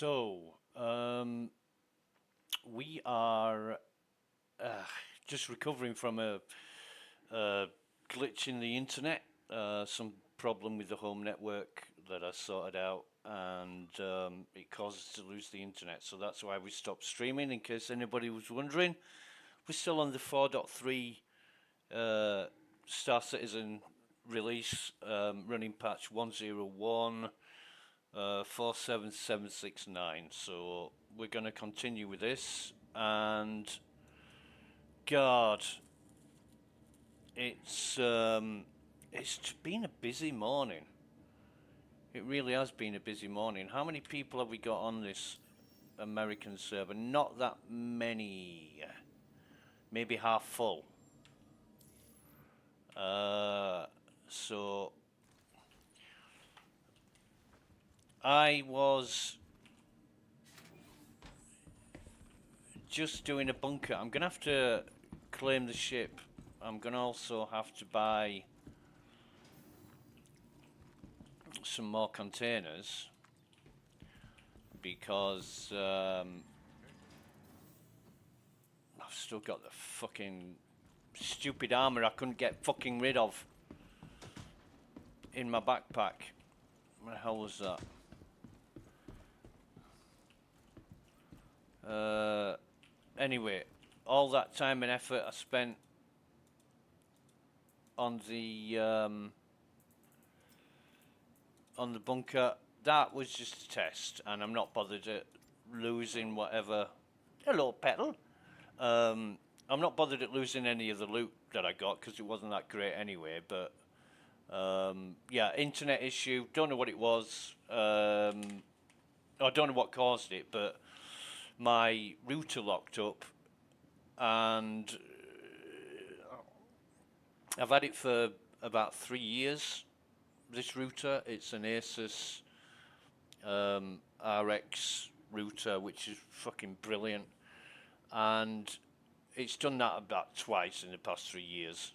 So, we are uh, just recovering from a glitch in the internet, some problem with the home network that I sorted out, and it caused us to lose the internet. So that's why we stopped streaming, in case anybody was wondering. We're still on the 4.3 Star Citizen release, running patch 101. 47769. So we're going to continue with this, and God, it's been a busy morning. It really has been a busy morning. How many people have we got on this American server? Not that many. Maybe half full. So I was just doing a bunker. I'm gonna have to claim the ship. I'm gonna also have to buy some more containers because I've still got the fucking stupid armor I couldn't get fucking rid of in my backpack. What the hell was that? Anyway, all that time and effort I spent on the bunker, that was just a test, and I'm not bothered at losing whatever. Hello, Petal. I'm not bothered at losing any of the loot that I got because it wasn't that great anyway. But yeah, internet issue. Don't know what it was. I don't know what caused it, but my router locked up, and I've had it for about 3 years. This router, it's an Asus RX router, which is fucking brilliant, and it's done that about twice in the past 3 years.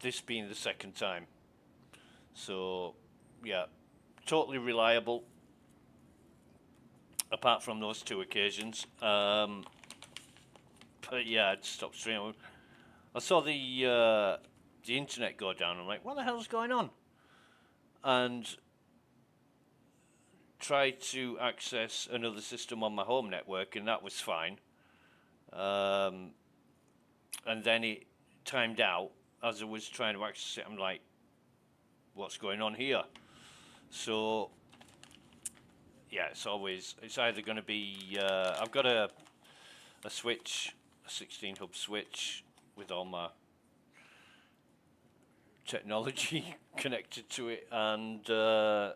This being the second time. So yeah, totally reliable. Apart from those two occasions, but yeah, I'd stopped streaming. I saw the internet go down. I'm like, what the hell's going on? And tried to access another system on my home network, and that was fine. And then it timed out as I was trying to access it. I'm like, what's going on here? So yeah, it's either going to be I've got a switch, a 16 hub switch with all my technology connected to it, and then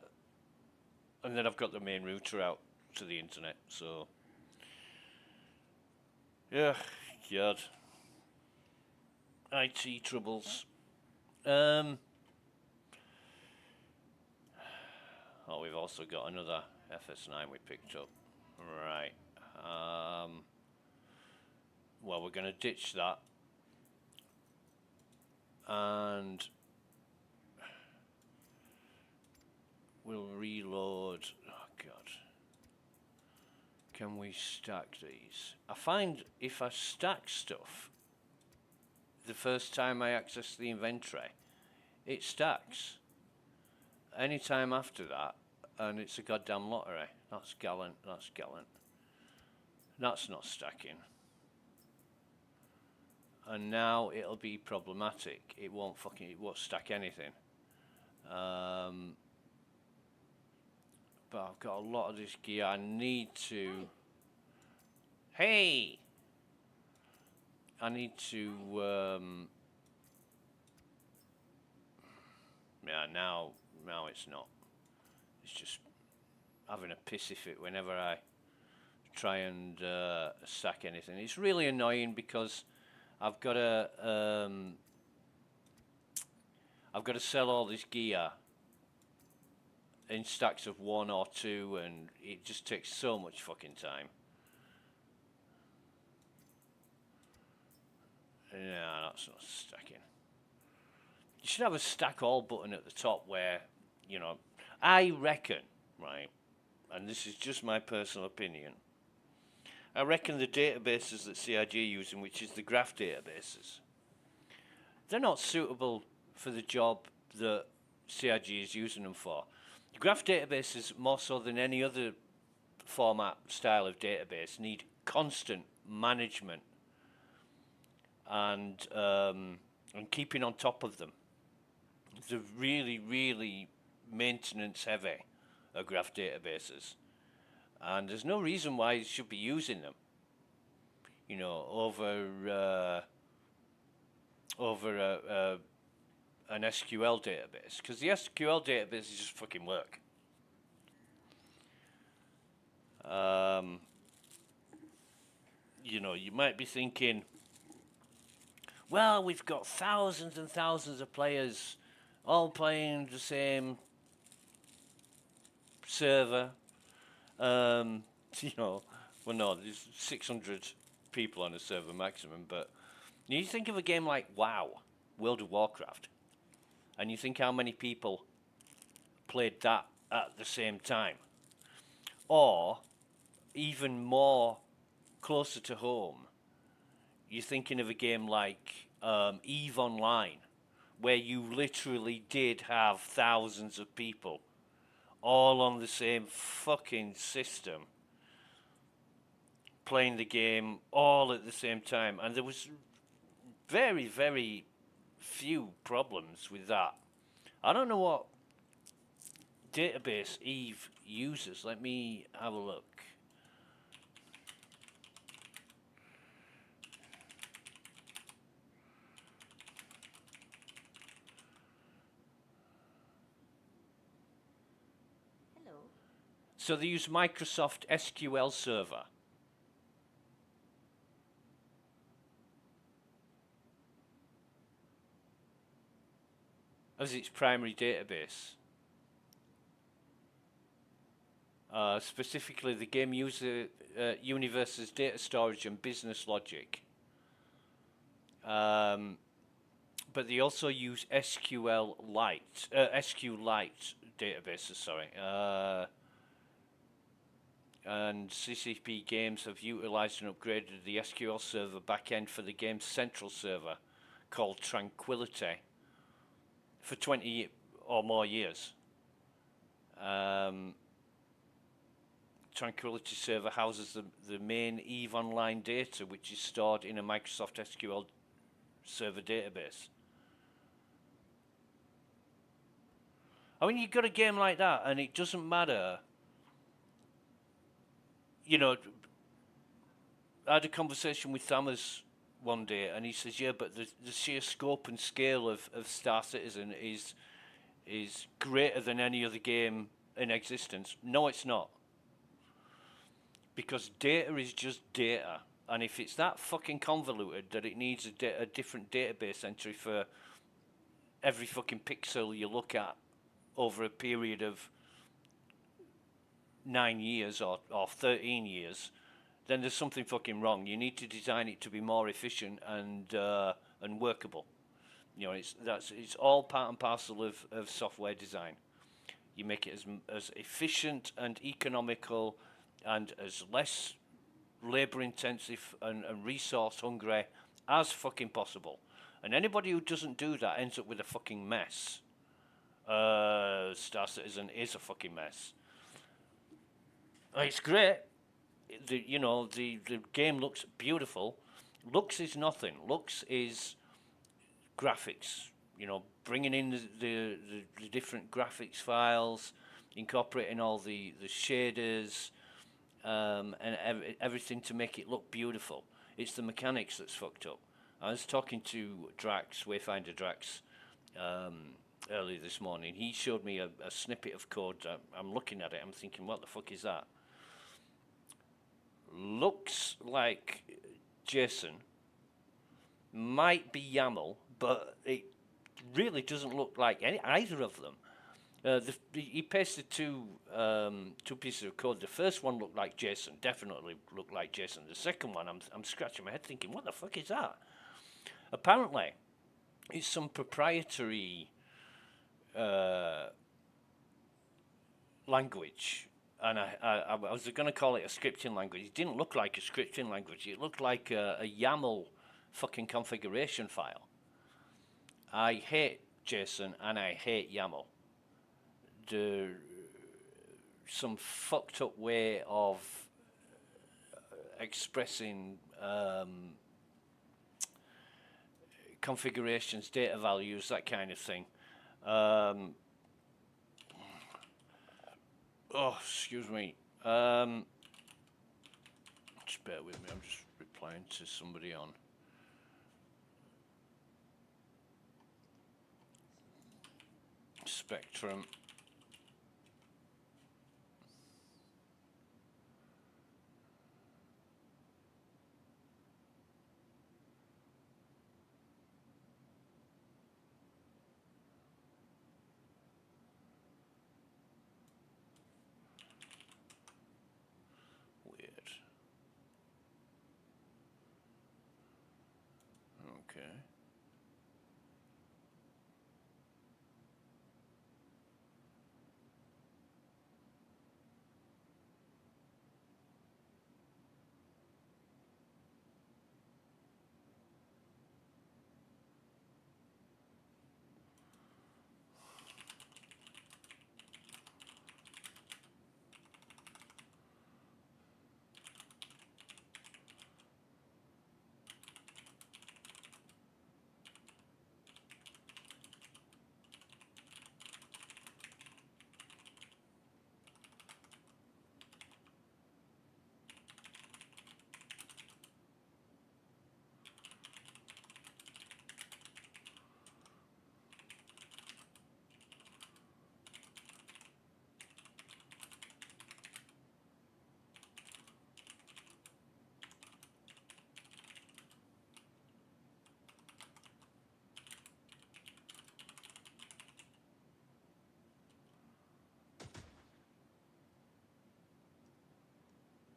I've got the main router out to the internet. So yeah, God, IT troubles. Oh, we've also got another FS9 we picked up. Right. Well, we're going to ditch that. And we'll reload. Oh, God. Can we stack these? I find if I stack stuff, the first time I access the inventory, it stacks. Anytime after that, and it's a goddamn lottery. That's gallant. That's gallant. That's not stacking. And now it'll be problematic. It won't stack anything. But I've got a lot of this gear. I need to. Hey! I need to. Yeah, now it's not. It's just having a pissy fit whenever I try and stack anything. It's really annoying because I've got to sell all this gear in stacks of 1 or 2, and it just takes so much fucking time. Yeah, that's not stacking. You should have a stack all button at the top where, I reckon right, and this is just my personal opinion, I reckon the databases that CIG are using, which is the graph databases, they're not suitable for the job that CIG is using them for. The graph databases, more so than any other format style of database, need constant management and keeping on top of them. They're really, really maintenance heavy, graph databases, and there's no reason why you should be using them, you know, over an SQL database, because the SQL database is just fucking work. You know, you might be thinking, well, we've got thousands and thousands of players all playing the same server. You know, well, no, there's 600 people on a server maximum, but you think of a game like WoW, World of Warcraft, and you think how many people played that at the same time. Or, even more closer to home, you're thinking of a game like EVE Online, where you literally did have thousands of people all on the same fucking system playing the game all at the same time, and there was very, very few problems with that. I don't know what database EVE uses. Let me have a look. So they use Microsoft SQL Server. As its primary database. Specifically, the game user universe's data storage and business logic. But they also use SQLite databases. Sorry. And CCP Games have utilized and upgraded the SQL Server backend for the game's central server, called Tranquility, for 20 or more years. Tranquility Server houses the main EVE Online data, which is stored in a Microsoft SQL Server database. I mean, you've got a game like that, and it doesn't matter. You know, I had a conversation with Thammers one day, and he says, yeah, but the sheer scope and scale of Star Citizen is greater than any other game in existence. No, it's not. Because data is just data, and if it's that fucking convoluted that it needs a different database entry for every fucking pixel you look at over a period of 9 years or 13 years, then there's something fucking wrong. You need to design it to be more efficient and workable. You know, it's all part and parcel of software design. You make it as efficient and economical and as less labor intensive and resource hungry as fucking possible. And anybody who doesn't do that ends up with a fucking mess. Star Citizen is a fucking mess. It's great. The game looks beautiful. Looks is nothing. Looks is graphics. You know, bringing in the different graphics files, incorporating all the shaders, and everything to make it look beautiful. It's the mechanics that's fucked up. I was talking to Drax, Wayfinder Drax, earlier this morning. He showed me a snippet of code. I'm looking at it. I'm thinking, what the fuck is that? Looks like JSON, might be YAML, but it really doesn't look like either of them. He pasted two pieces of code. The first one looked like JSON, definitely looked like JSON. The second one, I'm scratching my head thinking, what the fuck is that? Apparently, it's some proprietary language, and I was going to call it a scripting language. It didn't look like a scripting language. It looked like a YAML fucking configuration file. I hate JSON and I hate YAML. Some fucked up way of expressing configurations, data values, that kind of thing. Oh, excuse me. Just bear with me. I'm just replying to somebody on Spectrum. Weird. Okay.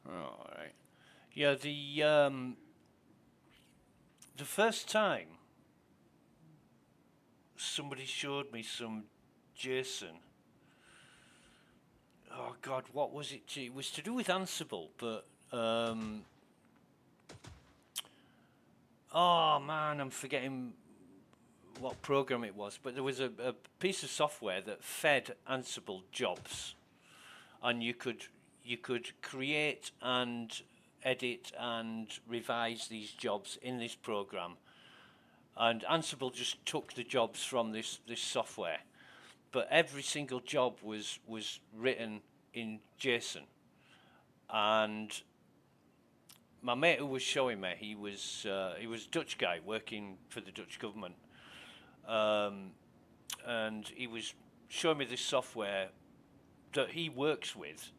All right. Yeah, the first time somebody showed me some JSON. Oh God, what was it? It was to do with Ansible, but oh man, I'm forgetting what program it was. But there was a piece of software that fed Ansible jobs, and you could create and edit and revise these jobs in this program, and Ansible just took the jobs from this software, but every single job was written in JSON. And my mate who was showing me, he was a Dutch guy working for the Dutch government, and he was showing me this software that he works with.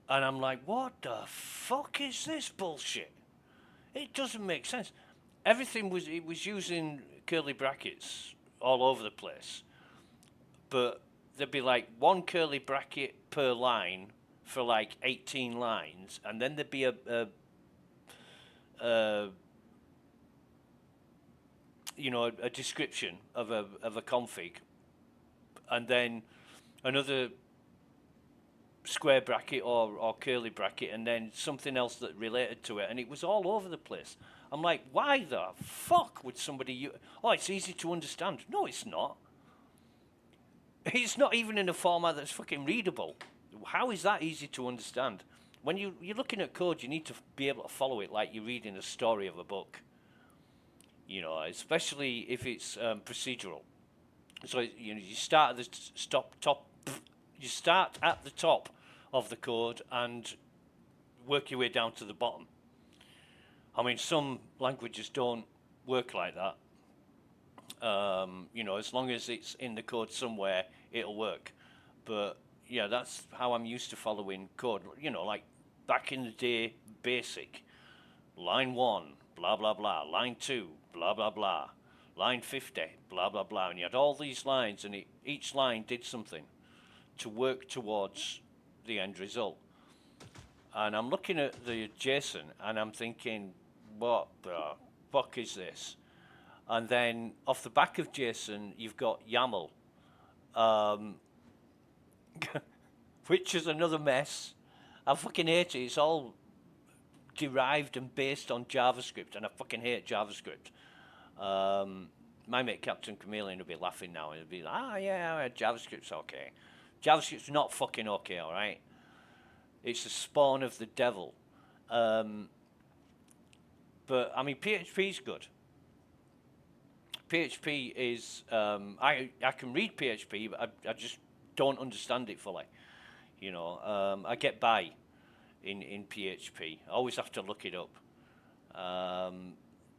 And I'm like, what the fuck is this bullshit? It doesn't make sense. Everything it was using curly brackets all over the place. But there'd be like one curly bracket per line for like 18 lines, and then there'd be a description of a config, and then another square bracket or curly bracket, and then something else that related to it, and it was all over the place. I'm like, why the fuck would somebody oh, it's easy to understand. No, it's not. It's not even in a format that's fucking readable. How is that easy to understand? When you're looking at code, you need to be able to follow it like you're reading a story of a book. You know, especially if it's procedural. So you start at the top. You start at the top of the code and work your way down to the bottom. I mean, some languages don't work like that. As long as it's in the code somewhere, it'll work. But yeah, that's how I'm used to following code. Like back in the day, basic. Line 1, blah, blah, blah. Line 2, blah, blah, blah. Line 50, blah, blah, blah. And you had all these lines, and each line did something to work towards the end result. And I'm looking at the JSON, and I'm thinking, what the fuck is this? And then off the back of JSON, you've got YAML. which is another mess. I fucking hate it. It's all derived and based on JavaScript, and I fucking hate JavaScript. My mate Captain Chameleon will be laughing now, and he'll be like, yeah, JavaScript's okay. JavaScript's not fucking okay, alright? It's a spawn of the devil. But, I mean, PHP's good. PHP is, I can read PHP, but I just don't understand it fully. You know, I get by in PHP. I always have to look it up.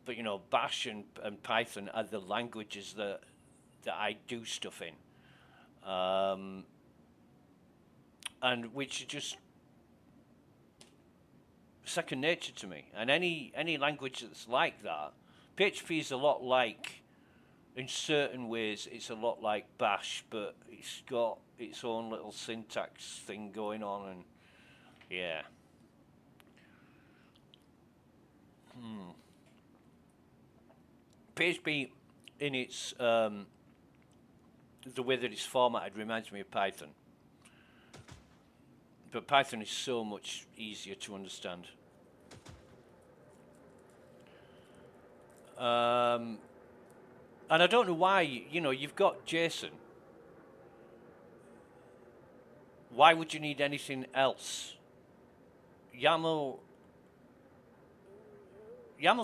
But, you know, Bash and Python are the languages that I do stuff in. And which are just second nature to me. And any language that's like that, PHP is a lot like, in certain ways, it's a lot like Bash, but it's got its own little syntax thing going on, and yeah. PHP, in its the way that it's formatted, reminds me of Python. But Python is so much easier to understand. And I don't know why, you know, you've got JSON. Why would you need anything else? YAML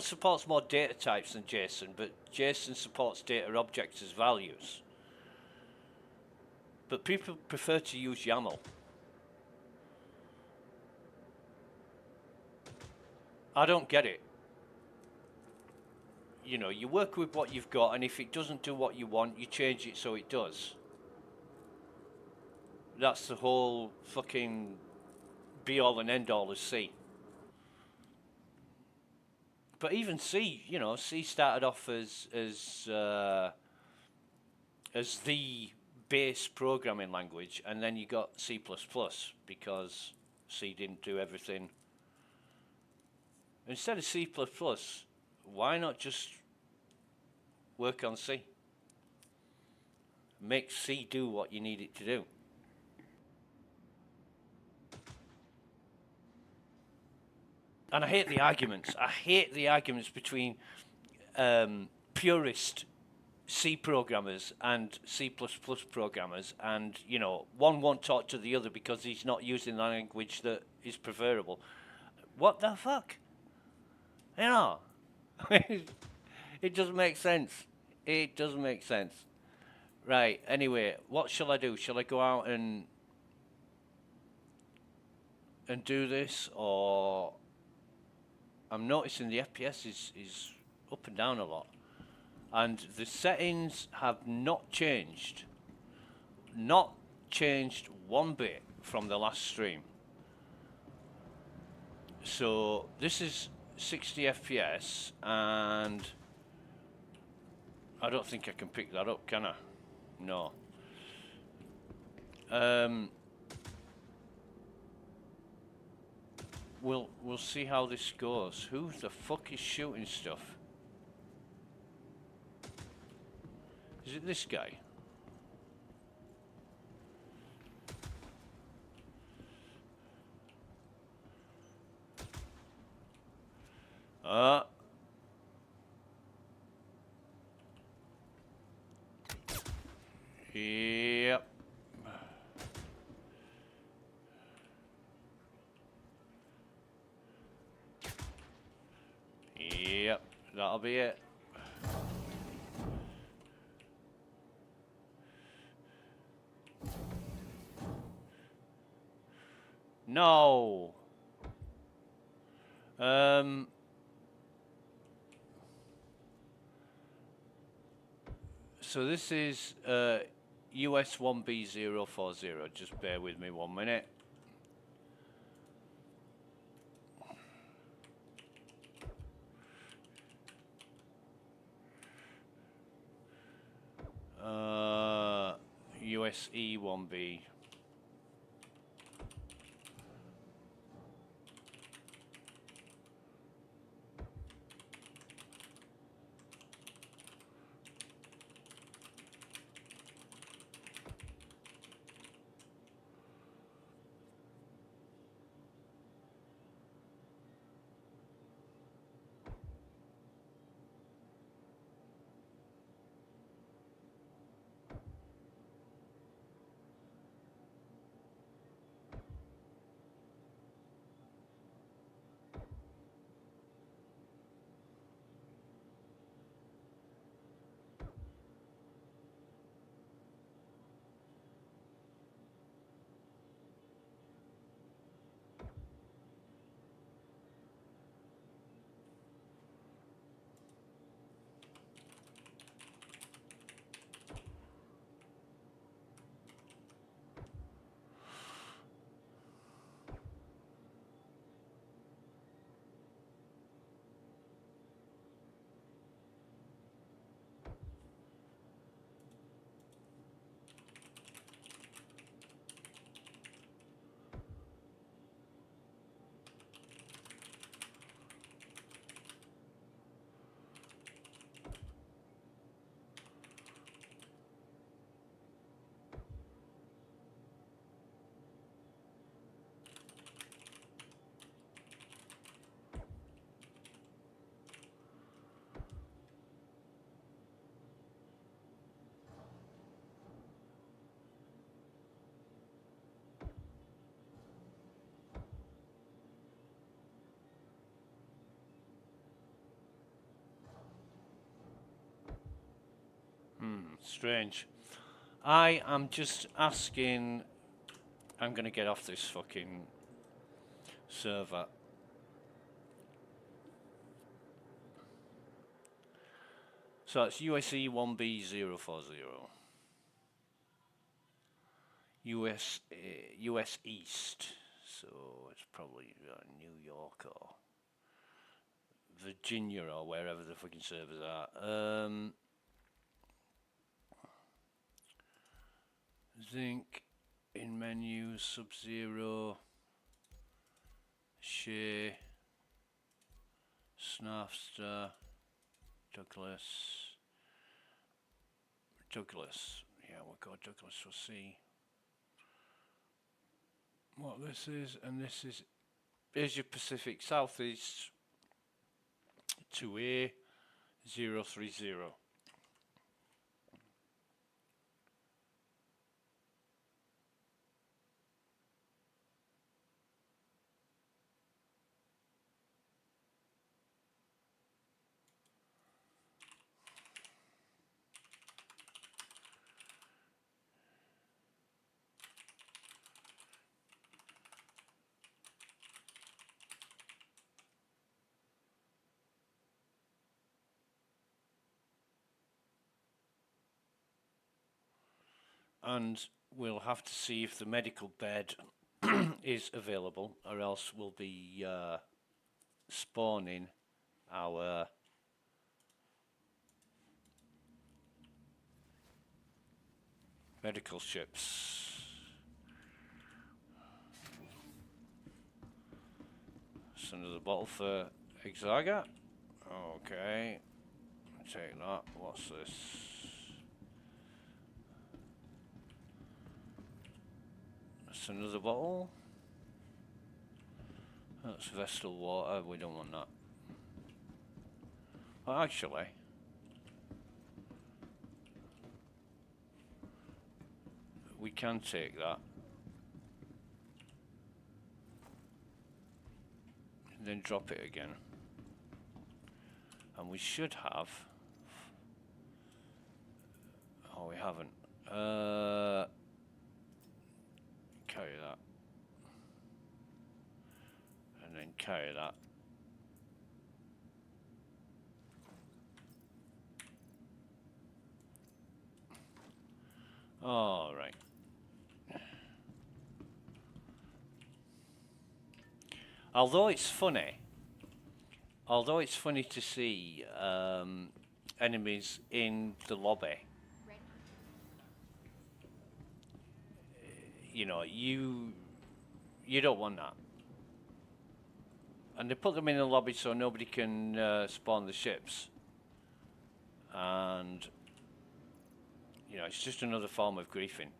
supports more data types than JSON, but JSON supports data objects as values. But people prefer to use YAML. I don't get it. You know, you work with what you've got, and if it doesn't do what you want, you change it so it does. That's the whole fucking be-all and end-all of C. But even C, you know, C started off as the base programming language, and then you got C++ because C didn't do everything. Instead of C++, why not just work on C? Make C do what you need it to do. And I hate the arguments. I hate the arguments between purist C programmers and C++ programmers, and, you know, one won't talk to the other because he's not using the language that is preferable. What the fuck? You know, it doesn't make sense. It doesn't make sense. Right, anyway, what shall I do? Shall I go out and do this, or... I'm noticing the FPS is up and down a lot. And the settings have not changed. Not changed one bit from the last stream. So this is 60 FPS, and I don't think I can pick that up, can I? No. We'll see how this goes. Who the fuck is shooting stuff? Is it this guy? Yep. Yep, that'll be it. No. So this is US 1B040. Just bear with me 1 minute. USE 1B. Strange. I am just asking. I'm gonna get off this fucking server. So it's USE 1B040. US East. So it's probably New York or Virginia or wherever the fucking servers are. Zinc in menu, Sub-Zero, Shea, Snafster, Douglas. Yeah, we'll go Douglas, we'll see what this is, and this is Asia Pacific Southeast 2A 030. And we'll have to see if the medical bed is available, or else we'll be spawning our medical ships. That's another bottle for Exaga. Okay, take that. What's this? That's another bottle. That's Vestal water. We don't want that. Well, actually, we can take that. And then drop it again. And we should have. Oh, we haven't. Carry that. And then carry that. All right. Although it's funny to see enemies in the lobby, you know, you don't want that. And they put them in the lobby so nobody can spawn the ships. And, you know, it's just another form of griefing.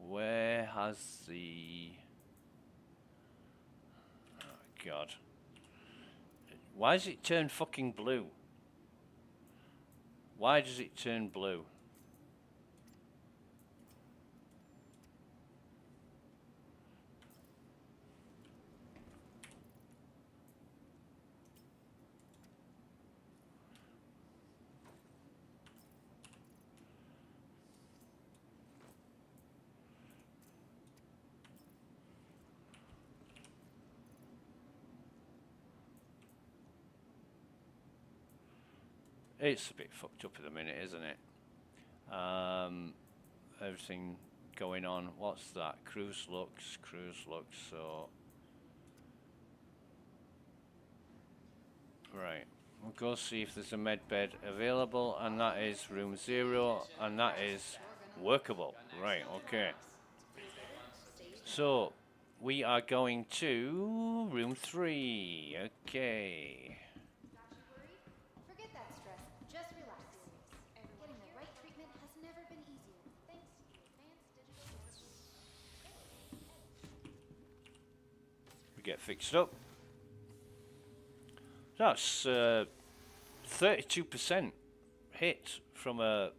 Where has the... Oh, God. Why does it turn fucking blue? Why does it turn blue? It's a bit fucked up at the minute, isn't it? Everything going on. What's that? Cruise looks, so... Right. We'll go see if there's a med bed available, and that is room 0, and that is workable. Right, okay. So, we are going to room 3. Okay. Get fixed up. That's 32% hit from a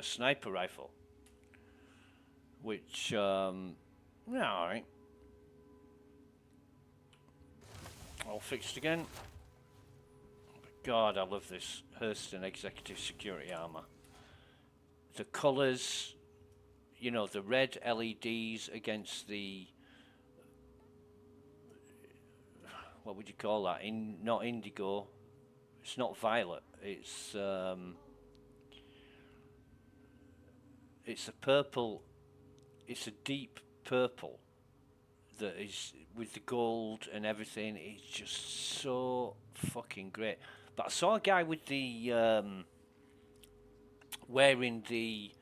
sniper rifle. which, yeah, alright. All fixed again. God, I love this Hurston Executive Security Armor. The colours, you know, the red LEDs against the, what would you call that? Not indigo. It's not violet. It's a purple. It's a deep purple that is with the gold and everything. It's just so fucking great. But I saw a guy with the wearing the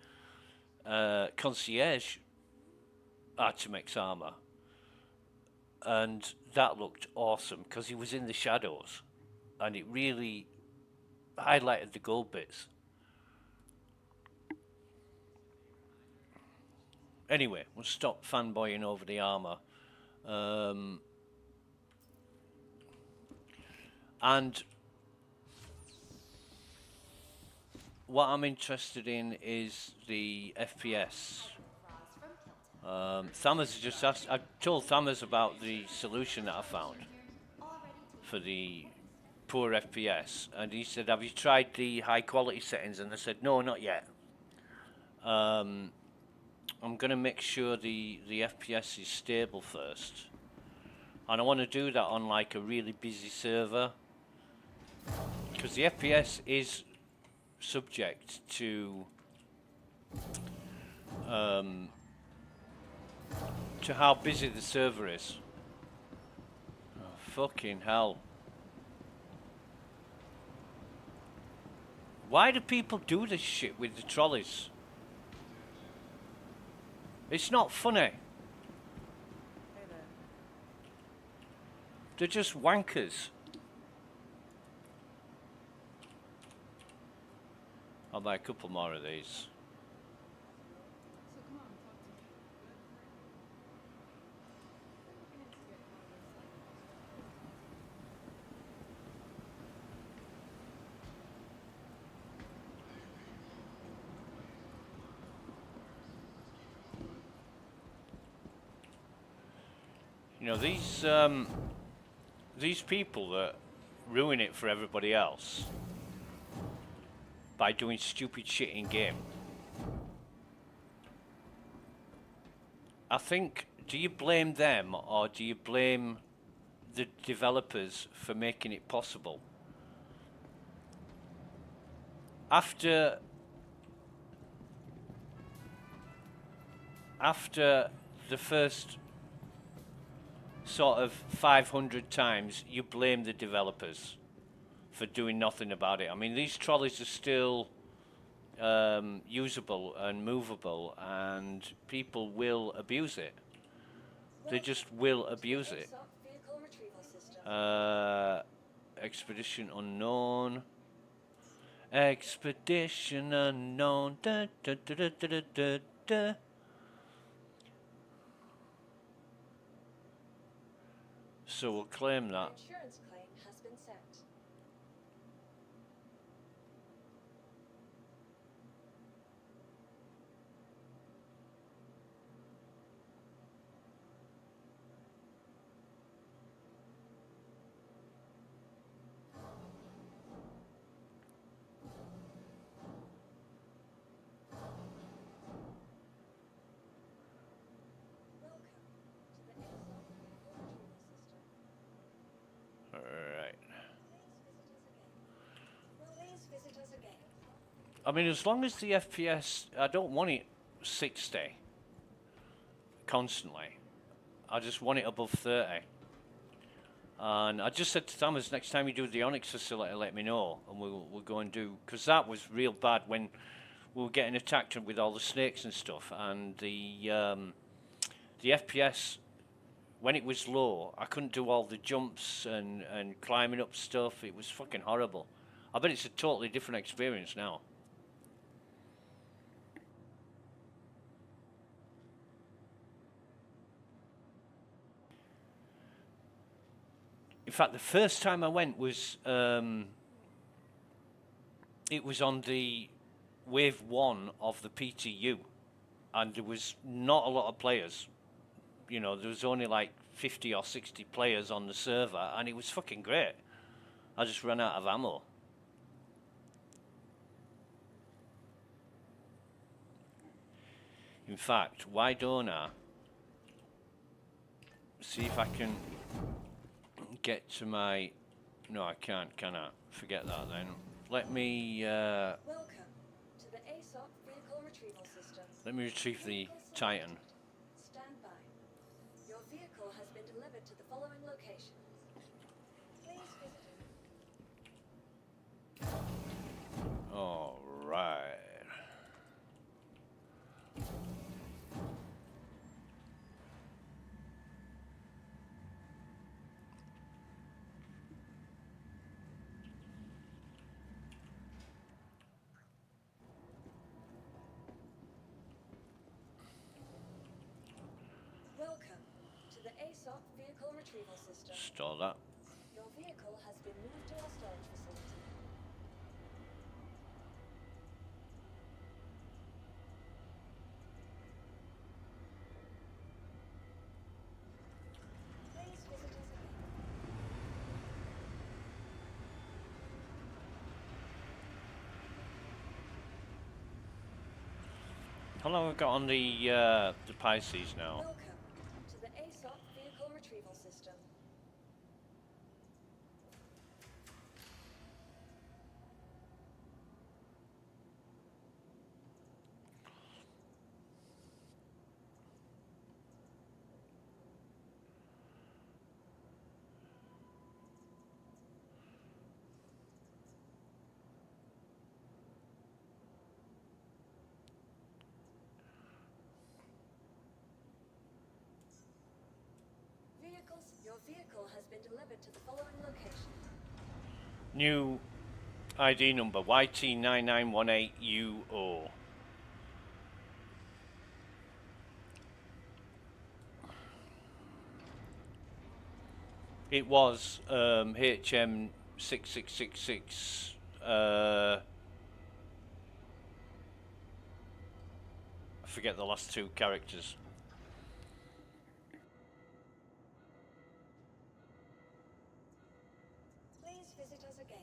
concierge Artemex armor, and that looked awesome because he was in the shadows, and it really highlighted the gold bits. Anyway, we'll stop fanboying over the armor. And what I'm interested in is the FPS. Thammers just asked, I told Thammers about the solution that I found for the poor FPS, and he said, have you tried the high quality settings? And I said, no, not yet. I'm going to make sure the FPS is stable first. And I want to do that on like a really busy server, because the FPS is subject to how busy the server is. Oh, fucking hell. Why do people do this shit with the trolleys? It's not funny. They're just wankers. I'll buy a couple more of these. You know, these people that ruin it for everybody else by doing stupid shit in game. I think, do you blame them or do you blame the developers for making it possible? After the first sort of 500 times, you blame the developers for doing nothing about it. I mean, these trolleys are still usable and movable, and people will abuse it. They just will abuse it. Expedition unknown. Expedition unknown. Da, da, da, da, da, da, da. So we'll claim that. Insurance claim has been sent. I mean, as long as the FPS, I don't want it 60 constantly. I just want it above 30. And I just said to Thomas, next time you do the Onyx facility, let me know, and we'll go and do, because that was real bad when we were getting attacked with all the snakes and stuff, and the FPS, when it was low, I couldn't do all the jumps and climbing up stuff. It was fucking horrible. I bet it's a totally different experience now. In fact, the first time I went was, it was on the wave 1 of the PTU. and there was not a lot of players. You know, there was only like 50 or 60 players on the server, and it was fucking great. I just ran out of ammo. In fact, why don't I see if I can get to my... No, I can't, can I? Forget that then. Let me Welcome to the aSOC vehicle retrieval system. let me retrieve the Vehicle Titan. selected. Stand by. Your vehicle has been delivered to the following location. Please visit it. All right. Welcome to the aSOC vehicle retrieval system. Store that. Your vehicle has been moved to our storage facility. Please visit us again. How long have I got on the Pisces now? Welcome to the aSOC vehicle retrieval system. Your vehicle has been delivered to the following location. New ID number YT9918UO. It was HM6666. I forget the last two characters. Please visit us again.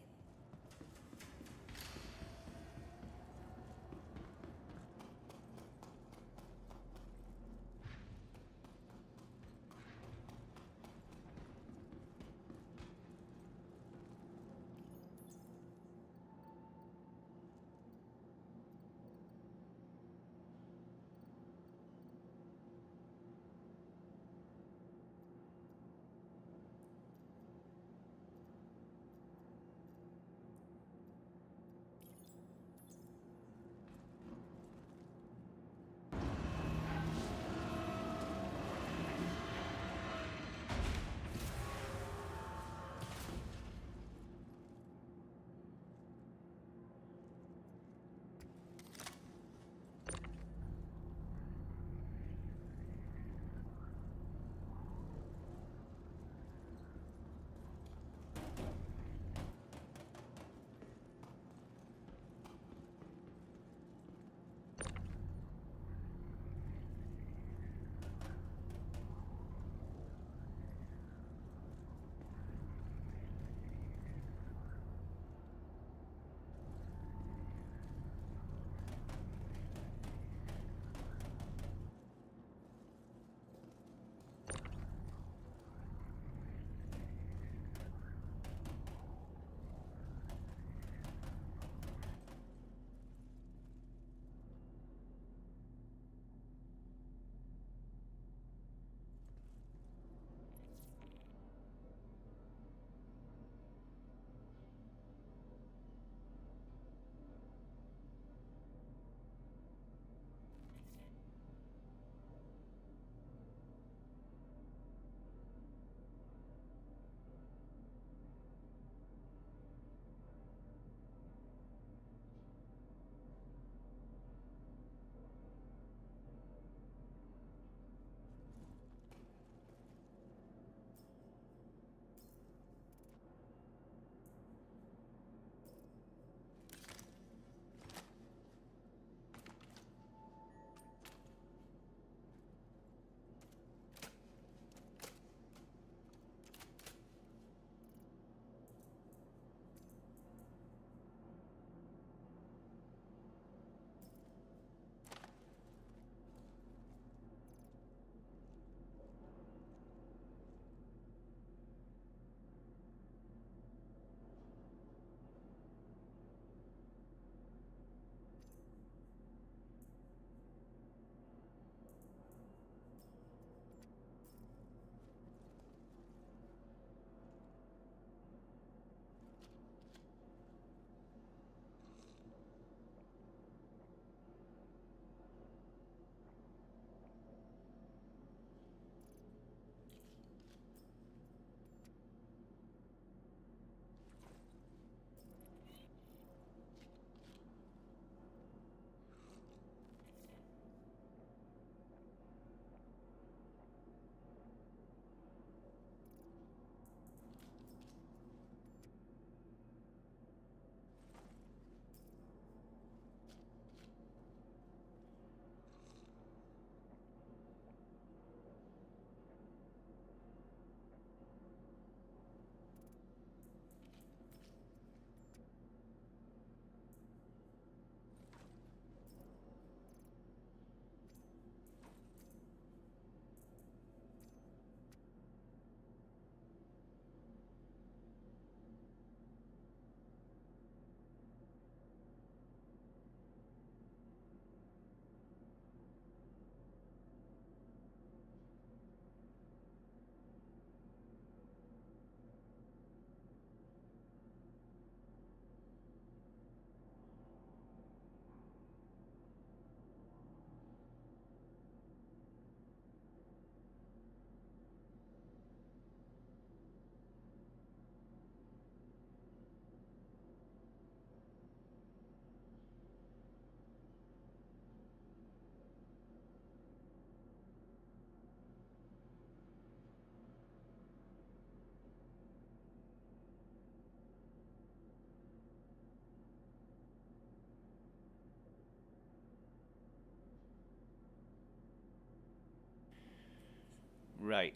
Right.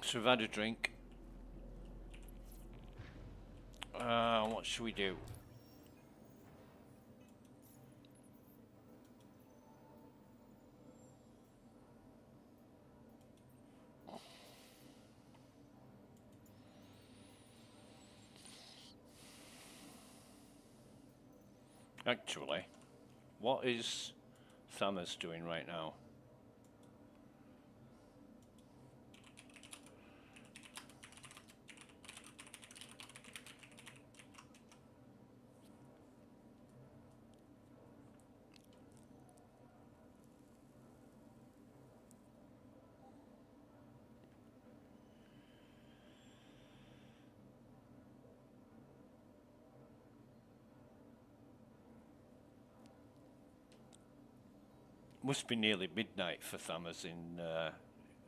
So we've had a drink. What should we do? Actually, what is Thanos doing right now? Must be nearly midnight for Thanos in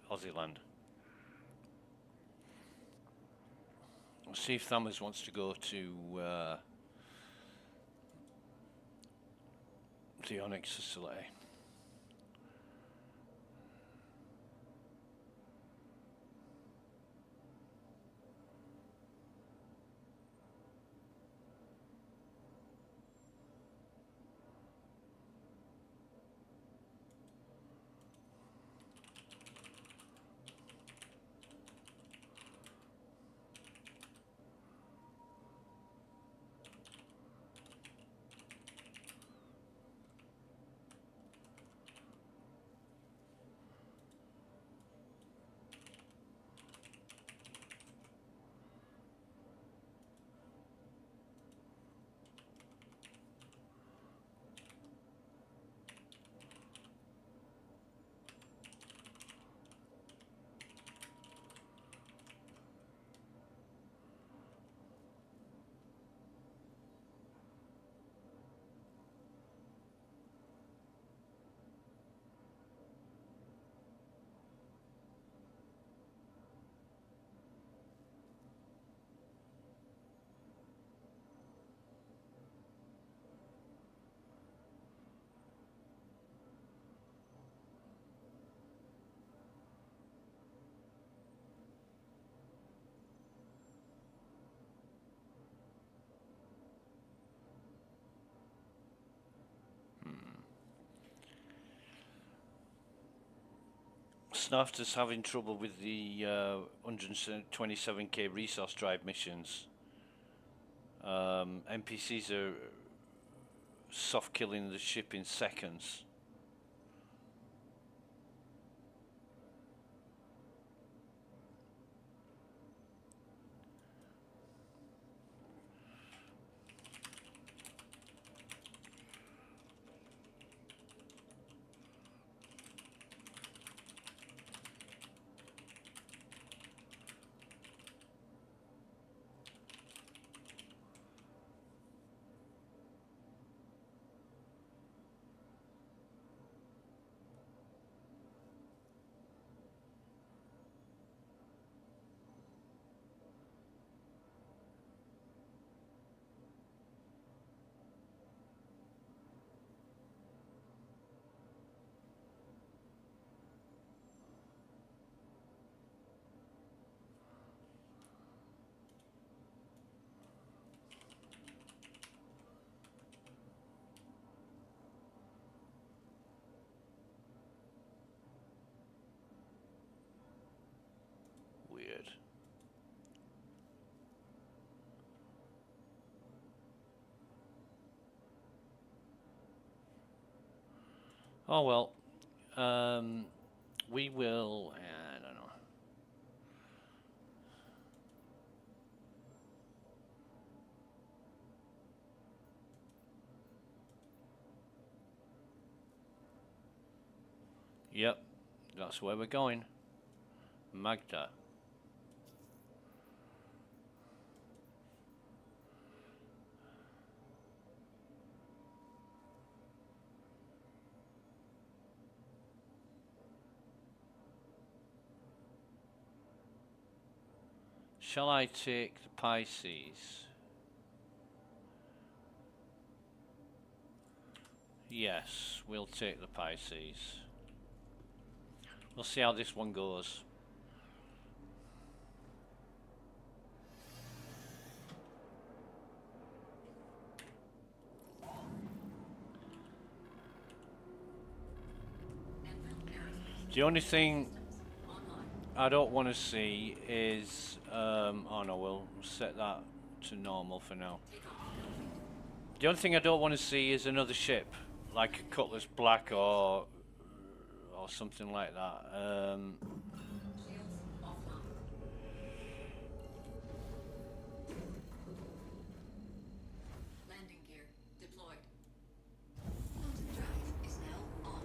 Aussie-land. Let's see if Thanos wants to go to the Onyx facility. Snuffed is having trouble with the 127k resource drive missions. NPCs are soft killing the ship in seconds. Weird. Oh well. We will. I don't know. Yep, that's where we're going. Magda. Shall I take the Pisces? Yes, we'll take the Pisces. We'll see how this one goes. The only thing I don't want to see is, oh no, we'll set that to normal for now. The only thing I don't want to see is another ship, like a Cutlass Black or something like that. Shields offline. Landing gear deployed. Quantum drive is now on.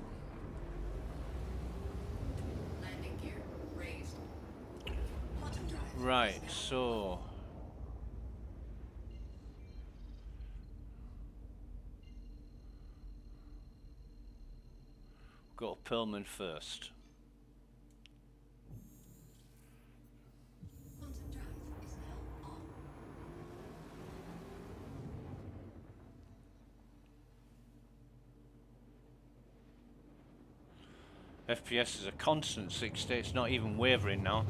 Landing gear raised. Quantum drive. Right, so go to Perlman first. Quantum drive is now on. FPS is a constant 60, it's not even wavering now.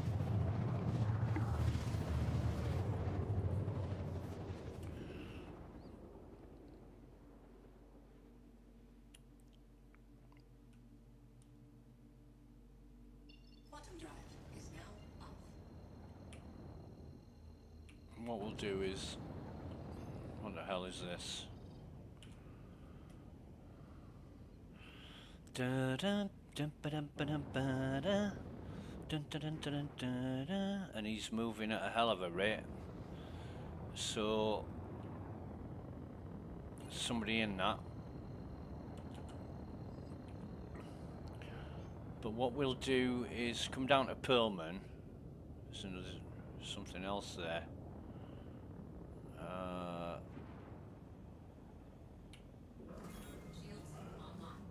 Quantum drive is now off. What we'll do is, what the hell is this? Da da dun ba dun ba dun ba da. Dun dun dun dun dun da. And he's moving at a hell of a rate. So somebody in that. But what we'll do is come down to Perlman. There's another, something else there. Shields online.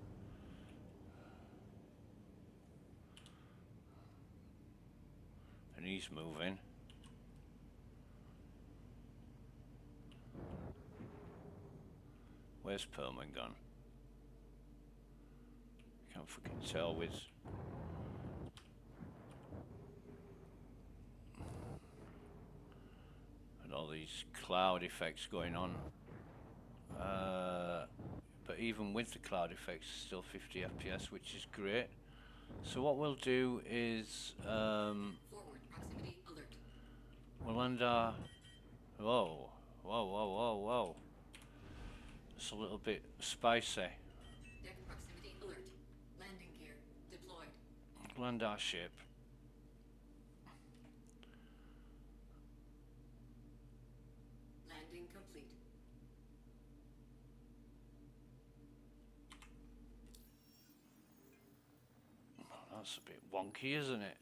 And he's moving. Where's Perlman gone? Can't fucking tell with. And all these cloud effects going on. But even with the cloud effects, still 50 FPS, which is great. So what we'll do is Forward proximity alert. we'll land our. Whoa, whoa, whoa, whoa, whoa. It's a little bit spicy. Deck proximity alert. Landing gear deployed. Land our ship. Landing complete. That's a bit wonky, isn't it?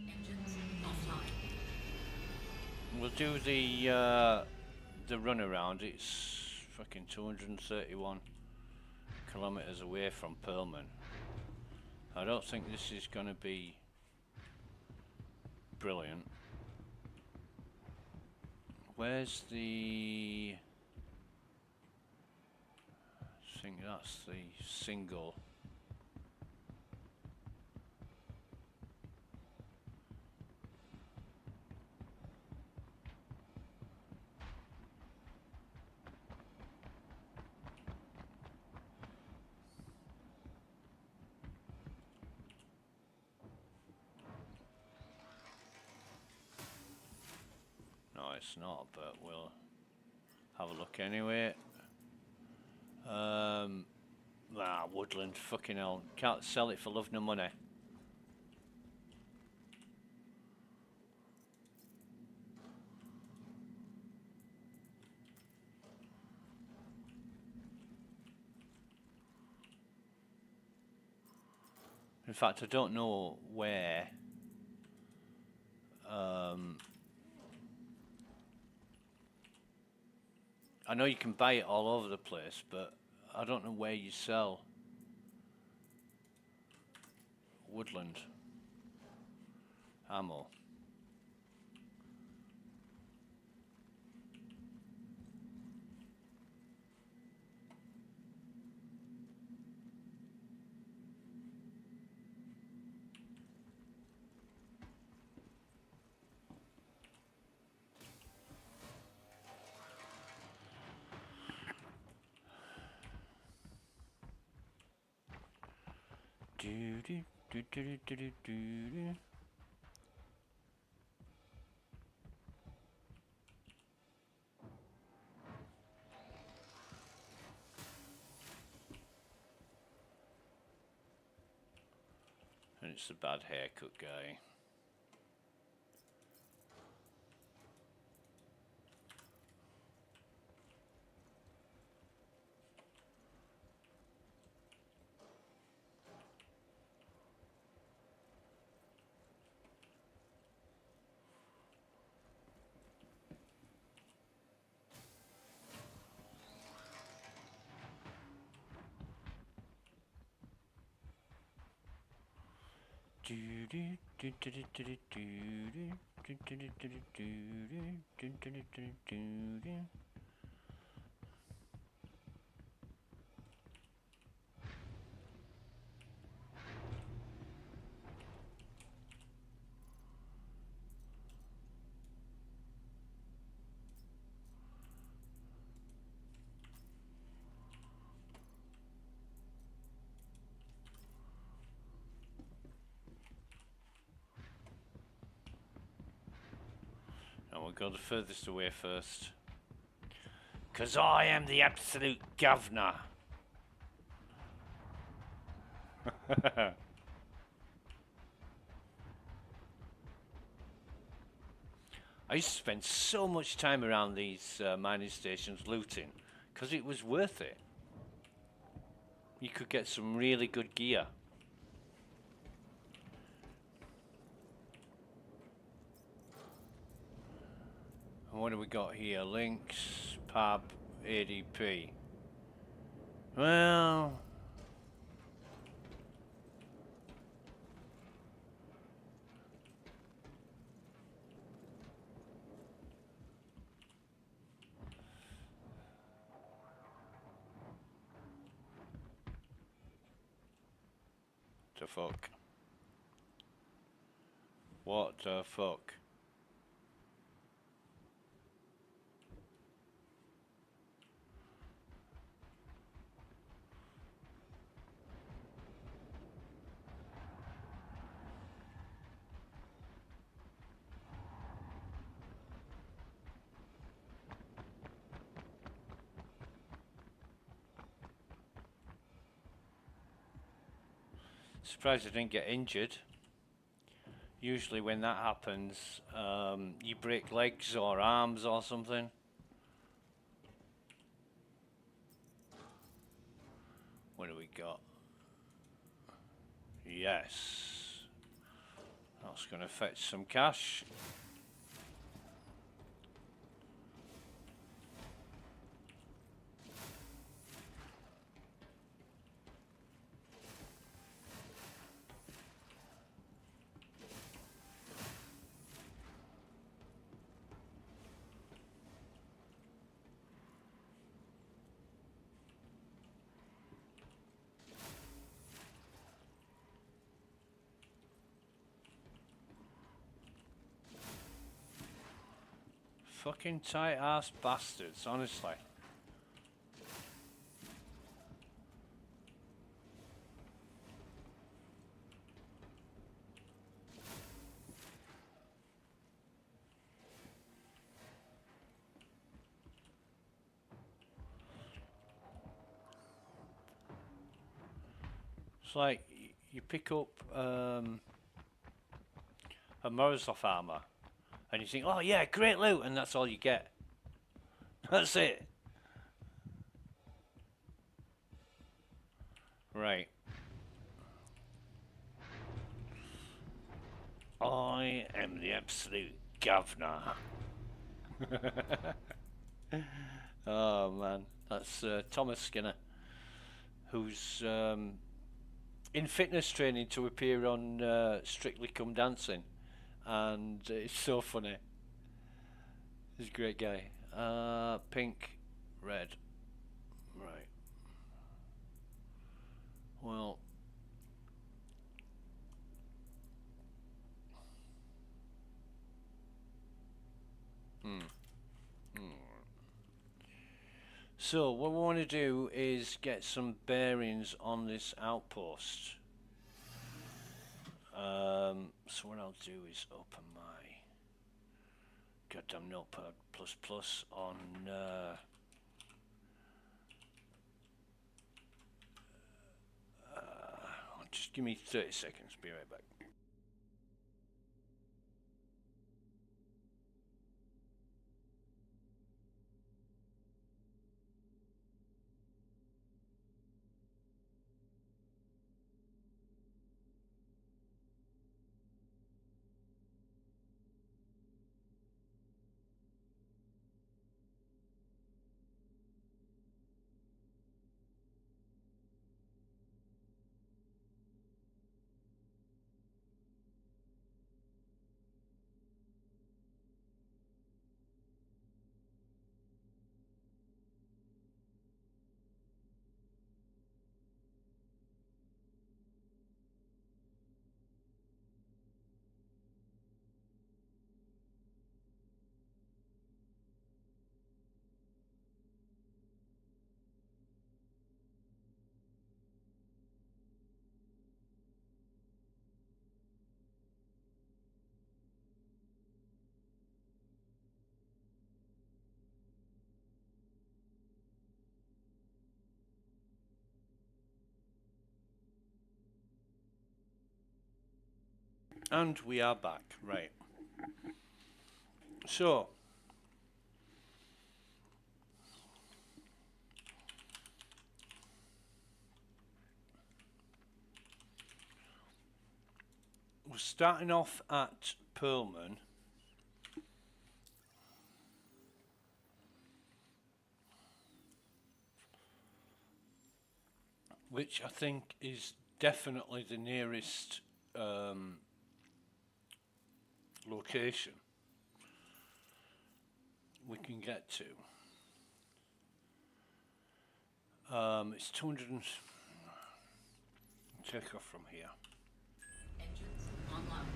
Engines offline. We'll do the run around. It's fucking 231 kilometers away from Perlman. I don't think this is going to be brilliant. Where's the? I think that's the single. No, it's not, but we'll have a look anyway. Woodland, fucking hell. Can't sell it for love nor money. In fact, I don't know where. I know you can buy it all over the place, but I don't know where you sell woodland. Ammo. Do do do do do do do. And it's the bad haircut guy. Do do do do do do do do do do do do do do do do do. And we'll go the furthest away first. 'Cause I am the absolute governor. I used to spend so much time around these mining stations looting, because it was worth it. You could get some really good gear. And what do we got here? Links, pub, ADP. Well... the fuck? What the fuck? Surprised I didn't get injured. Usually when that happens, you break legs or arms or something. What do we got? Yes. That's going to fetch some cash. Fucking tight ass bastards, honestly. It's like you pick up a Morozov armor and you think, oh yeah, great loot, and that's all you get. That's it. Right. I am the absolute governor. Oh man, that's Thomas Skinner, who's in fitness training to appear on Strictly Come Dancing, and it's so funny. He's a great guy. Pink, red. Right. Well. So what we want to do is get some bearings on this outpost. So what I'll do is open my goddamn Notepad plus on just give me 30 seconds, be right back. And we are back, right. So we're starting off at Pearlman, which I think is definitely the nearest location we can get to. It's 200 and take off from here. Engines online.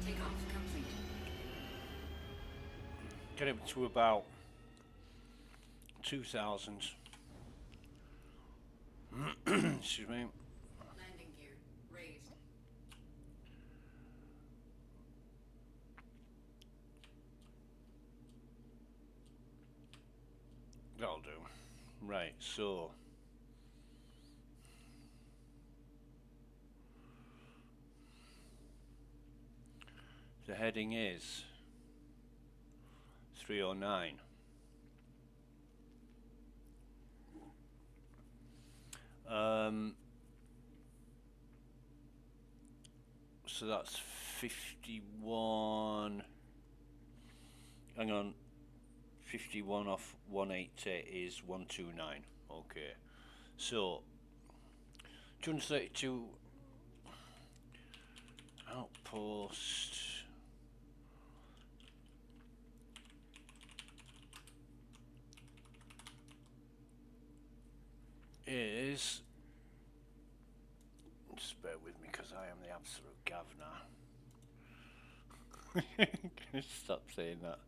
Takeoff complete. Get up to about 2,000. Excuse me. Landing gear raised. That'll do. Right, so the heading is 309. So that's 51. Hang on. 51 off 180 is 129. Okay. So 232 outpost is, just bear with me because I am the absolute governor. Stop saying that.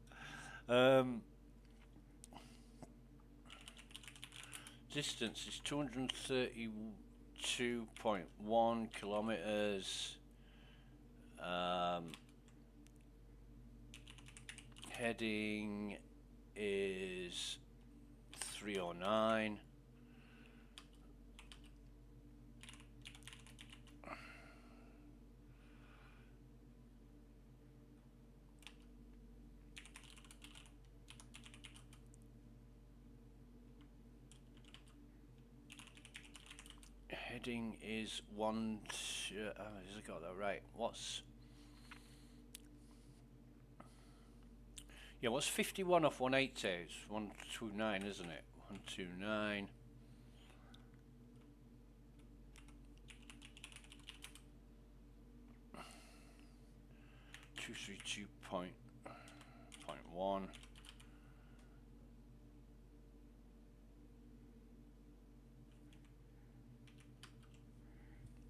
Distance is 232.1 kilometers. Heading is 309. Heading is one. Has I got that right? What's 51 off 180? It's 129, isn't it? 129. 232.1.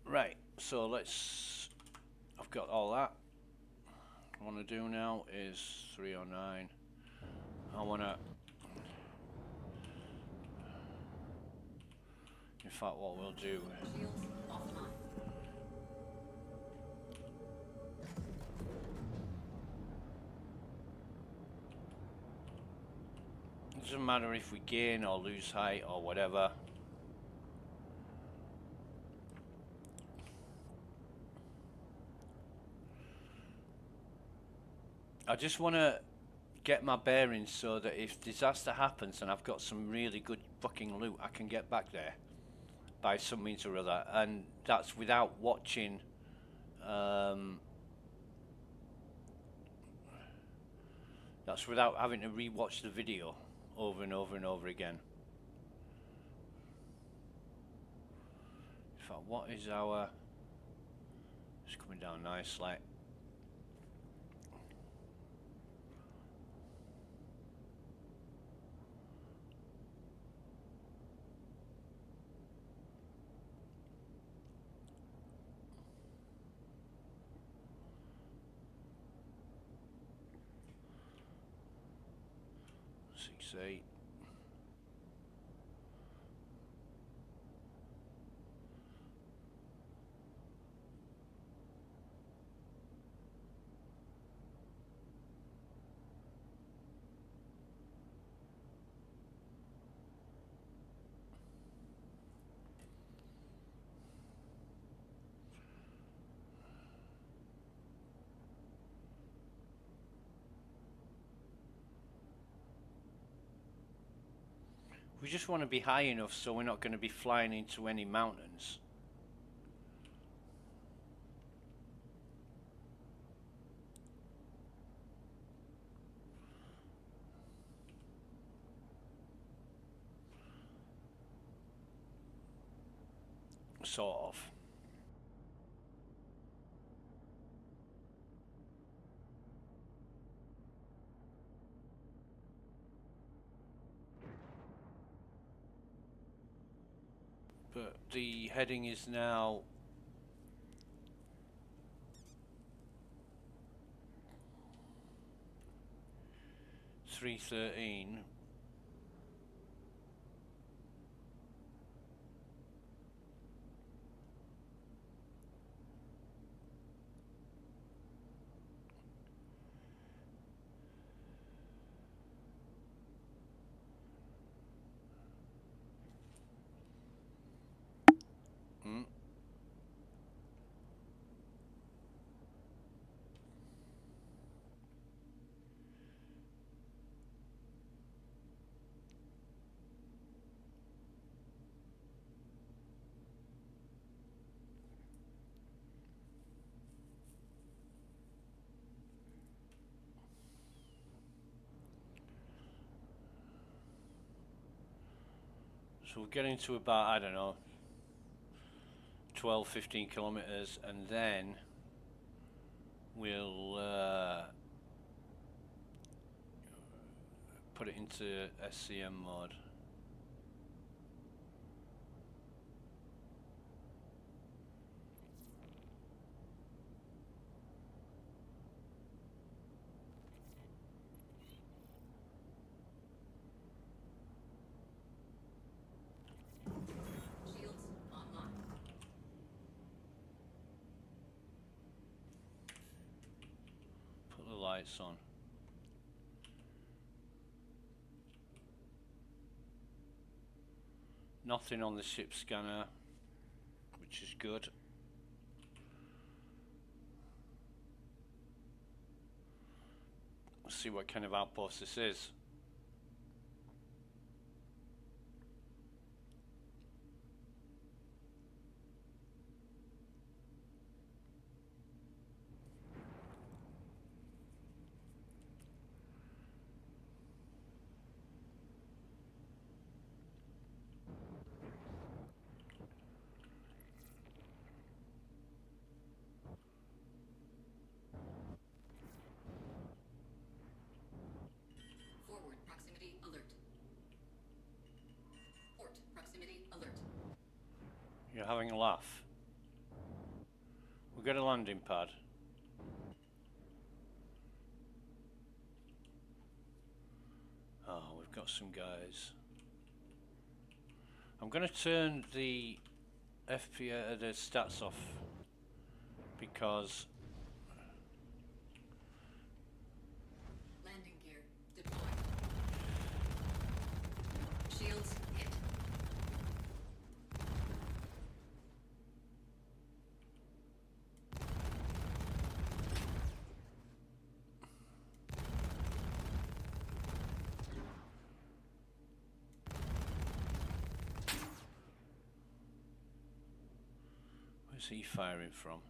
Right, so let's, I've got all that. What I want to do now is 309. I want to, in fact what we'll do, Shields offline. it doesn't matter if we gain or lose height or whatever. I just want to get my bearings so that if disaster happens and I've got some really good fucking loot, I can get back there by some means or other, and that's without watching that's without having to re-watch the video over and over and over again. In fact, what is our, it's coming down nicely. Six, eight. We just want to be high enough so we're not going to be flying into any mountains. Sort of. But the heading is now 313. So we're getting to about, I don't know, 12, 15 kilometers, and then we'll put it into SCM mode. Shields online. Put the lights on. Nothing on the ship scanner, which is good. Let's see what kind of outpost this is. You're having a laugh. We'll get a landing pad. Oh, we've got some guys. I'm going to turn the FPS, the stats off, because Landing gear deployed. Shields hit. where's he firing from?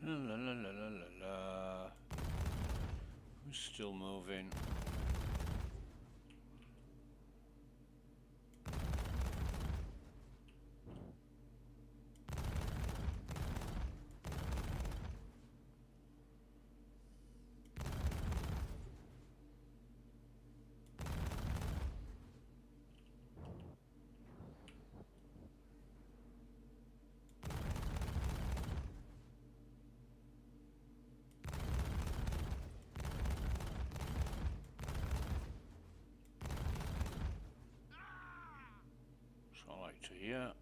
La la la la la la la. Who's still moving? So I like to hear.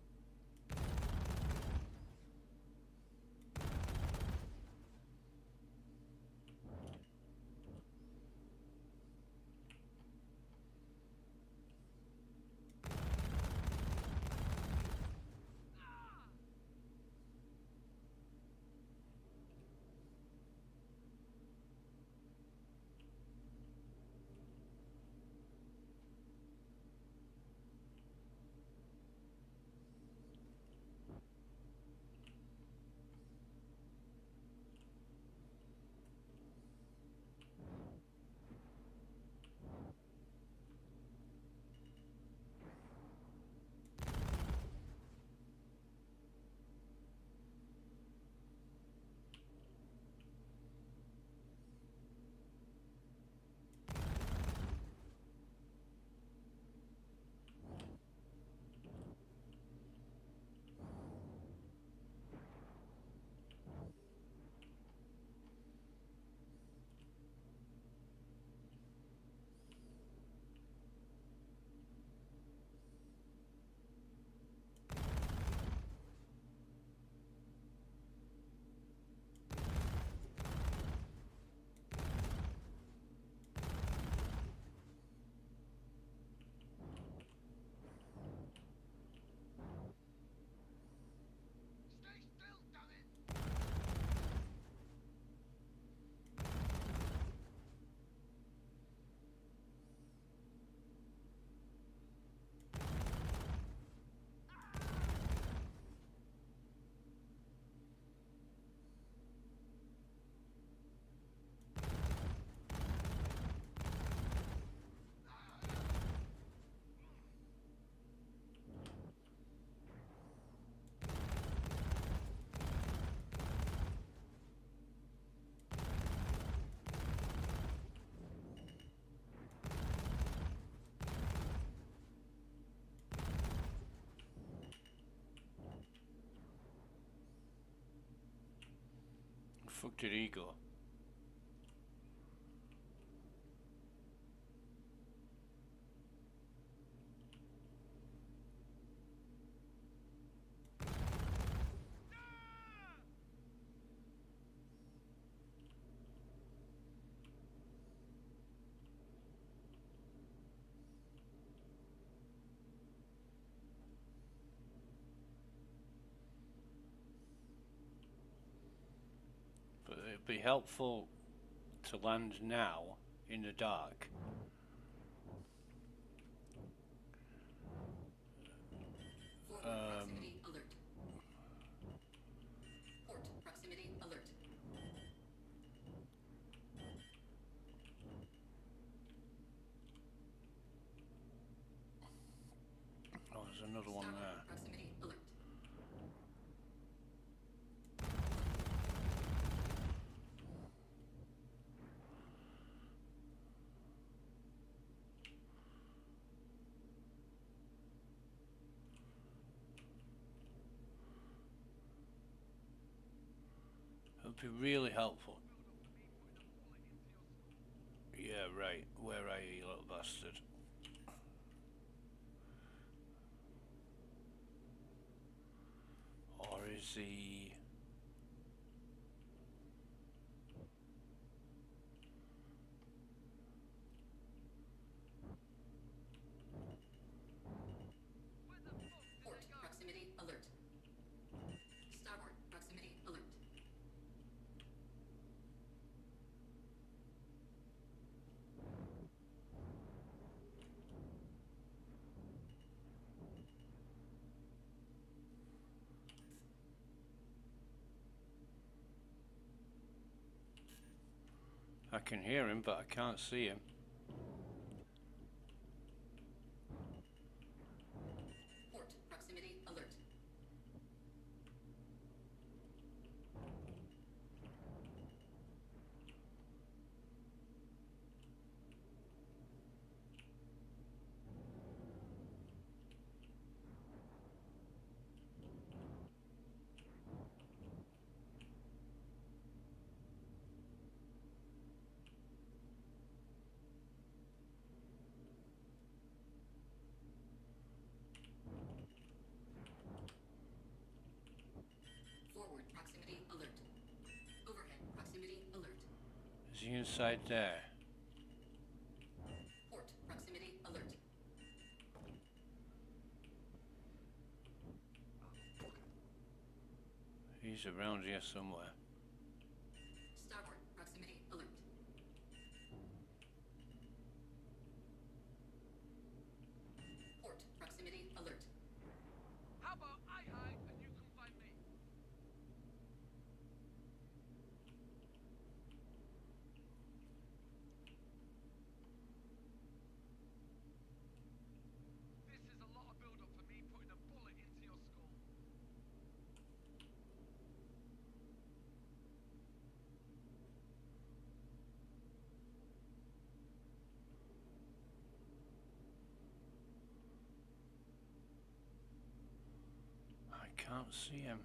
fuck did he go? But it'd be helpful to land now in the dark. Forward proximity alert. Port proximity alert. Oh, there's another one Starboard there. proximity alert. It'd be really helpful. Yeah, right. Where are you, little bastard? Or is he... Port proximity alert. Starboard proximity alert. I can hear him, but I can't see him. Port proximity alert. Forward proximity alert. Overhead proximity alert. Is he inside there? Port proximity alert. He's around here somewhere. Starboard proximity alert. Port proximity alert. How about I hide and you can find me? This is a lot of build-up for me putting a bullet into your skull. I can't see him.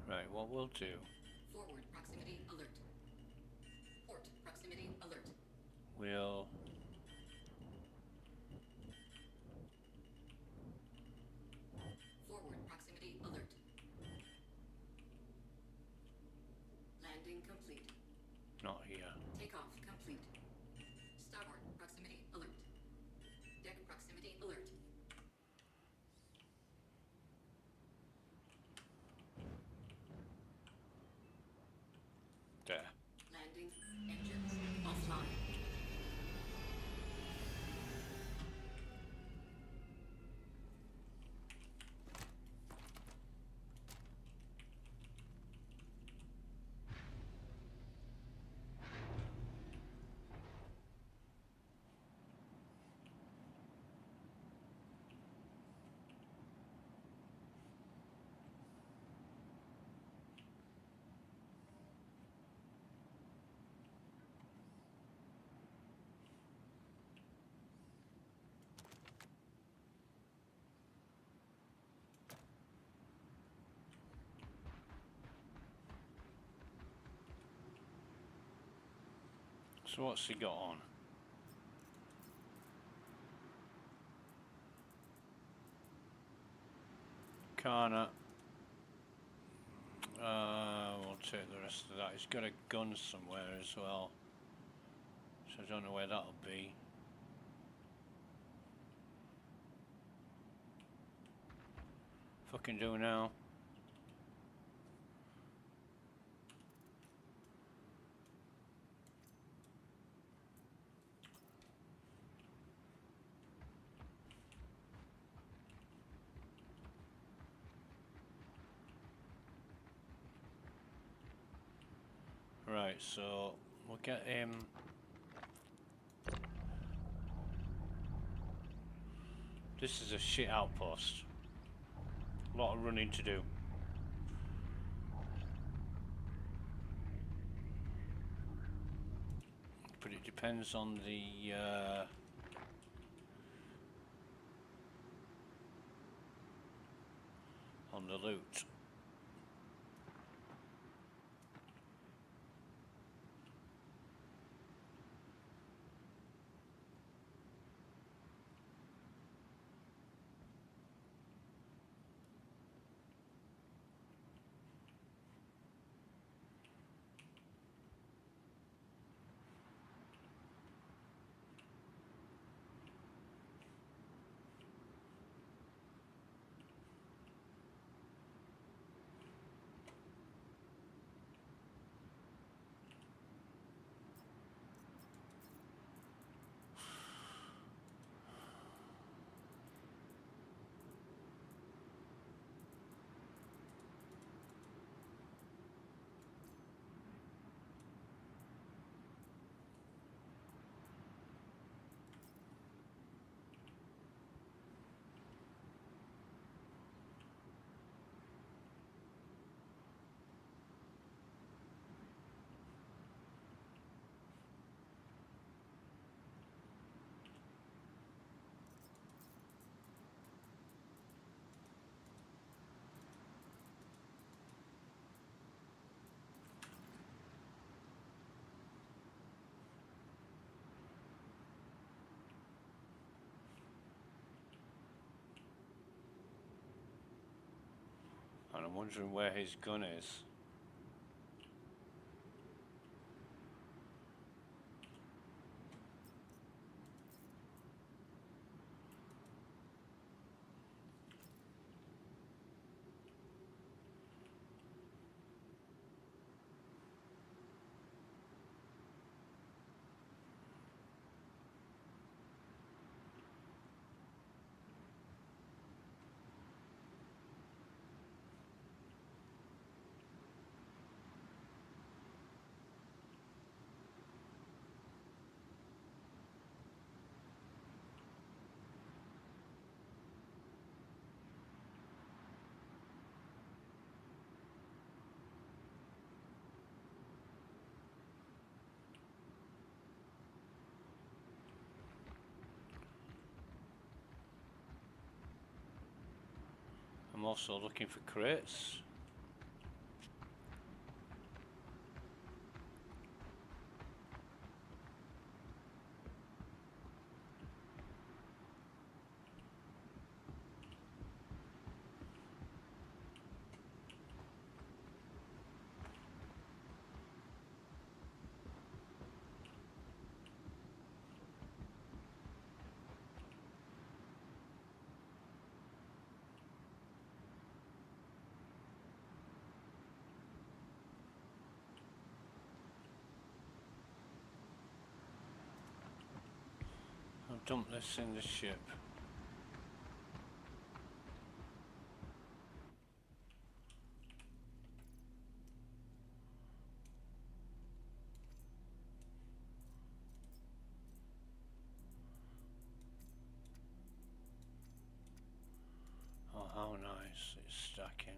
Right, what we'll do, Forward proximity alert. Port proximity alert. we'll... Forward proximity alert. Landing complete. not here. Takeoff complete. Starboard proximity alert. Deck proximity alert. There. Landing engines offline. So what's he got on? Kana. We'll take the rest of that. He's got a gun somewhere as well. So I don't know where that'll be. Fucking do now. Right, so we'll get him. This is a shit outpost. A lot of running to do. But it depends on the loot. And I'm wondering where his gun is. I'm also looking for crates. I'll dump this in the ship. Oh, how nice, it's stacking.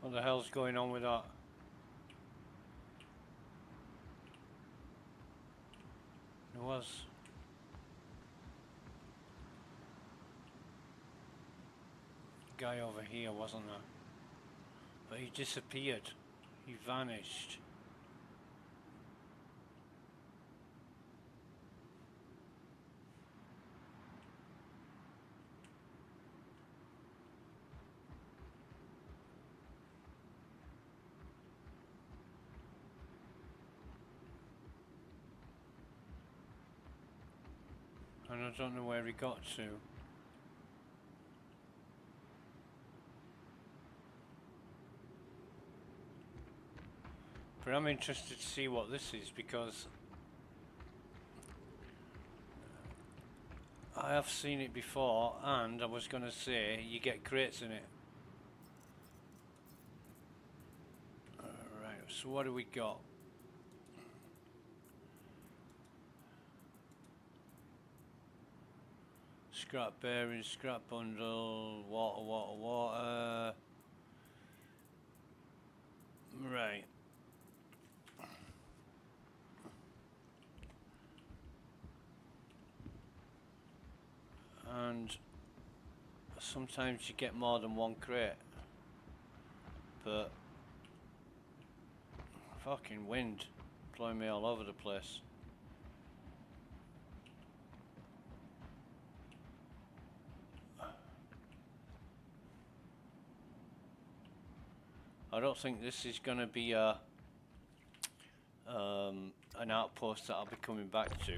What the hell's going on with that? There was a guy over here, wasn't there? But he disappeared. He vanished. And I don't know where he got to. But I'm interested to see what this is, because I have seen it before, and I was going to say you get crates in it. Alright, so what do we got? Scrap bearings, scrap bundle, water. Right. And sometimes you get more than one crate, but fucking wind blowing me all over the place. I don't think this is going to be a an outpost that I'll be coming back to.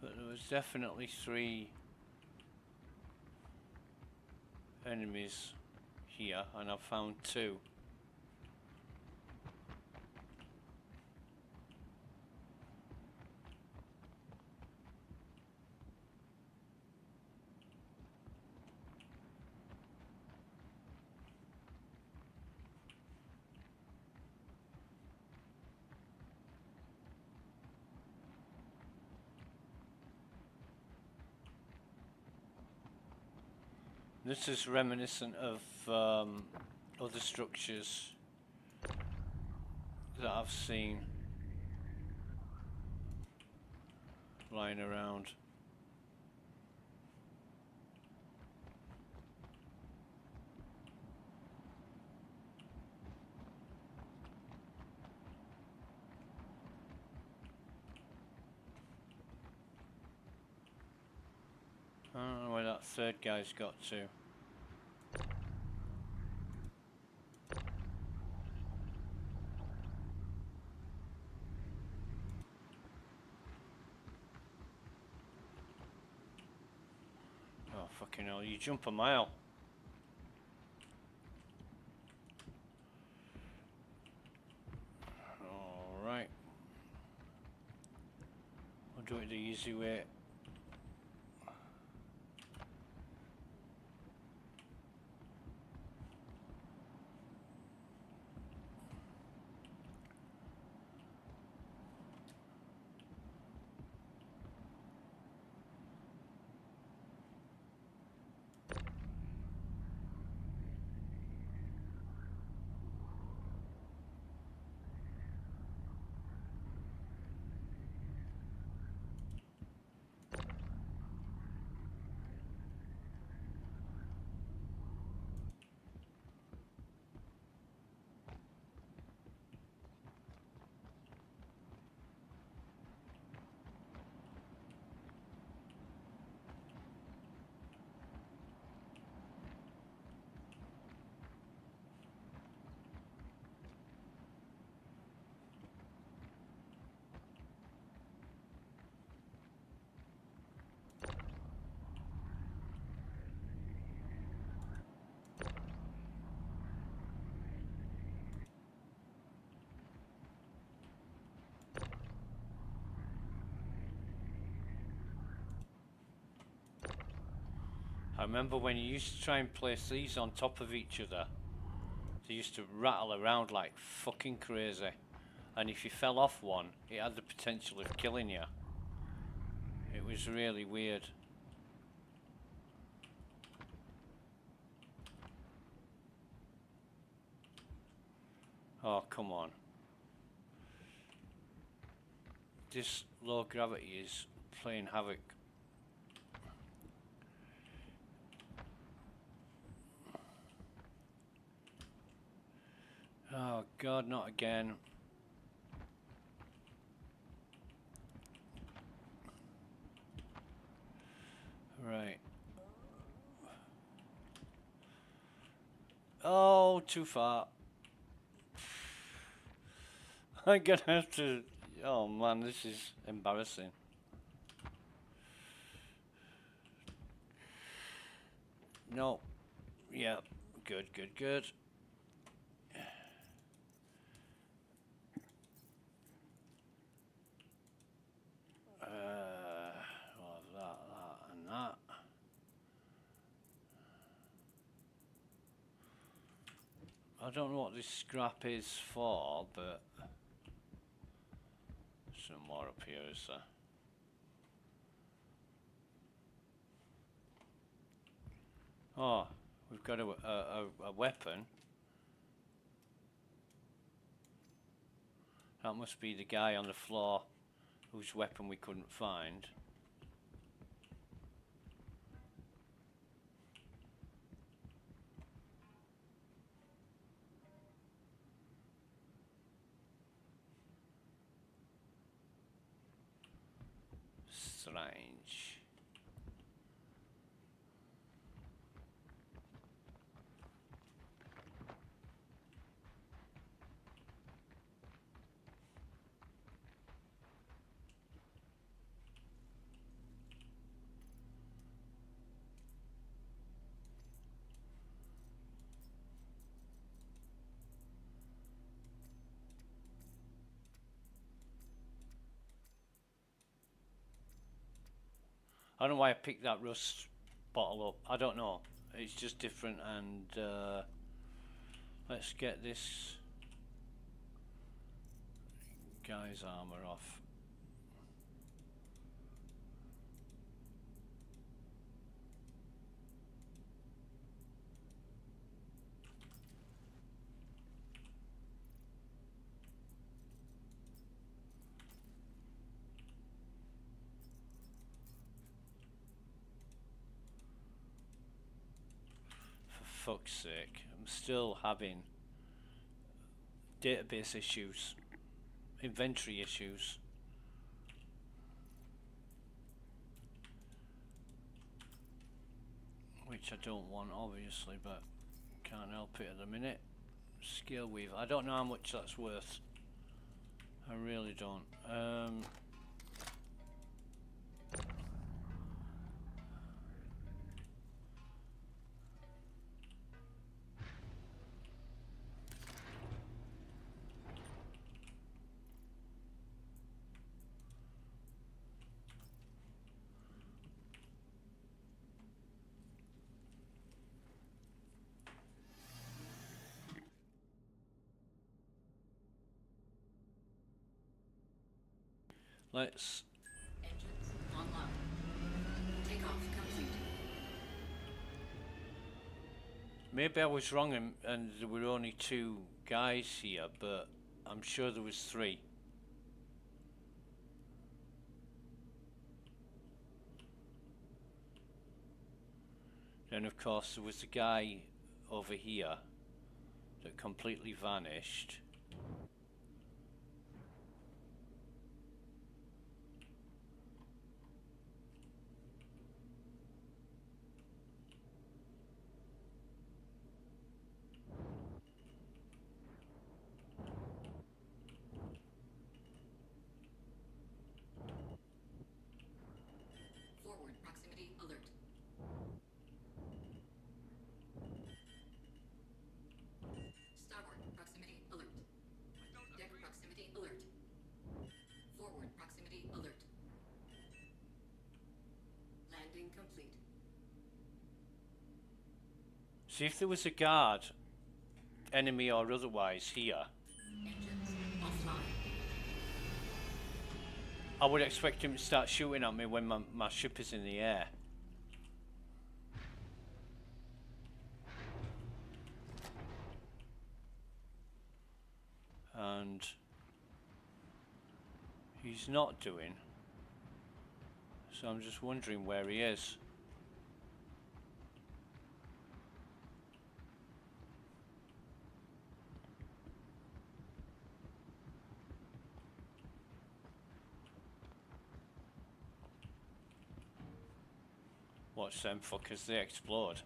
But there was definitely 3 enemies here, and I've found 2. This is reminiscent of other structures that I've seen lying around. I don't know where that third guy's got to. Oh fucking hell, you jump a mile. Alright. I'll do it the easy way. remember when you used to try and place these on top of each other, they used to rattle around like fucking crazy. And if you fell off one, it had the potential of killing you. It was really weird. Oh, come on. This low gravity is playing havoc. Oh God, not again. Right. Oh, too far. I'm gonna have to... Oh man, this is embarrassing. No. Yeah. Good, good, good. Well, that, and that. I don't know what this scrap is for, but... Some more up here, is there? Oh, we've got a weapon. That must be the guy on the floor whose weapon we couldn't find. Strange. I don't know why I picked that rust bottle up. I don't know. It's just different, and let's get this guy's armor off. For fuck's sake, I'm still having database issues, inventory issues. Which I don't want, obviously, but can't help it at the minute. Scale weave. I don't know how much that's worth. I really don't. Let's... Engines online. Takeoff complete. Maybe I was wrong and there were only 2 guys here, but I'm sure there was 3. Then of course there was the guy over here that completely vanished. Forward proximity alert. Starboard proximity alert. See, if there was a guard, enemy or otherwise, here, Engines offline. I would expect him to start shooting at me when my ship is in the air. And he's not doing. So I'm just wondering where he is. Watch them fuckers, they explode.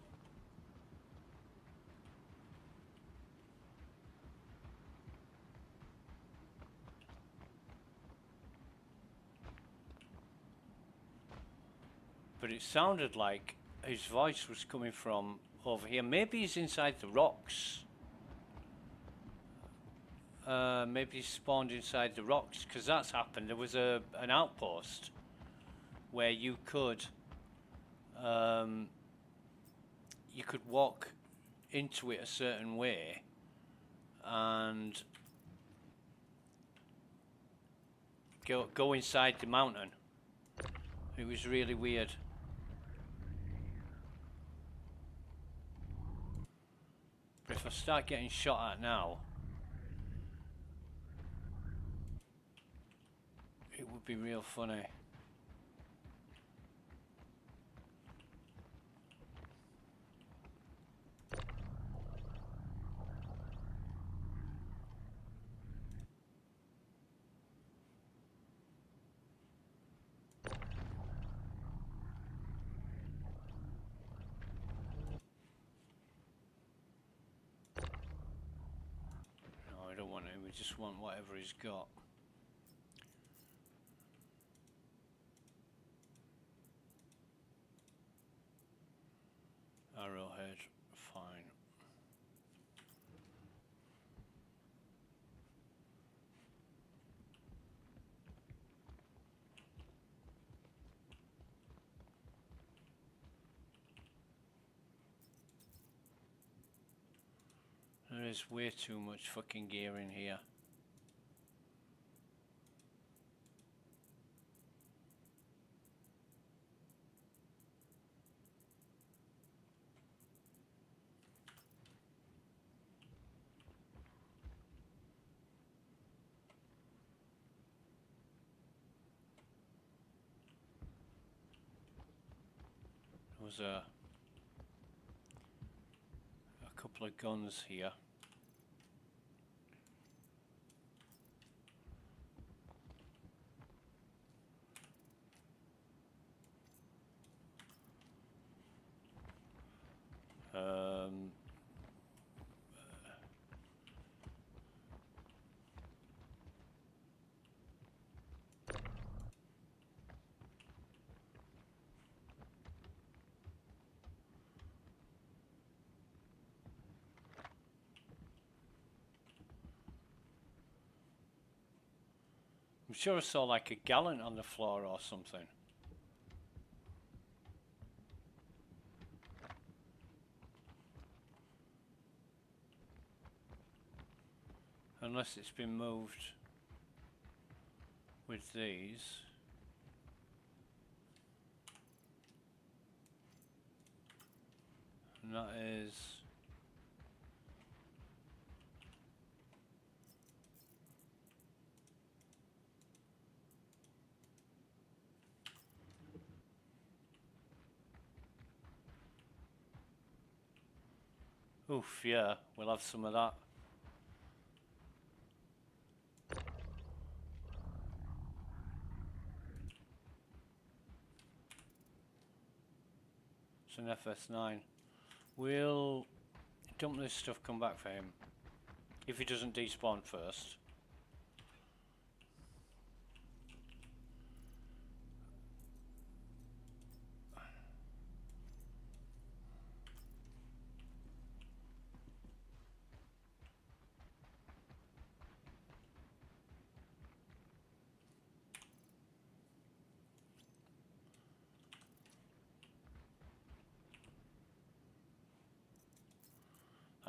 But it sounded like his voice was coming from over here. Maybe he's inside the rocks. Maybe he spawned inside the rocks, because that's happened. There was an outpost where you could walk into it a certain way and go inside the mountain. It was really weird. But if I start getting shot at now, it would be real funny. No, I don't want him. We just want whatever he's got. Arrowhead, fine. There is way too much fucking gear in here. There was a couple of guns here. I'm sure I saw like a gallon on the floor or something. Unless it's been moved with these. And that is... Oof, yeah, we'll have some of that. It's an FS9. We'll dump this stuff, come back for him. If he doesn't despawn first.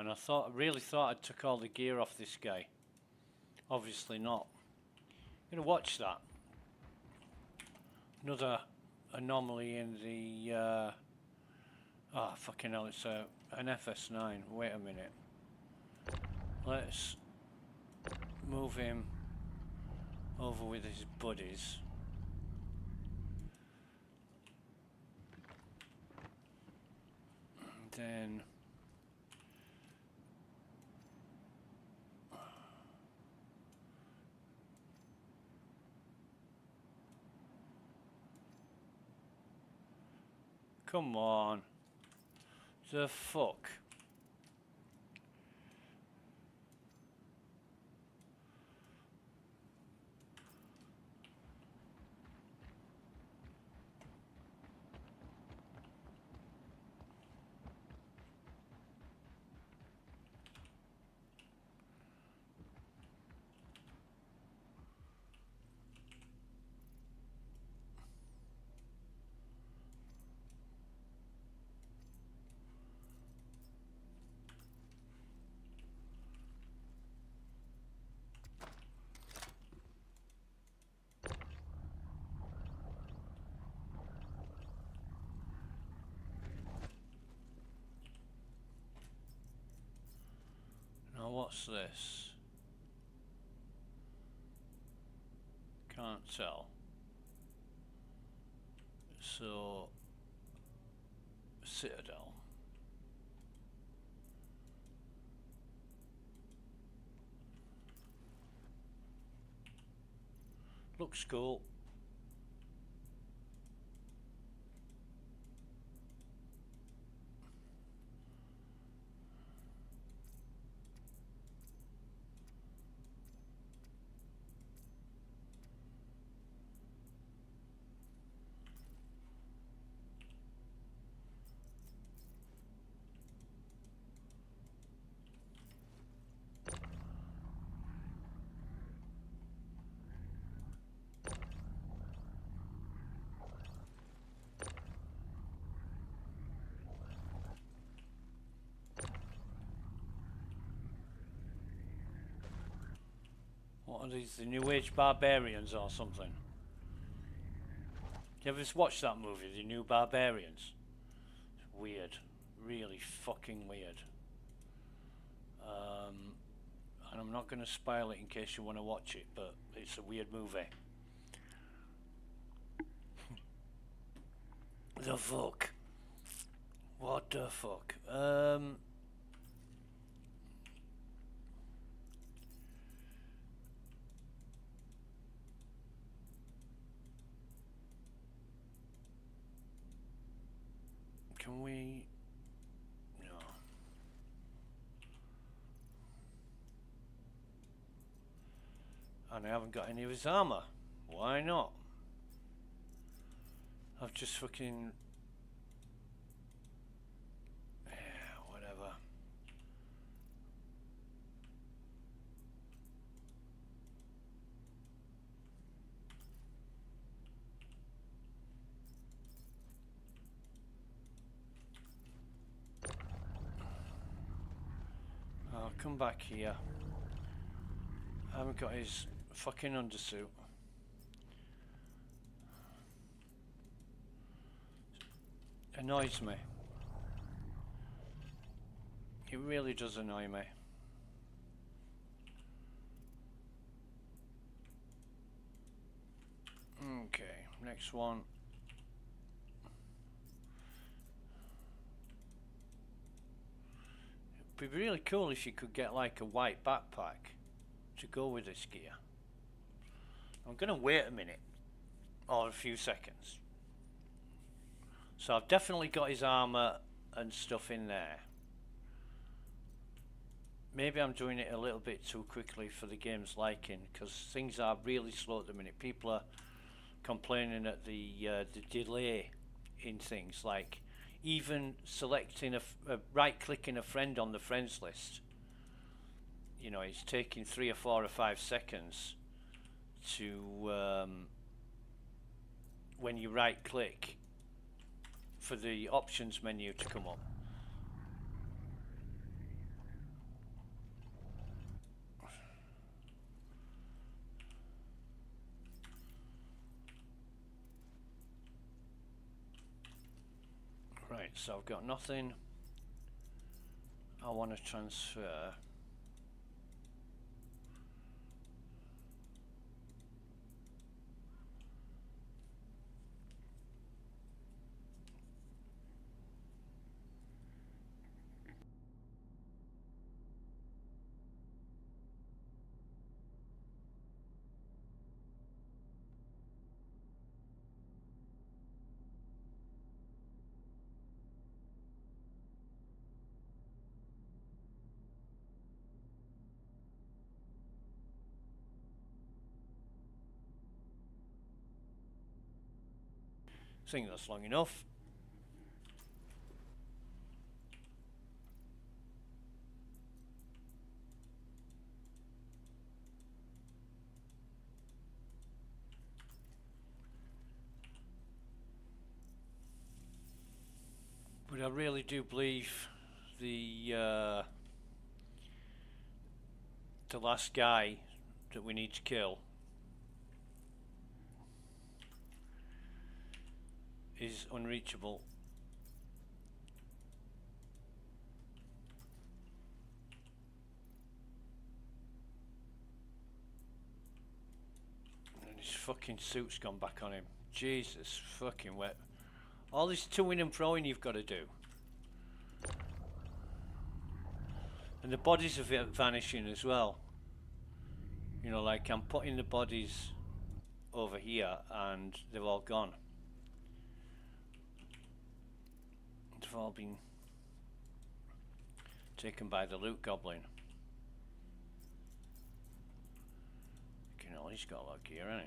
And I really thought I took all the gear off this guy. Obviously not. I'm gonna watch that. Another anomaly in the oh fucking hell, it's an FS9. Wait a minute. Let's move him over with his buddies. And then come on. The fuck? Now what's this? Can't tell. So, Citadel. Looks cool. What are these, the New Age Barbarians or something? You ever watch that movie, The New Barbarians? It's weird. Really fucking weird. And I'm not going to spoil it in case you want to watch it, but it's a weird movie. The fuck? What the fuck? Can we? No. And I haven't got any of his armor. Why not? I've just fucking... Yeah, whatever. I'll come back here. I haven't got his fucking undersuit. Annoys me. It really does annoy me. Okay, next one. It'd be really cool if you could get like a white backpack to go with this gear. I'm gonna wait a minute or a few seconds. So I've definitely got his armor and stuff in there. Maybe I'm doing it a little bit too quickly for the game's liking, because things are really slow at the minute. People are complaining at the delay in things, like even selecting right-clicking a friend on the friends list. You know, it's taking 3 or 4 or 5 seconds to when you right-click for the options menu to come up. Right, so I've got nothing I want to transfer. I think that's long enough. But I really do believe the last guy that we need to kill is unreachable. And his fucking suit's gone back on him. Jesus fucking wet. All this to-ing and fro-ing you've got to do. And the bodies are vanishing as well. You know, like I'm putting the bodies over here and they've all gone. They've all been taken by the loot goblin. You know, he's got a lot of gear, hasn't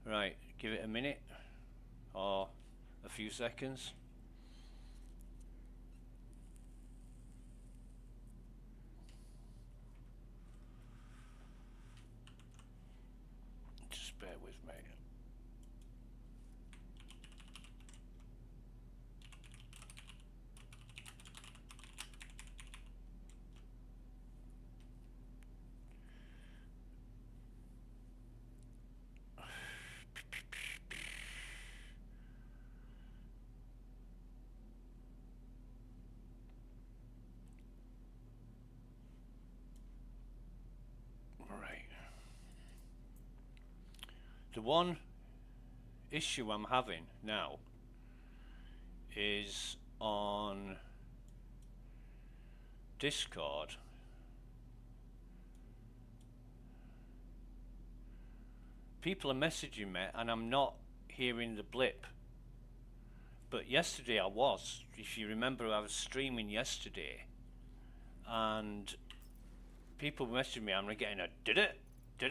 he? Right, give it a minute or a few seconds. Just bear with me. Right. The one issue I'm having now is on Discord. People are messaging me and I'm not hearing the blip. But yesterday I was. If you remember, I was streaming yesterday and people messaging me. I'm getting a did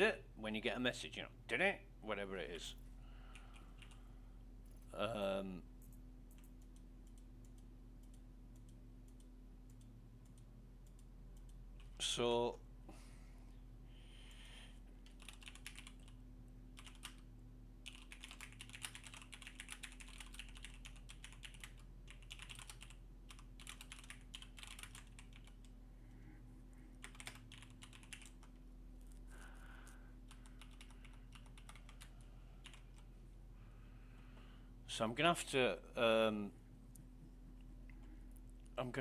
it when you get a message, you know, did it, whatever it is. So I'm gonna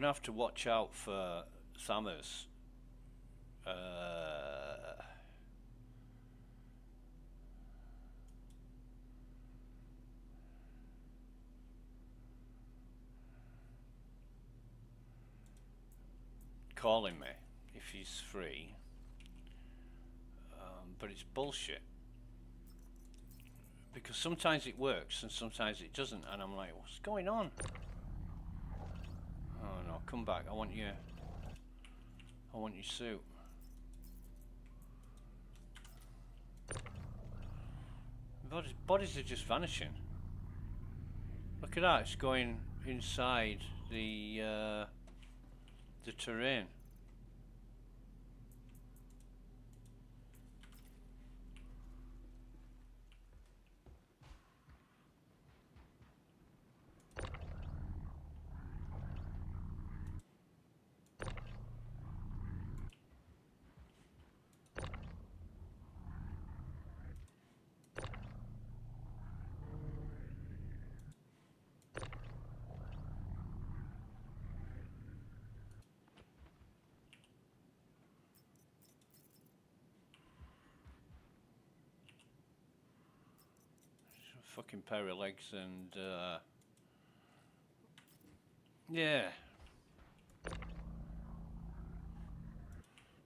have to watch out for Thammers. Calling me if he's free, but it's bullshit because sometimes it works and sometimes it doesn't, and I'm like, what's going on? Oh no, come back! I want your suit. Bodies are just vanishing. Look at that! It's going inside the terrain. fucking pair of legs and yeah.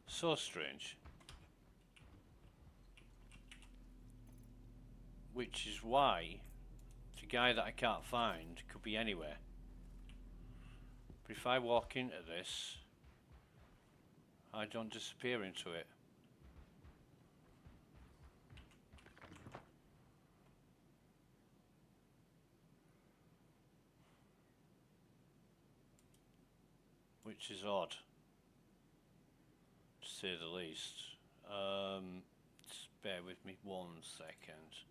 So strange. Which is why the guy that I can't find could be anywhere. But if I walk into this, I don't disappear into it. Which is odd, to say the least. Just bear with me 1 second.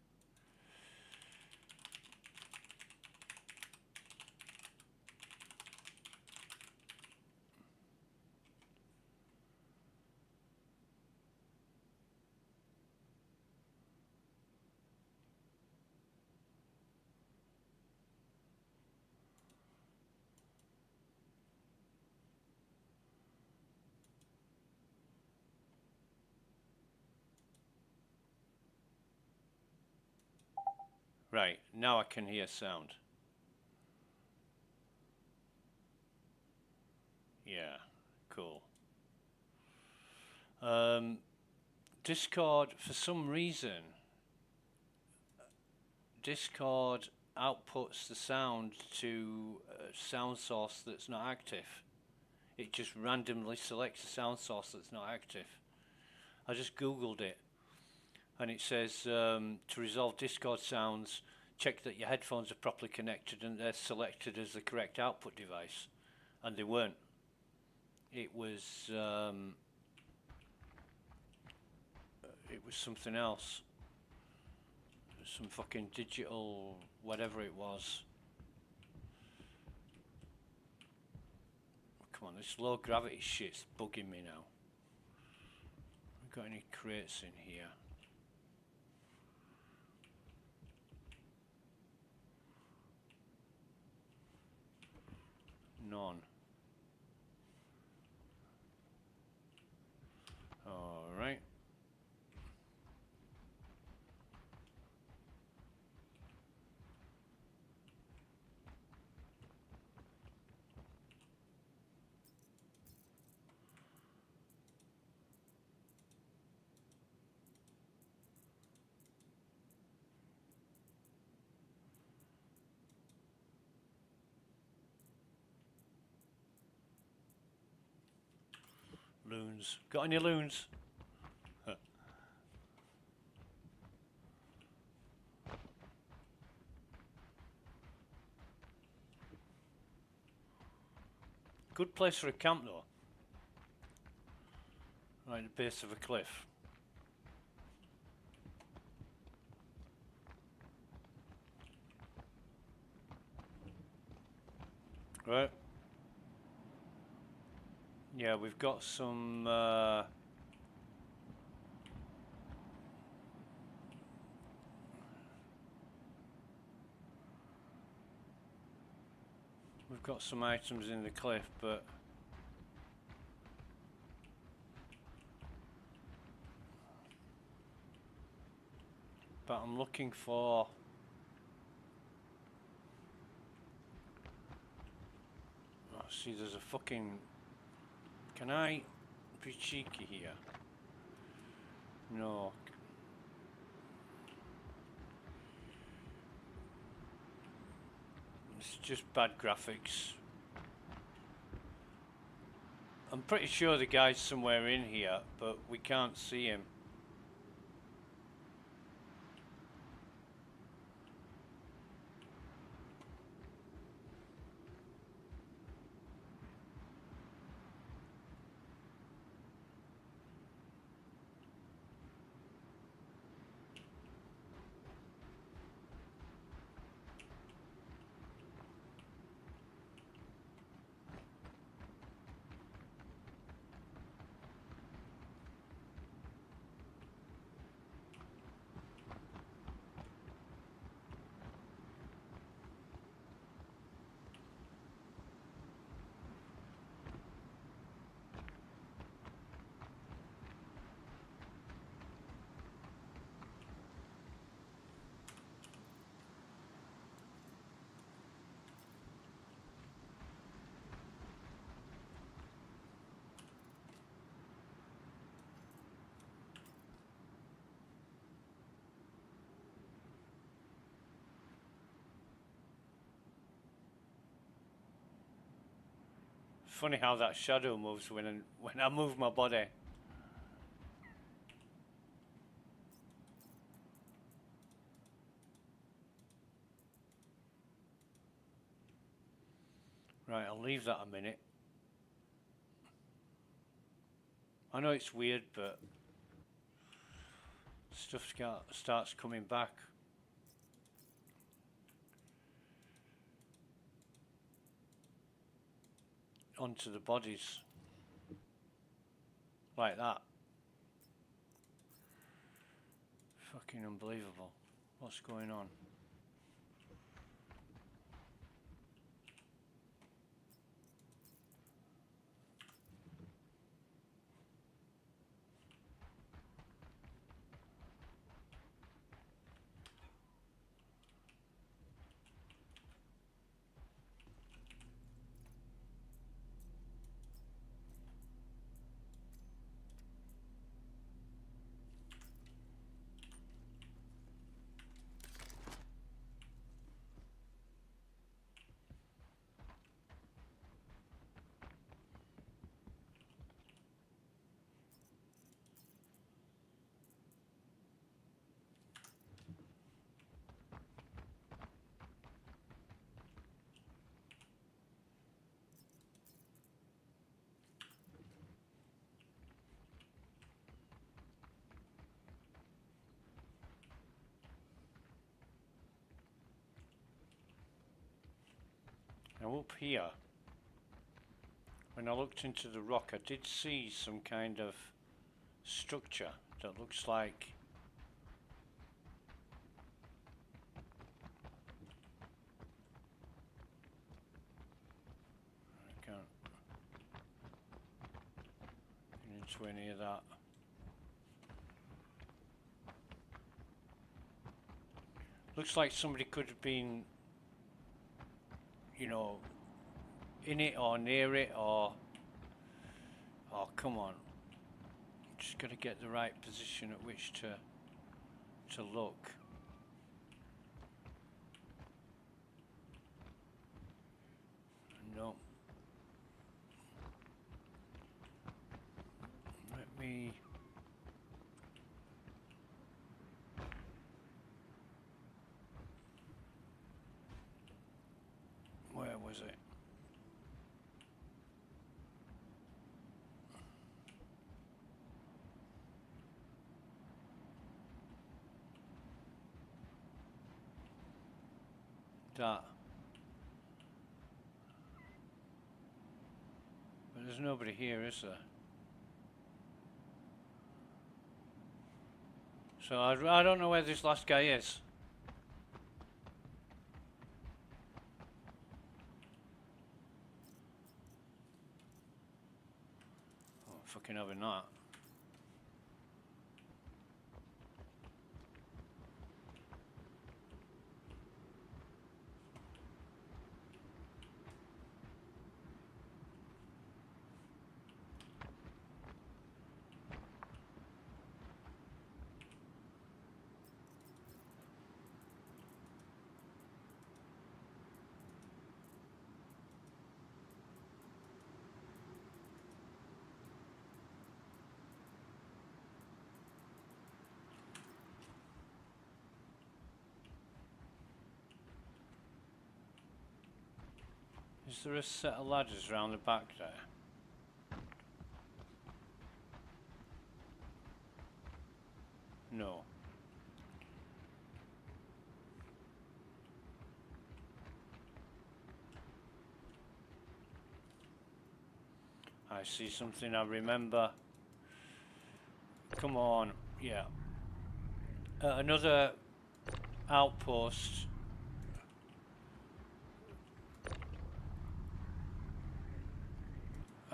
Right, now I can hear sound. Yeah, cool. Discord, for some reason, Discord outputs the sound to a sound source that's not active. It just randomly selects a sound source that's not active. I just googled it and it says to resolve Discord sounds, check that your headphones are properly connected and they're selected as the correct output device, and they weren't. It was something else. Some fucking digital whatever it was. Come on, this low gravity shit's bugging me now. Got any crates in here? None. All right. Loons. Got any loons? Huh. Good place for a camp though. Right at the base of a cliff. Right. Yeah, we've got some we've got some items in the cliff, but I'm looking for see, there's a fucking... Can I be cheeky here? No. It's just bad graphics. I'm pretty sure the guy's somewhere in here, but we can't see him. funny how that shadow moves when I move my body. Right, I'll leave that a minute. I know it's weird, but stuff starts coming back. Onto the bodies. Like that. Fucking unbelievable. What's going on? Now up here, when I looked into the rock, I did see some kind of structure that looks like I can't get into any of that. Looks like somebody could have been, you know, in it or near it, or oh, come on. Just got to get the right position at which to look. No. Let me. Where was it? That. But there's nobody here, is there? So I don't know where this last guy is. Oh, fucking having that. Is there a set of ladders around the back there? No. I see something I remember. Come on, yeah. Another outpost.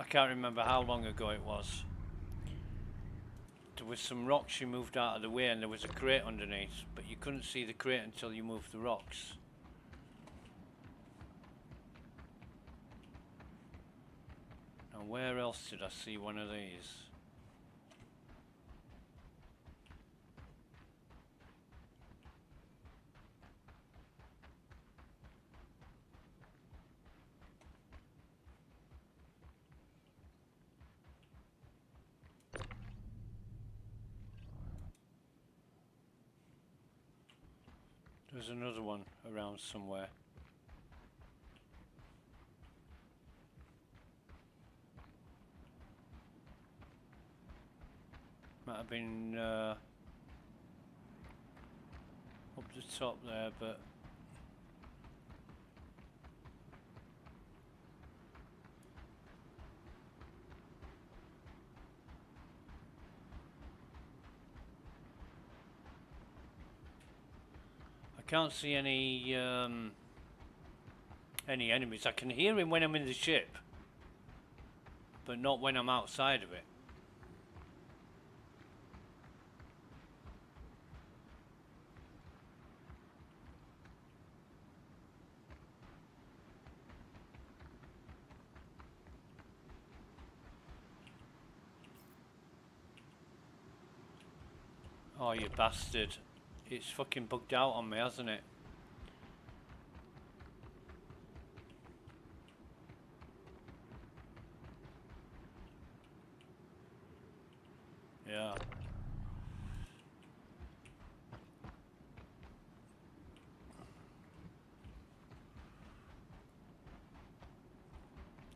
I can't remember how long ago it was. There was some rocks you moved out of the way and there was a crate underneath, but you couldn't see the crate until you moved the rocks. And where else did I see one of these? There's another one around somewhere. Might have been up the top there, but I can't see any enemies. I can hear him when I'm in the ship, but not when I'm outside of it. Oh, you bastard. It's fucking bugged out on me, hasn't it? Yeah.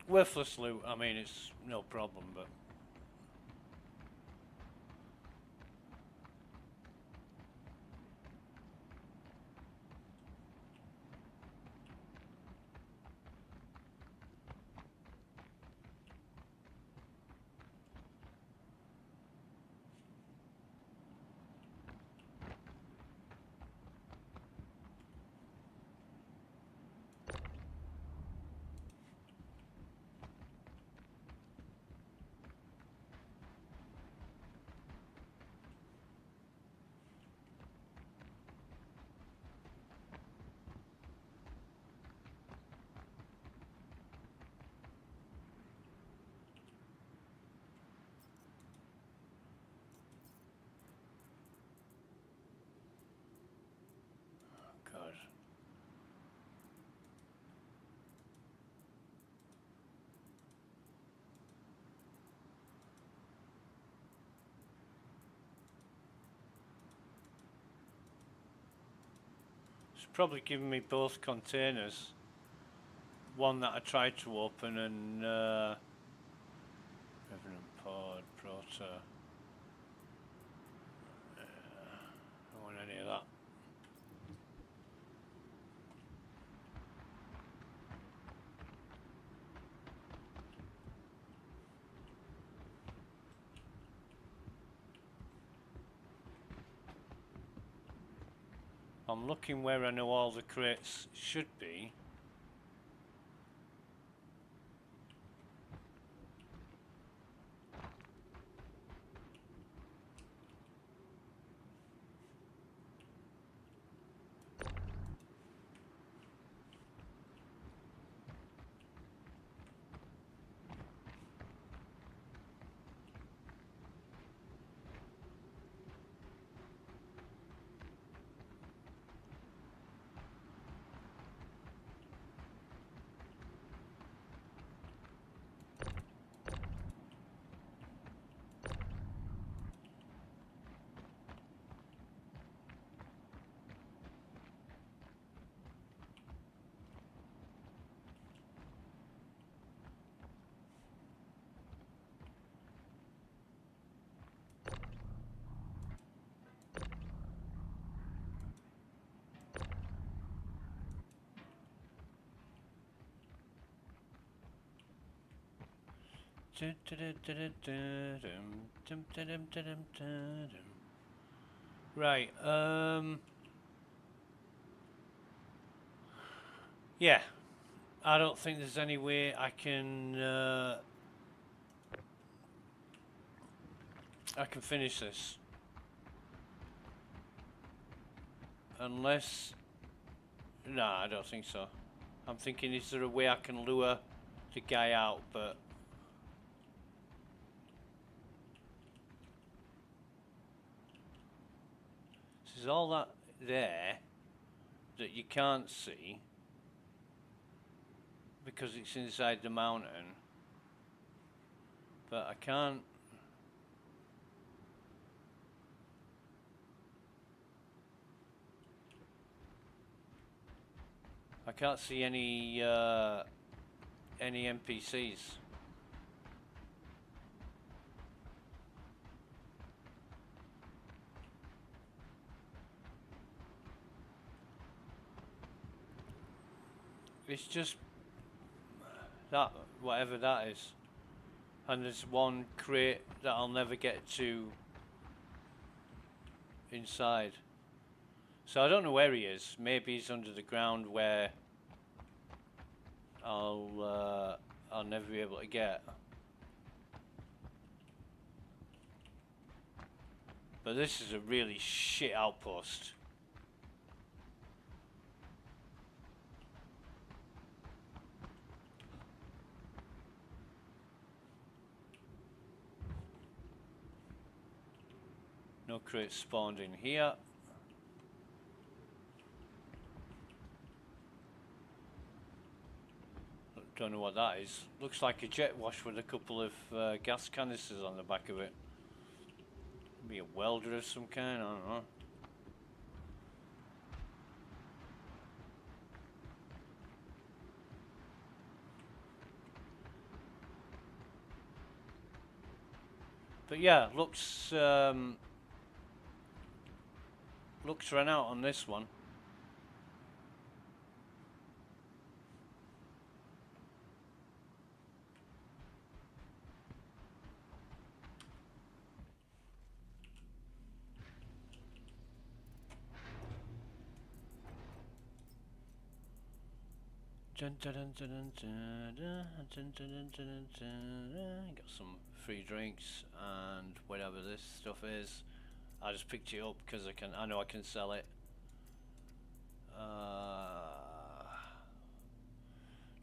Worthless loot, I mean, it's no problem, but... God. It's probably giving me both containers. One that I tried to open and Revenant Pod, Proto. I don't want any of that. I'm looking where I know all the crates should be. Right, yeah, I don't think there's any way I can finish this unless, no, I don't think so. I'm thinking, is there a way I can lure the guy out, but there's all that there that you can't see because it's inside the mountain, but I can't. I can't see any NPCs. It's just that, whatever that is. And there's one crate that I'll never get to inside. So I don't know where he is. Maybe he's under the ground where I'll never be able to get. But this is a really shit outpost. No crates spawned in here. Don't know what that is. Looks like a jet wash with a couple of gas canisters on the back of it. Be a welder of some kind, I don't know. But yeah, looks run out on this one. Got some free drinks and whatever this stuff is. I just picked it up because I know I can sell it.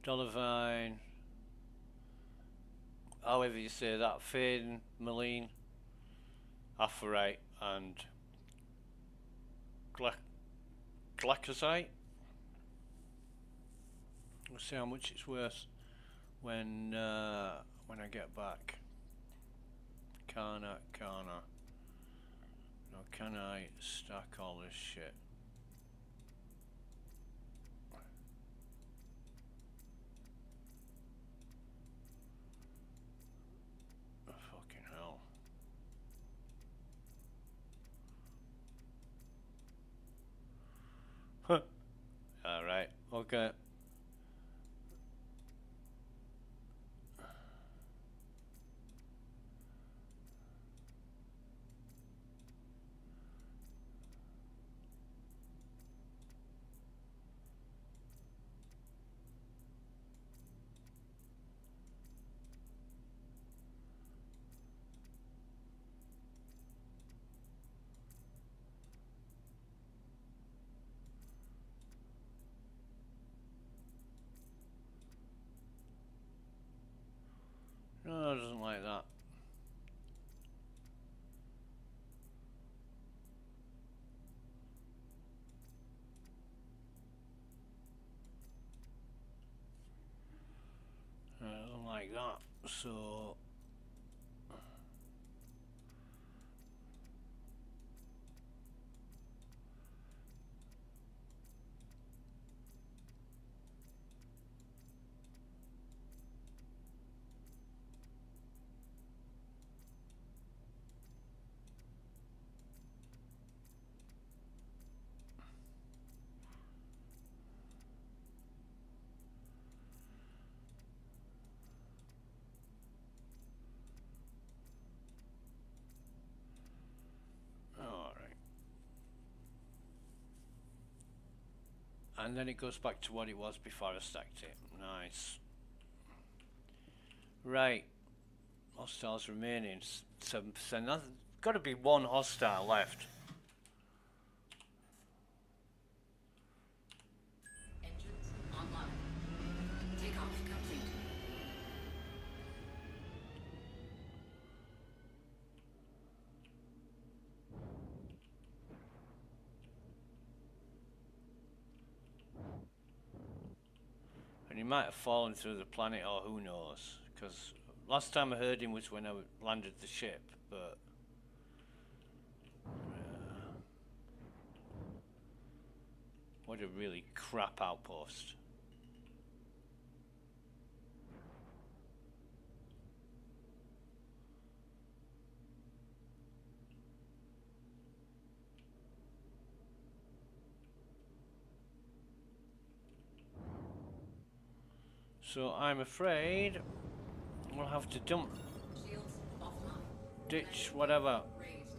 Dollarvine, however you say that, Faden, Maline, Aphorite and Glacosite. We'll see how much it's worth when I get back. No, can I stack all this shit? Oh, fucking hell. Alright, okay. No, it doesn't like that. It doesn't like that, so... And then it goes back to what it was before I stacked it. Nice. Right. Hostiles remaining 7%. There's got to be one hostile left. Engines online. Takeoff complete. And he might have fallen through the planet, or who knows. Because last time I heard him was when I landed the ship, but... what a really crap outpost. So I'm afraid we'll have to dump, Shields offline. ditch, whatever. Raised.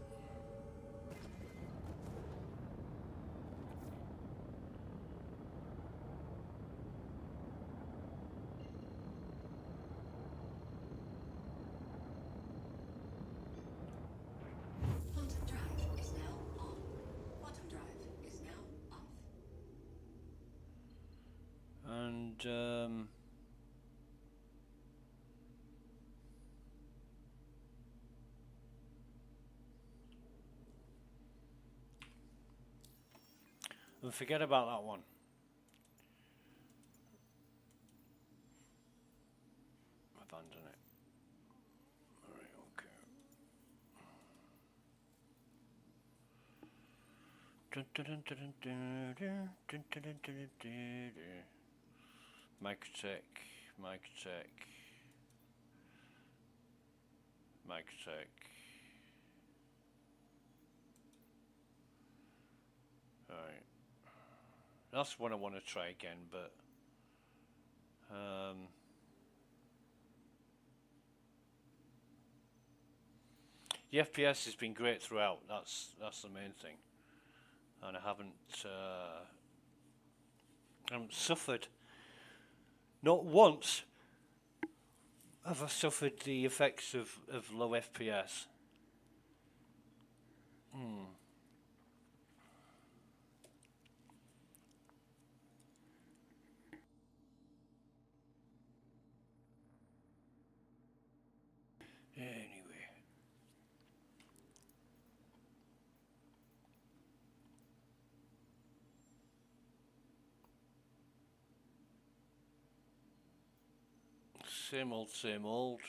Quantum drive is now on. Quantum drive is now off. And and forget about that one. Abandon it. Alright, okay. Dun, dun, dun, dun, dun, dun, dun, dun, dun, dun, dun, dun. Microtech, Microtech, Microtech. Alright. That's what I want to try again, but the FPS has been great throughout. That's the main thing, and I haven't suffered. Not once have I suffered the effects of low FPS. Anyway. Same old, same old.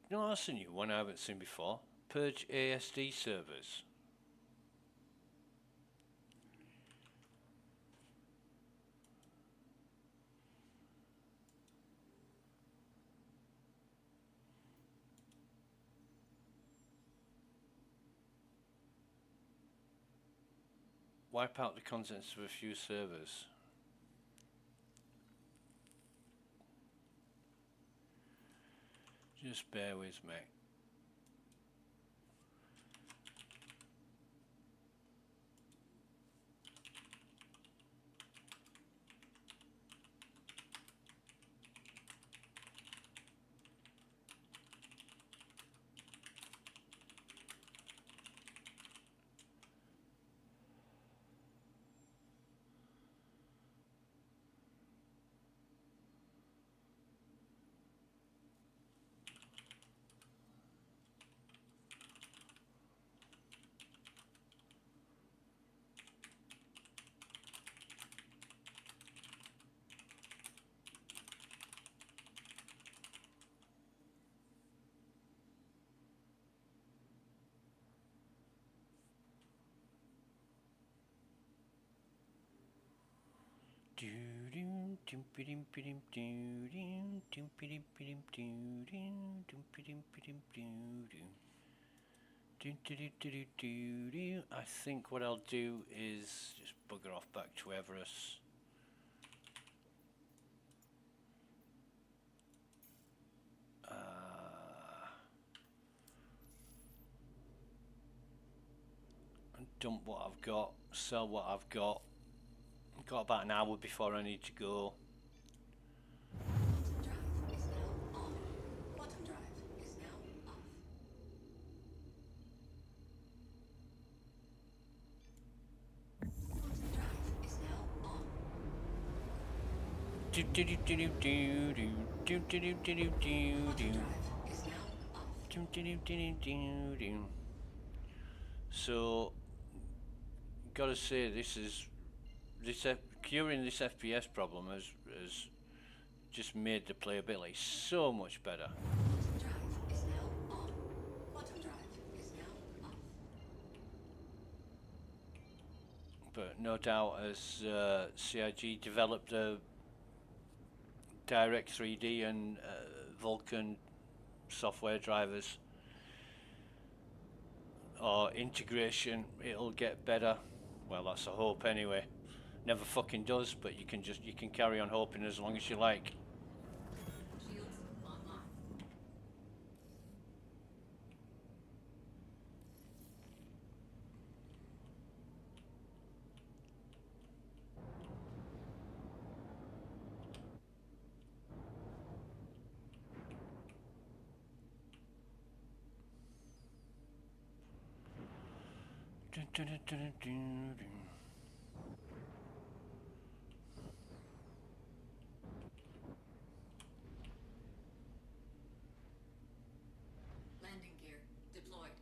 No, that's a new one I haven't seen before. Purge ASD servers. Wipe out the contents of a few servers. Just bear with me. I think what I'll do is just bugger off back to Everest. And dump what I've got, sell what I've got. I've got about an hour before I need to go. Quantum drive is now on. Quantum drive is now off. Quantum drive is now on. So, gotta say, curing this FPS problem has just made the playability so much better. Quantum drive is now on. Quantum drive is now off. But no doubt, as CIG developed Direct 3D and Vulkan software drivers, or integration, it'll get better. Well, that's a hope anyway. Never fucking does, but you can carry on hoping as long as you like. Shields online. Dun, dun, dun, dun, dun, dun. Landing gear deployed.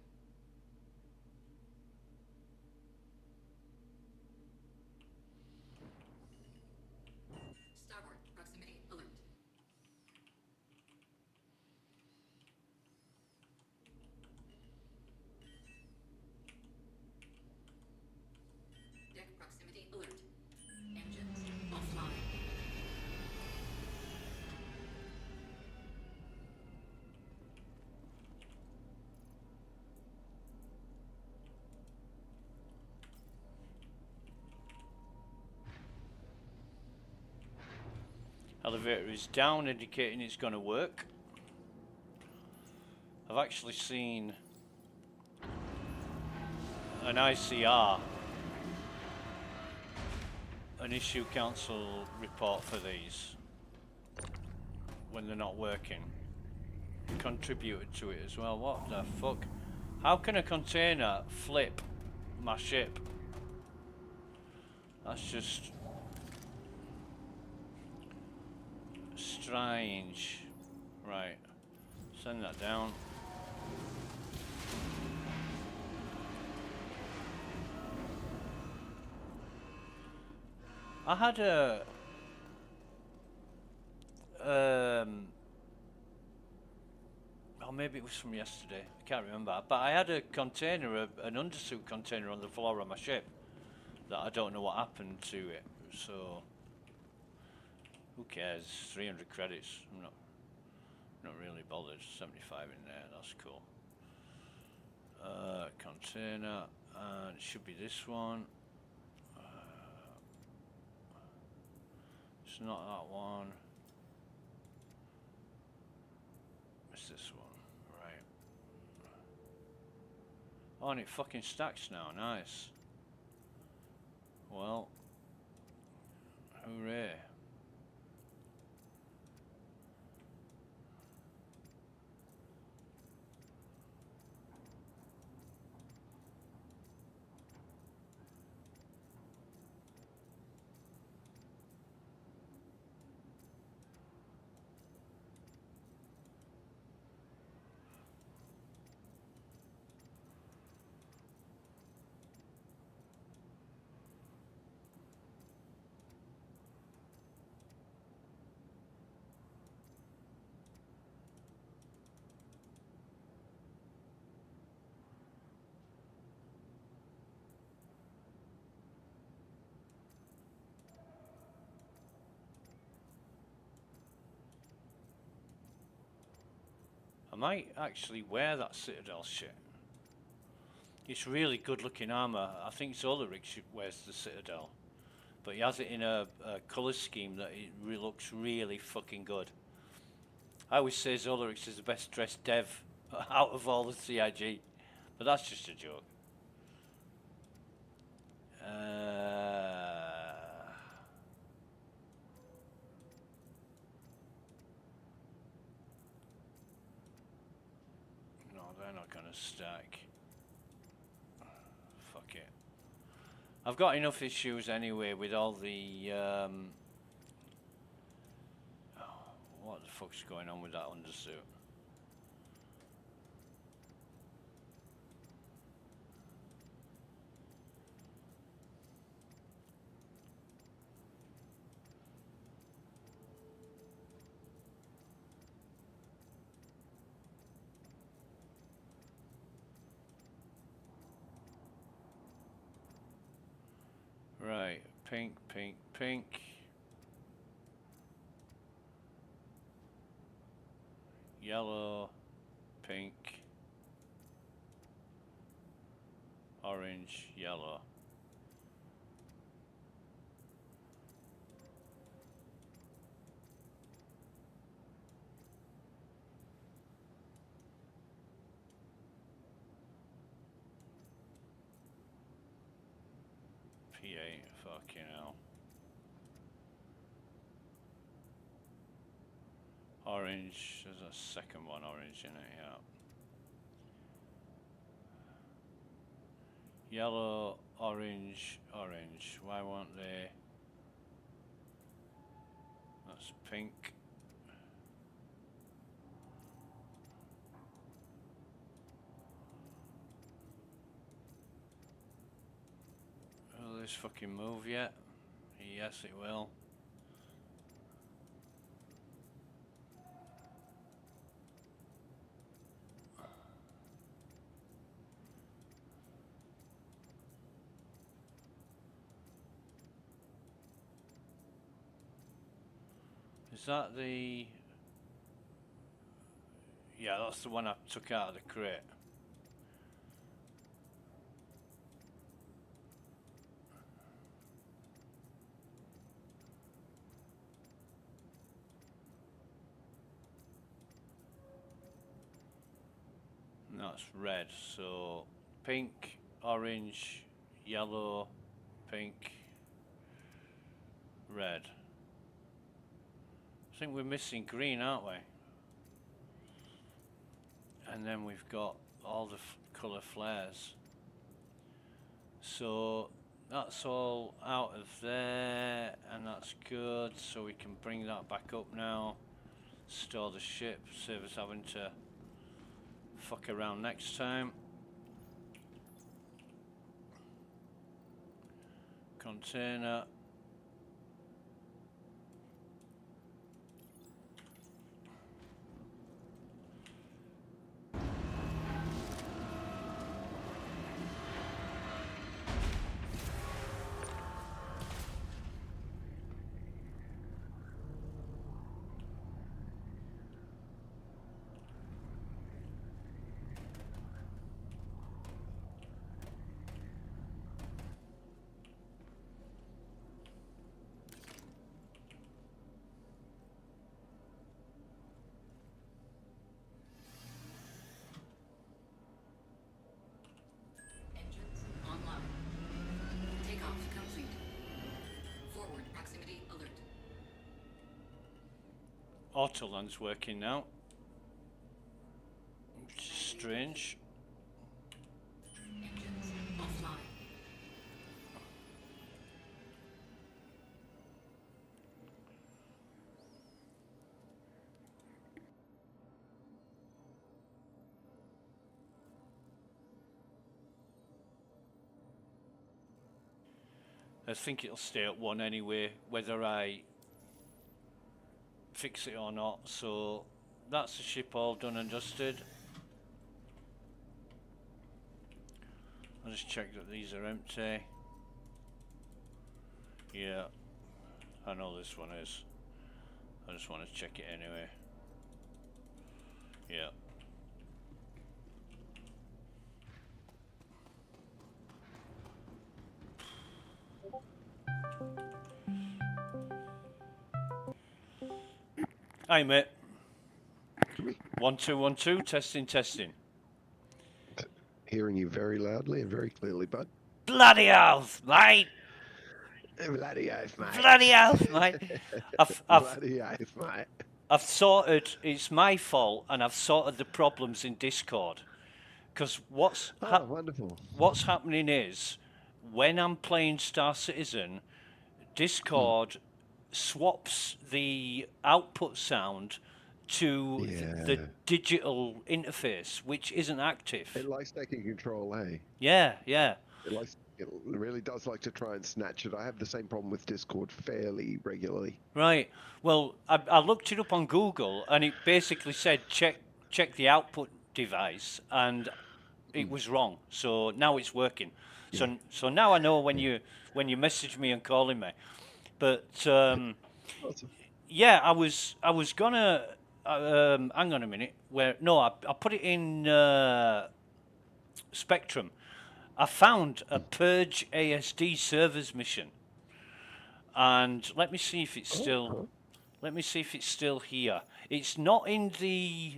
Starboard proximity alert. Deck proximity alert. Engines offline. Elevator is down, indicating it's going to work. I've actually seen an ICR, an issue council report for these when they're not working. Contributed to it as well. What the fuck? How can a container flip my ship? That's just strange. Right, send that down. I had a or maybe it was from yesterday, I can't remember, but I had a container, an undersuit container on the floor of my ship that I don't know what happened to it, so who cares? 300 credits. I'm not really bothered. 75 in there, that's cool. Container, and it should be this one. It's not that one. It's this one, right. Oh, and it fucking stacks now, nice. Well, hooray. I might actually wear that Citadel shit. It's really good looking armour. I think Zolarix wears the Citadel, but he has it in a colour scheme that it looks really fucking good. I always say Zolarix is the best dressed dev out of all the CIG, but that's just a joke. No, they're not gonna stack. Fuck it. I've got enough issues anyway with all the what the fuck's going on with that undersuit? Right, pink, pink, pink. Yellow, pink. orange, yellow. P8, fucking hell. Orange, there's a second one orange in it, yeah. Yellow, orange, orange. Why won't they? That's pink. Will this fucking move yet? Yes, it will. Is that the... Yeah, that's the one I took out of the crate. That's red, so pink, orange, yellow, pink, red. I think we're missing green, aren't we? And then we've got all the colour flares. So that's all out of there, and that's good. So we can bring that back up now. Store the ship, save us having to fuck around next time. Container. Engines online. Takeoff complete. Forward proximity alert. Autoland's working now. Which is strange. Engines offline. I think it'll stay at 1 anyway, whether I fix it or not. So that's the ship all done and dusted. I'll just check that these are empty. Yeah, I know this one is. I just want to check it anyway. Yeah. Hi mate. 1 2 1 2, testing, testing. Hearing you very loudly and very clearly, bud. Bloody oath, mate! Bloody oath, mate. Bloody oath, mate! Bloody oath, mate. I've sorted. It's my fault, and I've sorted the problems in Discord. Because Wonderful. what's happening is, when I'm playing Star Citizen, Discord swaps the output sound to the digital interface, which isn't active. It likes taking control, eh? Yeah, yeah. It really does like to try and snatch it. I have the same problem with Discord fairly regularly. Right. Well, I looked it up on Google, and it basically said check the output device, and it was wrong. So now it's working. Yeah. So now I know when you message me and calling me. But Awesome. yeah, I was gonna hang on a minute. I put it in Spectrum, I found a Purge ASD servers mission, and let me see if it's still. cool. Let me see if it's still here. It's not in the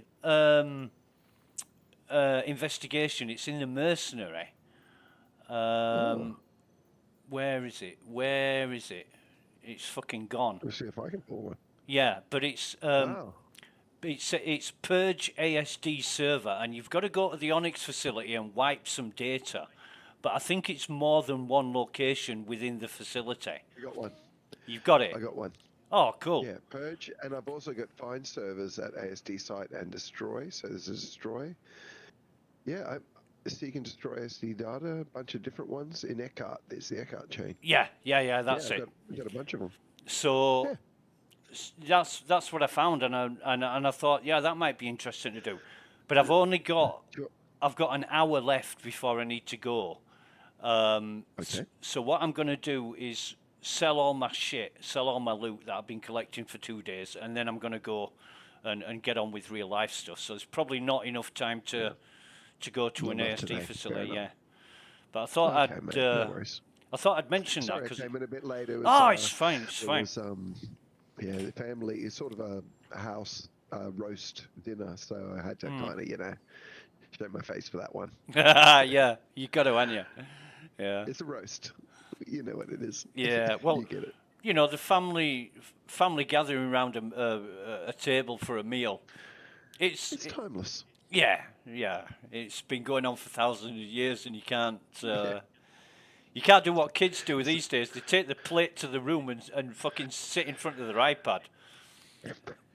investigation. It's in the mercenary. Where is it? Where is it? It's fucking gone. Let's see if I can pull one. Yeah, but it's Wow. it's Purge ASD server, and you've got to go to the Onyx facility and wipe some data. But I think it's more than one location within the facility. I got one. You've got it. I got one. Oh, cool. Yeah, purge, and I've also got find servers at ASD site and destroy. So there's a destroy. Yeah, seek and destroy ASD data, a bunch of different ones in Eckhart. There's the Eckhart chain. Yeah. That's yeah, it. I've got a bunch of them. So Yeah. that's what I found, and I thought, yeah, that might be interesting to do. But I've only got Sure. I've got an hour left before I need to go. Okay. So what I'm going to do is sell all my shit, sell all my loot that I've been collecting for 2 days, and then I'm going to go and get on with real life stuff. So there's probably not enough time to go to an Not ASD today, fair facility, enough. yeah. But I thought Okay, mate, no worries. I thought I'd mention that Sorry, I because came in a bit later. It was, oh, it's fine, it's it fine. was, yeah, the family is sort of a house roast dinner, so I had to kind of, show my face for that one. Yeah, you got to, haven't you? Yeah. It's a roast. You know what it is. Yeah, well, you get it. You know, the family gathering around a table for a meal. It's timeless. Yeah. It's been going on for thousands of years, and you can't do what kids do these days. They take the plate to the room and fucking sit in front of their iPad.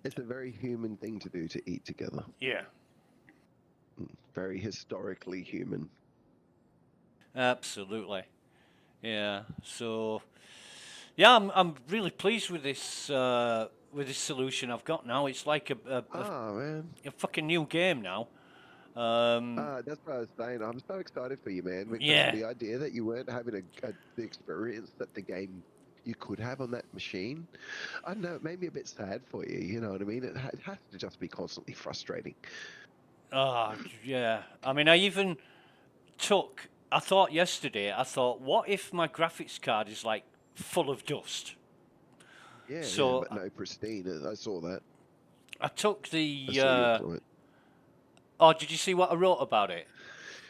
It's a very human thing to do, to eat together. Yeah. Very historically human. Absolutely. Yeah. So, yeah, I'm really pleased with this solution I've got now. It's like Man. a fucking new game now. That's what I was saying. I'm so excited for you, man. Because Yeah. the idea that you weren't having the experience that the game you could have on that machine, I don't know, it made me a bit sad for you. You know what I mean? It has to just be constantly frustrating. Yeah. I mean, I thought yesterday, what if my graphics card is like full of dust? Yeah, So- but no pristine. I saw that. I took I saw you the. through it. Oh, did you see what I wrote about it?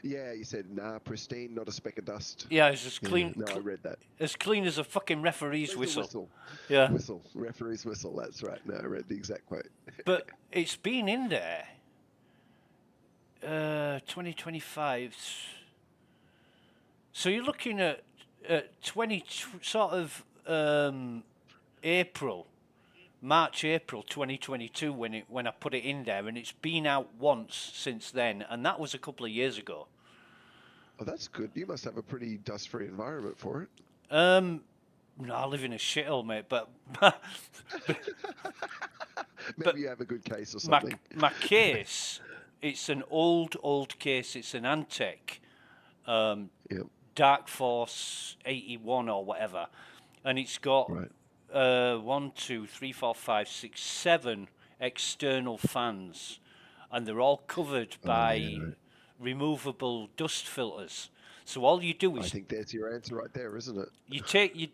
Yeah, you said, nah, pristine, not a speck of dust. Yeah, it's as Yeah, clean. no, I read that. As clean as a fucking referee's Where's the whistle. Yeah. Whistle. Referee's whistle, that's right. No, I read the exact quote. But it's been in there. 2025. So you're looking at March, April 2022 when I put it in there, and it's been out once since then, and that was a couple of years ago. Oh, that's good. You must have a pretty dust-free environment for it. No, I live in a shithole, mate, but Maybe you have a good case or my something. my case, it's an old case. It's an Antec Yep. Dark Force 81 or whatever, and it's got Right. 1, 2, 3, 4, 5, 6, 7 external fans, and they're all covered by removable dust filters. So all you do I is think that's your answer right there, isn't it? you take your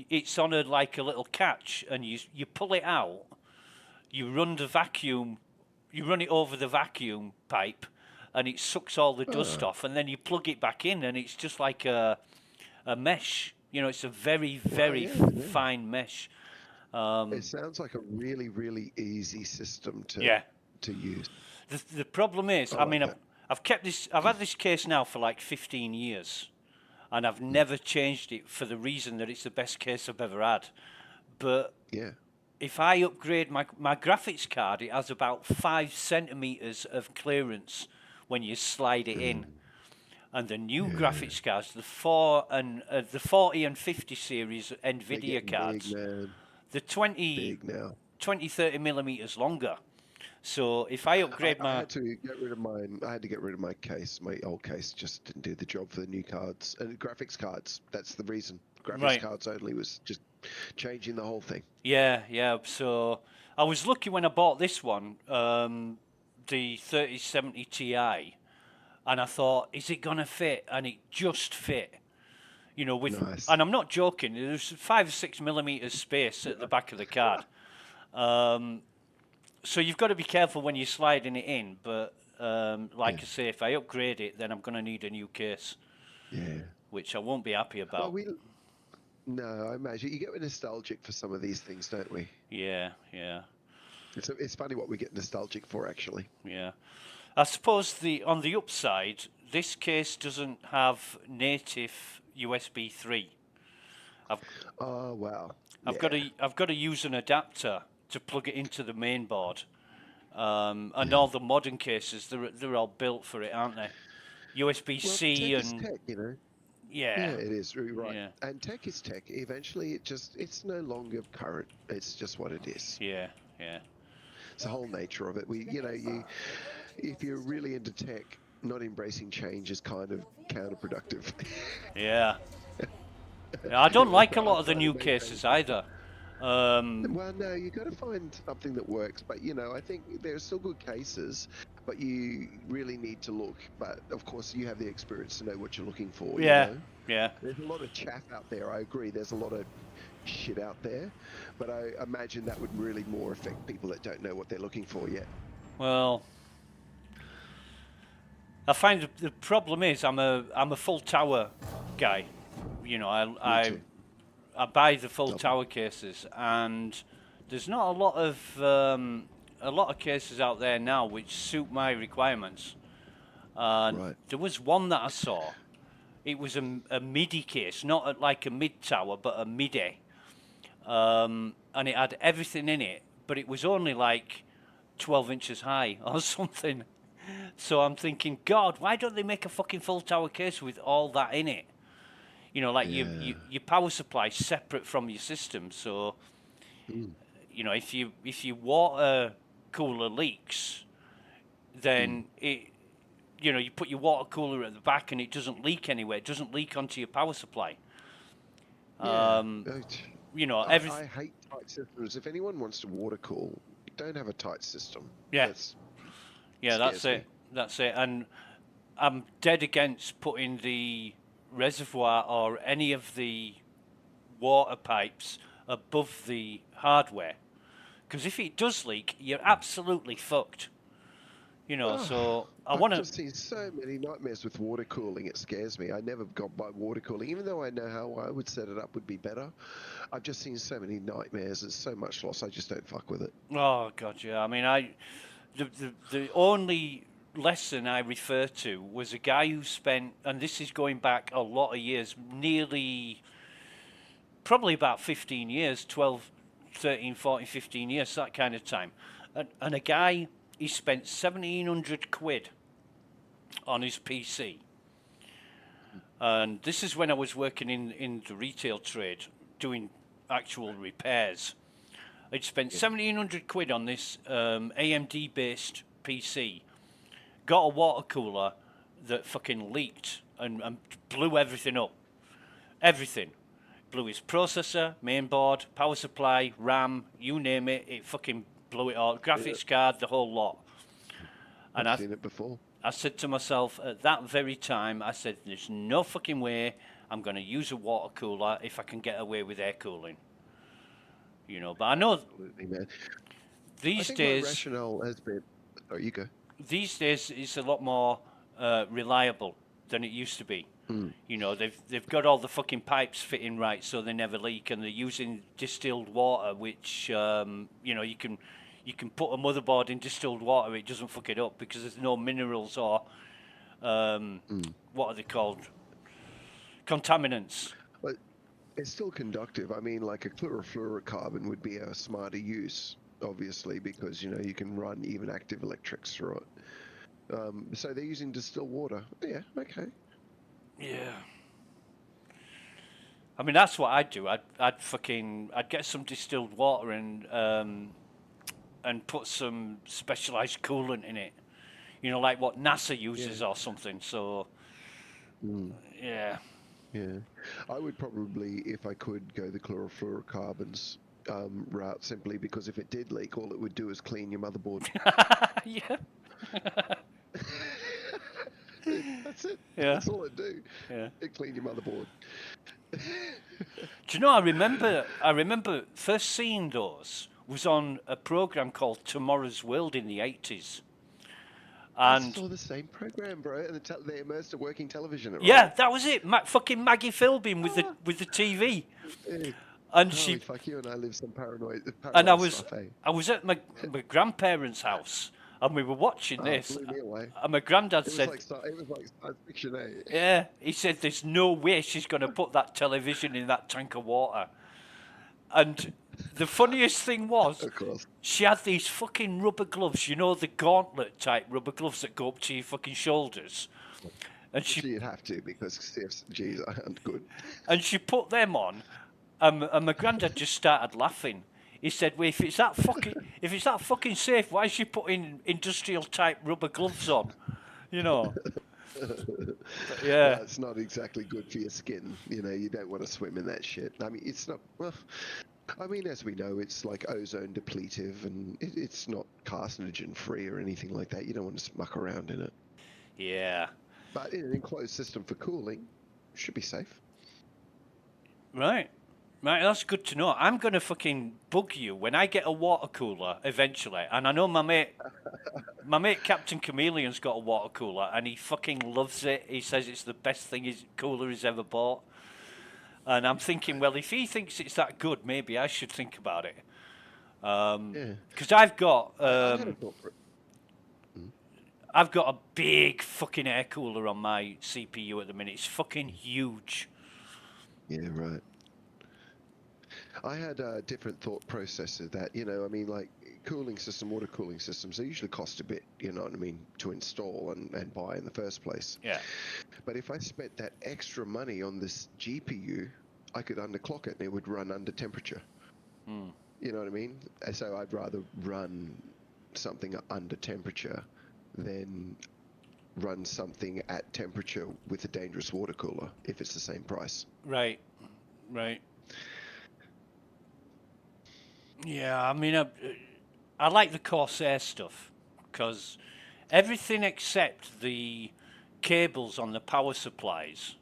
it's on a little catch, and you pull it out, you run it over the vacuum pipe, and it sucks all the dust off, and then you plug it back in, and it's just like a mesh. You know, it's a very fine mesh. It sounds like a really, really easy system to use. The problem is, I mean, that. I've had this case now for like 15 years, and I've never changed it for the reason that it's the best case I've ever had. But Yeah. if I upgrade my graphics card, it has about 5 centimeters of clearance when you slide it in. And the new graphics cards, the 40 and 50 series They're NVIDIA getting cards, big, man. they're 20, Big now. 30 millimeters longer. So if I upgrade I my had to get rid of mine. I had to get rid of my case. My old case just didn't do the job for the new cards. And graphics cards, that's the reason. Graphics Right. cards only was just changing the whole thing. Yeah. So I was lucky when I bought this one, the 3070 Ti. and I thought, is it gonna fit? And it just fit. You know, with Nice. and I'm not joking. There's 5 or 6 millimeters space at the back of the card. So you've got to be careful when you're sliding it in. But like I say, if I upgrade it, then I'm gonna need a new case, Yeah. which I won't be happy Well, about. no, I imagine you get nostalgic for some of these things, don't we? Yeah, yeah, It's funny what we get nostalgic for, actually. yeah. I suppose on the upside, this case doesn't have native USB 3. Oh wow. I've got to use an adapter to plug it into the main board. And all the modern cases, they're all built for it, aren't they? USB-C tech is and tech, you know. yeah, Yeah, it is. You're right. yeah, And tech is tech. Eventually, it's no longer current. It's just what it is. yeah, yeah, It's the whole nature of it. If you're really into tech, not embracing change is kind of counterproductive. yeah. I don't like a lot of the Trying to new maintain- cases either. Well, no, you got to find something that works. But I think there are still good cases, but you really need to look. But of course, you have the experience to know what you're looking for. Yeah, You know? yeah. There's a lot of chaff out there. I agree. There's a lot of shit out there, but I imagine that would really more affect people that don't know what they're looking for yet. Well, I find the problem is I'm a full tower guy. You know, too. I buy the full tower cases, and there's not a lot of cases out there now which suit my requirements. Right. There was one that I saw. It was a MIDI case, not like a mid tower, but a MIDI, and it had everything in it, but it was only like 12 inches high or something. So I'm thinking, God, why don't they make a fucking full tower case with all that in it? You know, like your power supply separate from your system. So, you know, if your water cooler leaks, then you put your water cooler at the back and it doesn't leak anywhere. It doesn't leak onto your power supply. You know, I hate tight systems. If anyone wants to water cool, don't have a tight system. Yeah. That's That's me. it. That's it. And I'm dead against putting the reservoir or any of the water pipes above the hardware, because if it does leak, you're absolutely fucked. You know, so I want I've to. just seen so many nightmares with water cooling. It scares me. I never got by water cooling, even though I know how I would set it up would be better. I've just seen so many nightmares. There's so much loss. I just don't fuck with it. Oh God, yeah. I mean, the only lesson I refer to was a guy who spent, and this is going back a lot of years, probably about 15 years, 12, 13, 14, 15 years, that kind of time. And a guy, he spent 1,700 quid on his PC. And this is when I was working in the retail trade, doing actual repairs. I'd spent 1,700 quid on this AMD-based PC. Got a water cooler that fucking leaked and blew everything up. Everything. Blew his processor, mainboard, power supply, RAM, you name it. It fucking blew it all. Graphics card, the whole lot. And I've seen it before. I said to myself at that very time, I said, there's no fucking way I'm going to use a water cooler if I can get away with air cooling. You know, but I know Absolutely, man. these I think days... my rationale has been... Oh, you go. These days it's a lot more reliable than it used to be. You know, they've got all the fucking pipes fitting right so they never leak, and they're using distilled water, which you know, you can put a motherboard in distilled water, it doesn't fuck it up because there's no minerals or what are they called? Contaminants. But it's still conductive. I mean, like a chlorofluorocarbon would be a smarter use, obviously, because you can run even active electrics through it. So they're using distilled water. Yeah, okay. Yeah. I mean, that's what I'd do. I'd get some distilled water and put some specialized coolant in it. You know, like what NASA uses or something. So, yeah. Yeah. I would probably, if I could, go the chlorofluorocarbons route, simply because if it did leak, all it would do is clean your motherboard. Yeah. That's it. Yeah. That's all it do. Yeah. It clean your motherboard. Do you know? I remember first seeing those was on a program called Tomorrow's World in the 80s. I And saw the same program, bro, and they immersed a working television. Right? yeah, that was it. Fucking Maggie Philbin with the TV, and Holy she fuck, you and I live some paranoid and stuff, eh? I was at my grandparents' house and we were watching Oh, this, blew me away. and my granddad It was said, like science fiction, eh? "Yeah," he said, "There's no way she's going to put that television in that tank of water." And the funniest thing was, Of course. she had these fucking rubber gloves, you know, the gauntlet type rubber gloves that go up to your fucking shoulders. And You'd have to because CFGs aren't good. and she put them on, and my granddad just started laughing. He said, "Well, if it's that fucking safe, why is she putting industrial type rubber gloves on?" You know. But yeah. It's not exactly good for your skin. You know, you don't want to swim in that shit. I mean, it's not. Well, I mean, as we know, it's like ozone depletive, and it's not carcinogen free or anything like that. You don't want to muck around in it. Yeah. But in an enclosed system for cooling, should be safe. Right. Right, that's good to know. I'm going to fucking bug you when I get a water cooler eventually. And I know my mate Captain Chameleon's got a water cooler and he fucking loves it. He says it's the best thing his cooler he's ever bought. And I'm thinking, well, if he thinks it's that good, maybe I should think about it. Yeah. Because I've got I had a thought for it. I've got a big fucking air cooler on my CPU at the minute. It's fucking huge. Yeah, right. I had a different thought process of that. You know, I mean, like water cooling systems, they usually cost a bit, you know what I mean, to install and buy in the first place. Yeah. But if I spent that extra money on this GPU, I could underclock it and it would run under temperature. You know what I mean? So I'd rather run something under temperature than run something at temperature with a dangerous water cooler if it's the same price. Right. Right. Yeah, I mean, I like the Corsair stuff because everything except the cables on the power supplies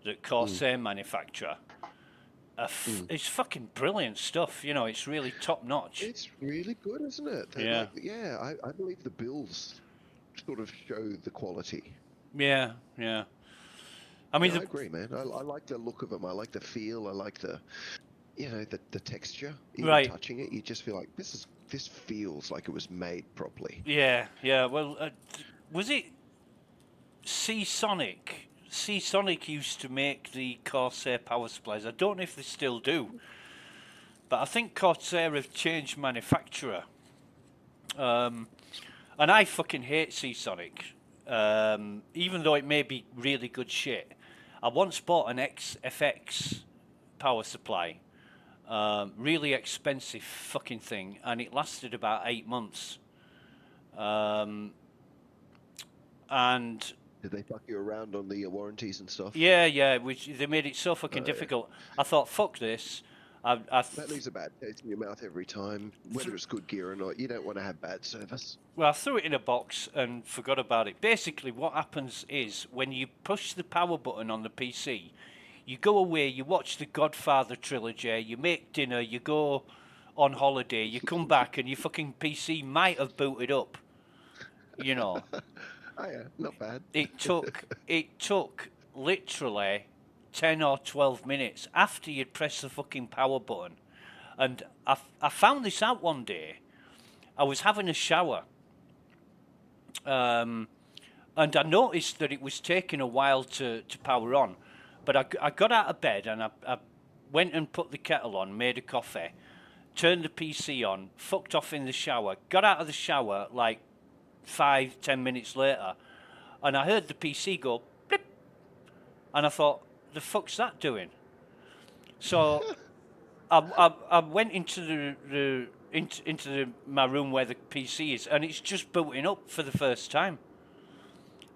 that Corsair manufacture, it's fucking brilliant stuff. You know, it's really top notch. It's really good, isn't it? Yeah. I believe the bills sort of show the quality. Yeah, yeah. I mean, I agree, man. I like the look of them. I like the feel. I like the, you know, the texture. Even Right. touching it, you just feel like this feels like it was made properly. yeah, yeah. Well, was it Seasonic? Seasonic used to make the Corsair power supplies. I don't know if they still do, but I think Corsair have changed manufacturer. And I fucking hate Seasonic, even though it may be really good shit. I once bought an XFX power supply, really expensive fucking thing, and it lasted about 8 months. And Did they fuck you around on the warranties and stuff? yeah, which they made it so fucking difficult. I thought, fuck this. That leaves a bad taste in your mouth every time, whether it's good gear or not. You don't want to have bad service. Well, I threw it in a box and forgot about it. Basically, what happens is when you push the power button on the PC, you go away, you watch the Godfather trilogy, you make dinner, you go on holiday, you come back, and your fucking PC might have booted up. You know. Oh yeah, not bad. It took literally 10 or 12 minutes after you'd pressed the fucking power button. And I found this out one day. I was having a shower. And I noticed that it was taking a while to power on. But I got out of bed and I went and put the kettle on, made a coffee, turned the PC on, fucked off in the shower, got out of the shower like 5-10 minutes later, and I heard the PC go blip, and I thought, the fuck's that doing? So I went into my room where the PC is, and it's just booting up for the first time.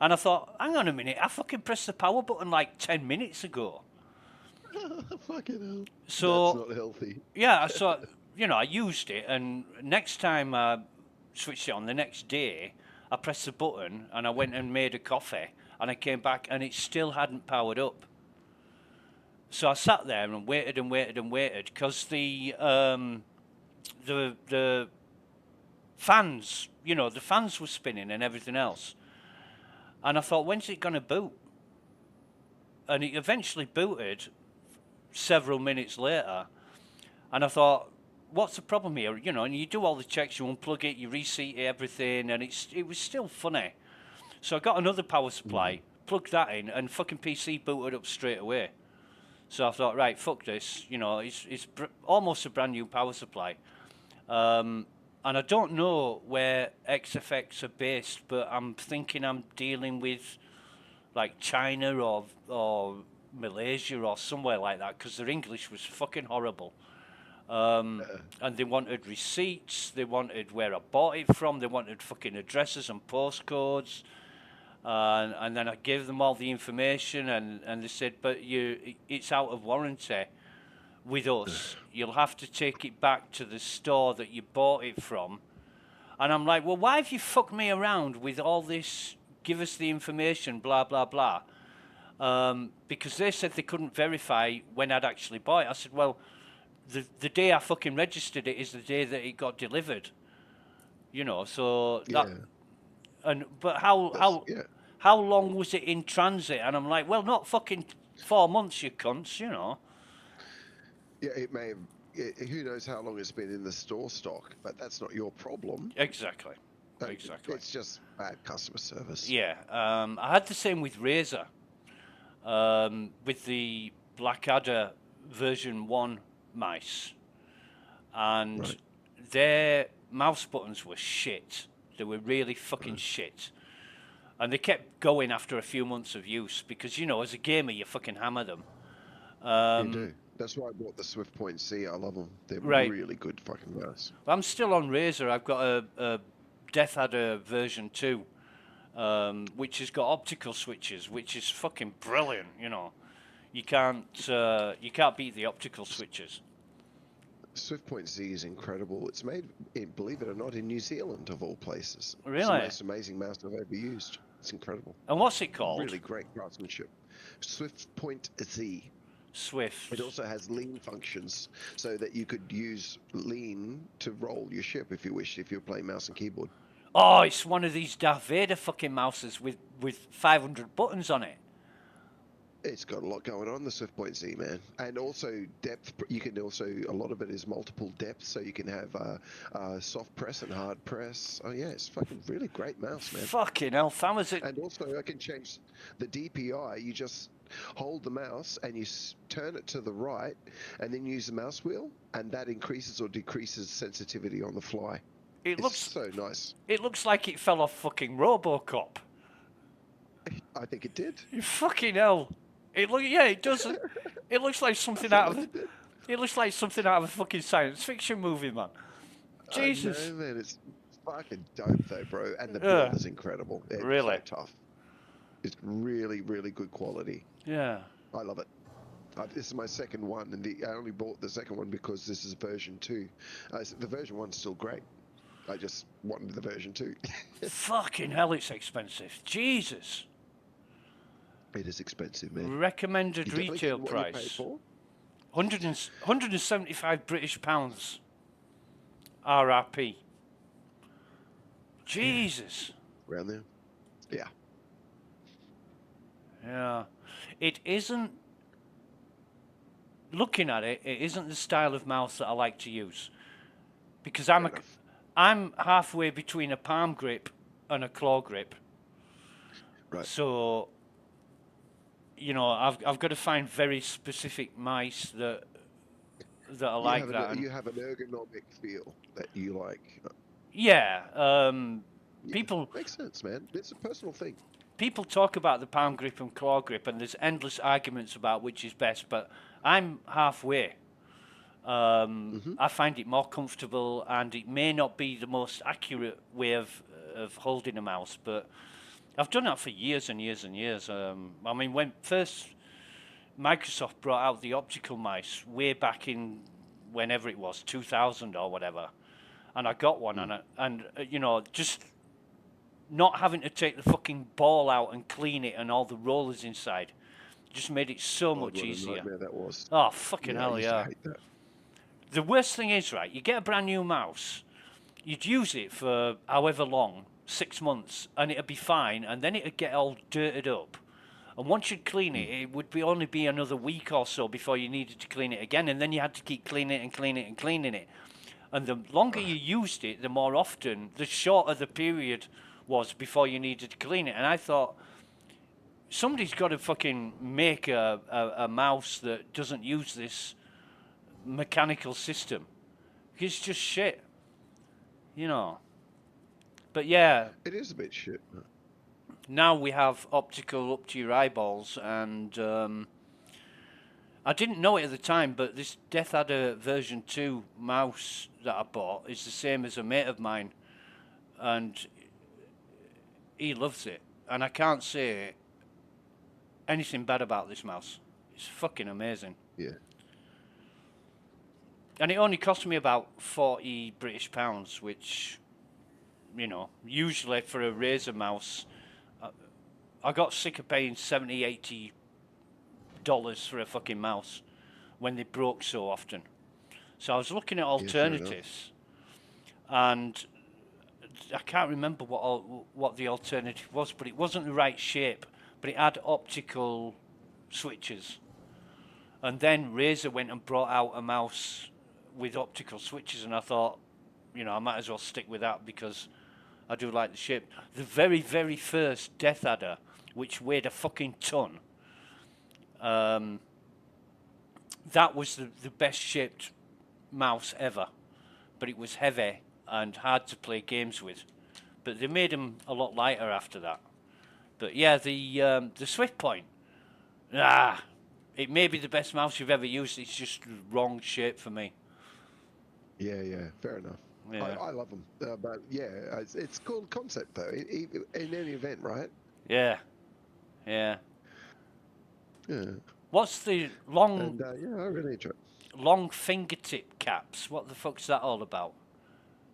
And I thought, hang on a minute, I fucking pressed the power button like 10 minutes ago. Fucking hell. So That's not healthy. yeah, so I used it, and next time I switched it on, the next day I pressed the button and I went and made a coffee, and I came back and it still hadn't powered up. So I sat there and waited and waited and waited because the fans, the fans were spinning and everything else. And I thought, when's it going to boot? And it eventually booted several minutes later. And I thought, what's the problem here? And you do all the checks, you unplug it, you reseat everything, and it was still funny. So I got another power supply, plugged that in, and fucking PC booted up straight away. So I thought, right, fuck this. It's almost a brand new power supply. And I don't know where XFX are based, but I'm thinking I'm dealing with like China or Malaysia or somewhere like that, because their English was fucking horrible. And they wanted receipts, they wanted where I bought it from, they wanted fucking addresses and postcodes. And then I gave them all the information, and they said, but it's out of warranty with us. You'll have to take it back to the store that you bought it from. And I'm like, well, why have you fucked me around with all this, give us the information, blah, blah, blah? Because they said they couldn't verify when I'd actually bought it. I said, well, the day I fucking registered it is the day that it got delivered. So that... But how long was it in transit? And I'm like, well, not fucking 4 months, you cunts, Yeah, it may have. Who knows how long it's been in the store stock, but that's not your problem. Exactly. Exactly. It's just bad customer service. Yeah. I had the same with Razer, with the Blackadder version 1 mice. And their mouse buttons were shit. They were really fucking shit. And they kept going after a few months of use because, as a gamer, you fucking hammer them. You do. That's why I bought the Swift Point C. I love them. They're really good fucking mouse. I'm still on Razer. I've got a Death Adder version 2, which has got optical switches, which is fucking brilliant, You can't beat the optical switches. Swift Point Z is incredible. It's made, believe it or not, in New Zealand, of all places. Really? It's the most amazing mouse I've ever used. It's incredible. And what's it called? Really great craftsmanship. Swift Point Z. Swift. It also has lean functions, so that you could use lean to roll your ship if you wish, if you're playing mouse and keyboard. Oh, it's one of these Darth Vader fucking mouses with 500 buttons on it. It's got a lot going on, the Swift Point Z, man. And also depth. You can also, a lot of it is multiple depths, so you can have soft press and hard press. Oh yeah, it's fucking really great mouse, man. Fucking hell, And also I can change the DPI. You just hold the mouse and you turn it to the right and then use the mouse wheel, and that increases or decreases sensitivity on the fly. It looks so nice. It looks like it fell off fucking RoboCop. I think it did. Fucking hell. It does. It looks like something out of. It looks like something out of a fucking science fiction movie, man. Jesus. I know, man. It's fucking dope, though, bro. And the build is incredible. It's really so tough. It's really, really good quality. Yeah. I love it. This is my second one, and I only bought the second one because this is version 2. The version 1's still great. I just wanted the version 2. Fucking hell, it's expensive. Jesus. It is expensive, man. Recommended retail price. 175 British pounds. RRP. Jesus. Around there? Yeah. Yeah. It isn't, looking at it, it isn't the style of mouse that I like to use. Because I'm halfway between a palm grip and a claw grip. Right. So, I've got to find very specific mice that I like that. You have an ergonomic feel that you like. Yeah. People makes sense, man. It's a personal thing. People talk about the palm grip and claw grip, and there's endless arguments about which is best. But I'm halfway. I find it more comfortable, and it may not be the most accurate way of holding a mouse, but I've done that for years and years and years. I mean, when first Microsoft brought out the optical mice way back in whenever it was, 2000 or whatever, and I got one, and just not having to take the fucking ball out and clean it and all the rollers inside just made it so God, much what a easier. nightmare that was. Oh, fucking Yeah, I hell, used to yeah. hate that. The worst thing is, right, you get a brand new mouse, you'd use it for however long, 6 months, and it'd be fine, and then it'd get all dirted up. And once you'd clean it, it would only be another week or so before you needed to clean it again, and then you had to keep cleaning it and cleaning it and cleaning it. And the longer you used it, the more often, the shorter the period was before you needed to clean it. And I thought, somebody's got to fucking make a mouse that doesn't use this mechanical system. It's just shit, you know. But yeah, It is a bit shit. now we have optical up to your eyeballs, and I didn't know it at the time, but this Death Adder version 2 mouse that I bought is the same as a mate of mine, and he loves it, and I can't say anything bad about this mouse. It's fucking amazing. Yeah. And it only cost me about 40 British pounds, which, you know, usually for a Razer mouse, I got sick of paying $70, $80 for a fucking mouse when they broke so often. So I was looking at alternatives, and I can't remember what the alternative was, but it wasn't the right shape, but it had optical switches. And then Razer went and brought out a mouse with optical switches, and I thought, you know, I might as well stick with that because I do like the shape. The very, very first Death Adder, which weighed a fucking ton, that was the best shaped mouse ever, but it was heavy and hard to play games with. But they made them a lot lighter after that. But yeah, the Swift Point, it may be the best mouse you've ever used. It's just wrong shape for me. Yeah, fair enough. Yeah. I love them, but yeah, it's cool concept though. In any event, right? Yeah. Yeah. What's the long And yeah, I really enjoy it. long fingertip caps? What the fuck's that all about?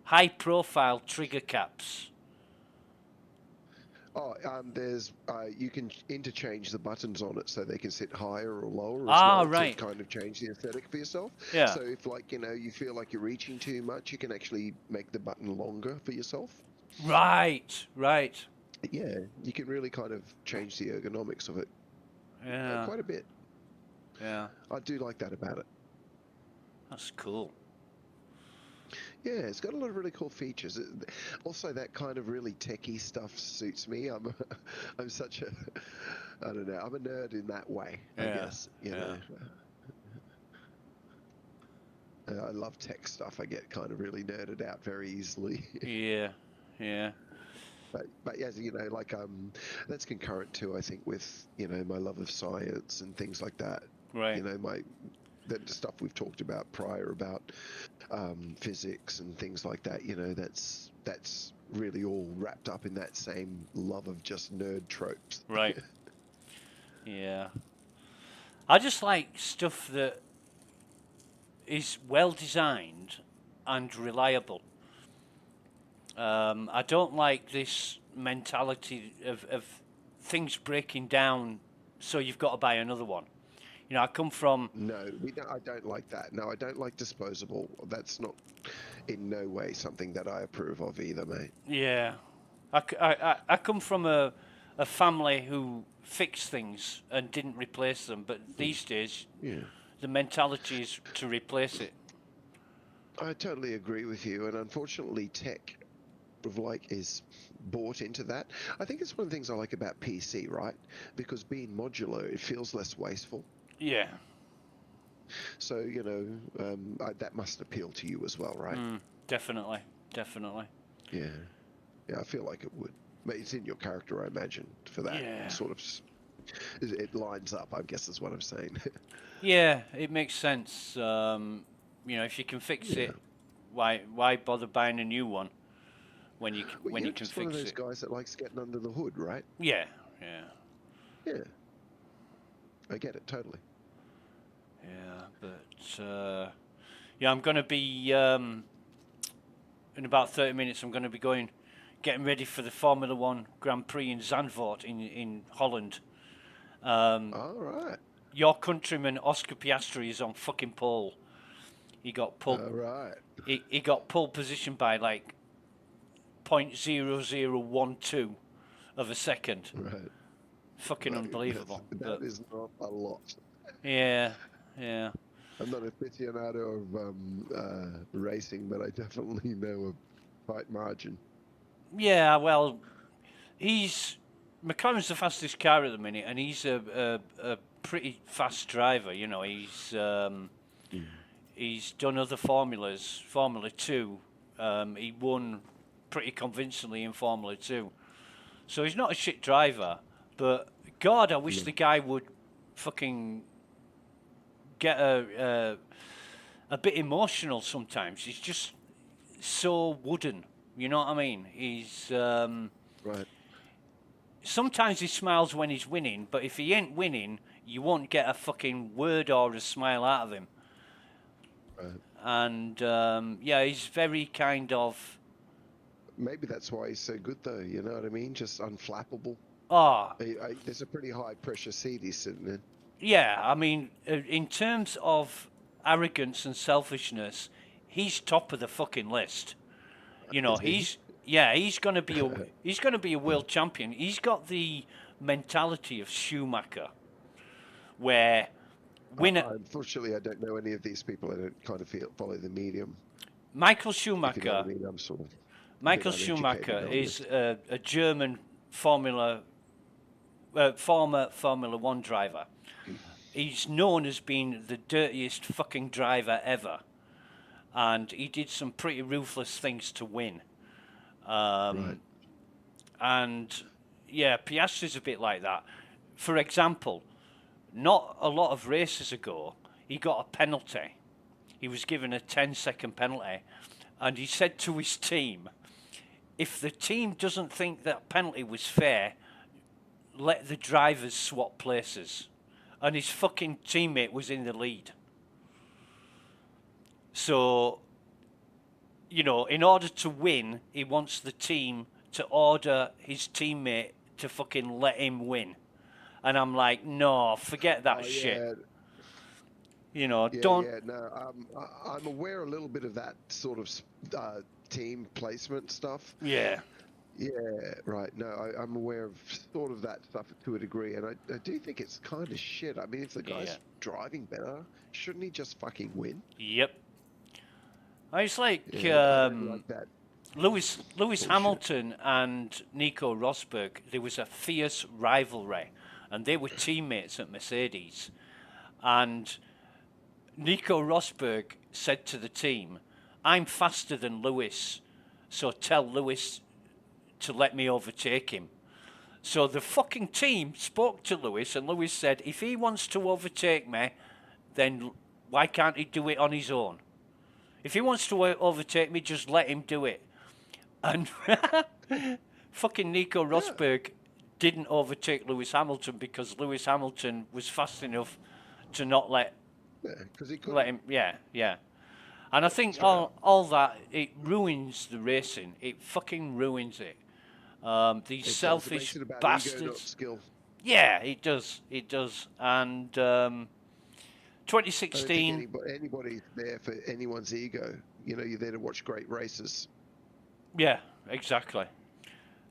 High profile trigger caps. Oh, there's you can interchange the buttons on it so they can sit higher or lower as well Right. to kind of change the aesthetic for yourself. Yeah. So if like, you know, you feel like you're reaching too much, you can actually make the button longer for yourself. Right. Yeah, you can really kind of change the ergonomics of it Yeah. quite a bit. Yeah. I do like that about it. That's cool. Yeah, it's got a lot of really cool features. Also, that kind of really techie stuff suits me. I'm such a, I don't know, I'm a nerd in that way, I guess. You know. I love tech stuff. I get kind of really nerded out very easily. Yeah. But as you know, like that's concurrent too, I think, with, you know, my love of science and things like that. Right. You know, the stuff we've talked about prior about physics and things like that. You know, that's really all wrapped up in that same love of just nerd tropes. Right. Yeah. I just like stuff that is well designed and reliable. I don't like this mentality of things breaking down, so you've got to buy another one. You know, I come from... No, I don't like that. No, I don't like disposable. That's not in no way something that I approve of either, mate. Yeah. I come from a family who fixed things and didn't replace them, but these days the mentality is to replace it. I totally agree with you, and unfortunately tech is bought into that. I think it's one of the things I like about PC, right? Because being modular, it feels less wasteful. Yeah. So, you know, that must appeal to you as well, right? Definitely. Yeah, I feel like it would. But it's in your character, I imagine, for that sort of... It lines up, I guess is what I'm saying. Yeah, it makes sense. You know, if you can fix it, why bother buying a new one when you can You're fix just one of those it? guys that likes getting under the hood, right? Yeah. I get it totally. Yeah, but I'm going to be in about 30 minutes. I'm going to be getting ready for the Formula One Grand Prix in Zandvoort in Holland. All right. Your countryman Oscar Piastri is on fucking pole. He got pole. All right. He got pole position by like 0.0012 of a second. Right. Fucking Right, unbelievable. That is not a lot. Yeah. I'm not an aficionado of racing, but I definitely know a tight margin. Yeah, well, McLaren's the fastest car at the minute, and he's a pretty fast driver. You know, he's done other formulas, Formula 2. He won pretty convincingly in Formula 2. So he's not a shit driver, but God, I wish the guy would fucking get a bit emotional sometimes. He's just so wooden. You know what I mean? He's Right. sometimes he smiles when he's winning, but if he ain't winning, you won't get a fucking word or a smile out of him. Right. And yeah, he's very kind of Maybe that's why he's so good, though. You know what I mean? Just unflappable. There's a pretty high pressure seat he's sitting in. Yeah, I mean, in terms of arrogance and selfishness, he's top of the fucking list. You know, he's gonna be a world champion. He's got the mentality of Schumacher, where Unfortunately, I don't know any of these people. I don't kind of follow the medium. Michael If you know Schumacher. what I mean, I'm sort of Michael bit Schumacher uneducated is a German former Formula One driver. He's known as being the dirtiest fucking driver ever, and he did some pretty ruthless things to win. Right. And yeah, Piastri's a bit like that. For example, not a lot of races ago, he got a penalty. He was given a 10-second penalty, and he said to his team, if the team doesn't think that penalty was fair, let the drivers swap places. And his fucking teammate was in the lead. So, you know, in order to win, he wants the team to order his teammate to fucking let him win. And I'm like, no, forget that shit. Yeah. You know, Yeah, don't. yeah, no, I'm aware a little bit of that sort of team placement stuff. Yeah. Yeah, right. No, I'm aware of sort of that stuff to a degree, and I do think it's kind of shit. I mean, if the guy's driving better, shouldn't he just fucking win? Yep. It's like, I don't like that. Lewis Hamilton and Nico Rosberg, there was a fierce rivalry, and they were teammates at Mercedes. And Nico Rosberg said to the team, I'm faster than Lewis, so tell Lewis to let me overtake him. So the fucking team spoke to Lewis, and Lewis said, if he wants to overtake me, then why can't he do it on his own? If he wants to overtake me, just let him do it. And fucking Nico Rosberg didn't overtake Lewis Hamilton because Lewis Hamilton was fast enough to not let Because he could. him. Yeah. And I think all that, it ruins the racing. It fucking ruins it. These selfish Ego, not bastards. skill. Yeah, it does. And 2016. I don't think anybody's there for anyone's ego. You know, you're there to watch great races. Yeah, exactly. Yeah,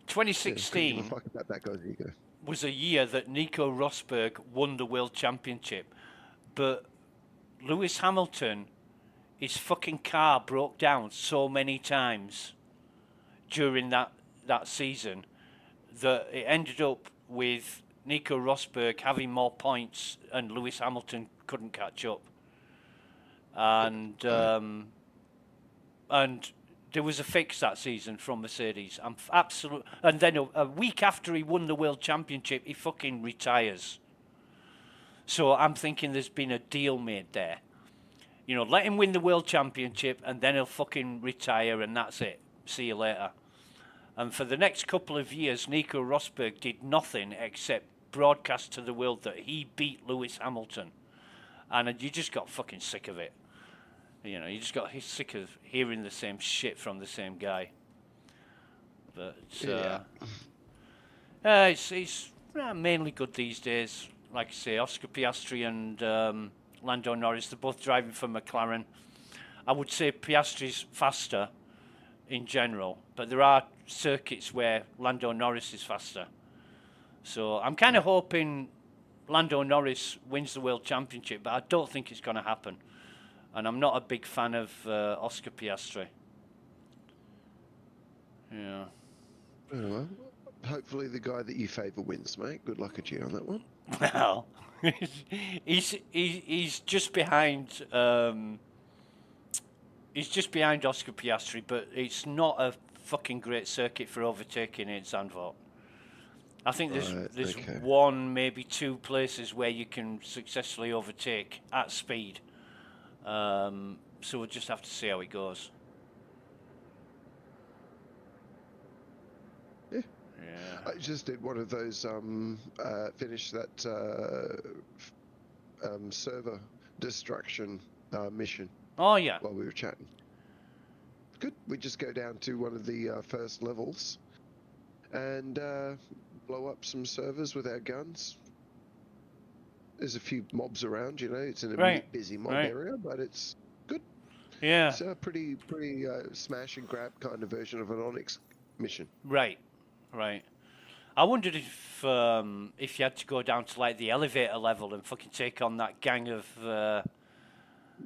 2016 couldn't give a fuck about that guy's ego. was a year that Nico Rosberg won the world championship, but Lewis Hamilton, his fucking car broke down so many times during that season that it ended up with Nico Rosberg having more points and Lewis Hamilton couldn't catch up. And there was a fix that season from Mercedes. And then a week after he won the world championship, he fucking retires. So I'm thinking there's been a deal made there. You know, let him win the world championship and then he'll fucking retire and that's it. See you later. And for the next couple of years, Nico Rosberg did nothing except broadcast to the world that he beat Lewis Hamilton. And you just got fucking sick of it. You know, you just got sick of hearing the same shit from the same guy. But Yeah. it's mainly good these days. Like I say, Oscar Piastri and Lando Norris, they're both driving for McLaren. I would say Piastri's faster in general, but there are circuits where Lando Norris is faster. So I'm kind of hoping Lando Norris wins the World Championship, but I don't think it's going to happen. And I'm not a big fan of Oscar Piastri. Yeah. Oh, well, hopefully the guy that you favour wins, mate. Good luck at you on that one. Well, he's just behind. He's just behind Oscar Piastri, but it's not a fucking great circuit for overtaking in Zandvoort. I think there's okay. one, maybe two places where you can successfully overtake at speed. So we'll just have to see how it goes. Yeah. Yeah. I just did one of those, finish that server destruction mission Oh yeah. while we were chatting. Good. We just go down to one of the first levels and blow up some servers with our guns. There's a few mobs around, you know. It's in a Right. busy mob Right. area, but it's good. Yeah. It's a pretty smash and grab kind of version of an Onyx mission. Right. Right. I wondered if you had to go down to like the elevator level and fucking take on that gang of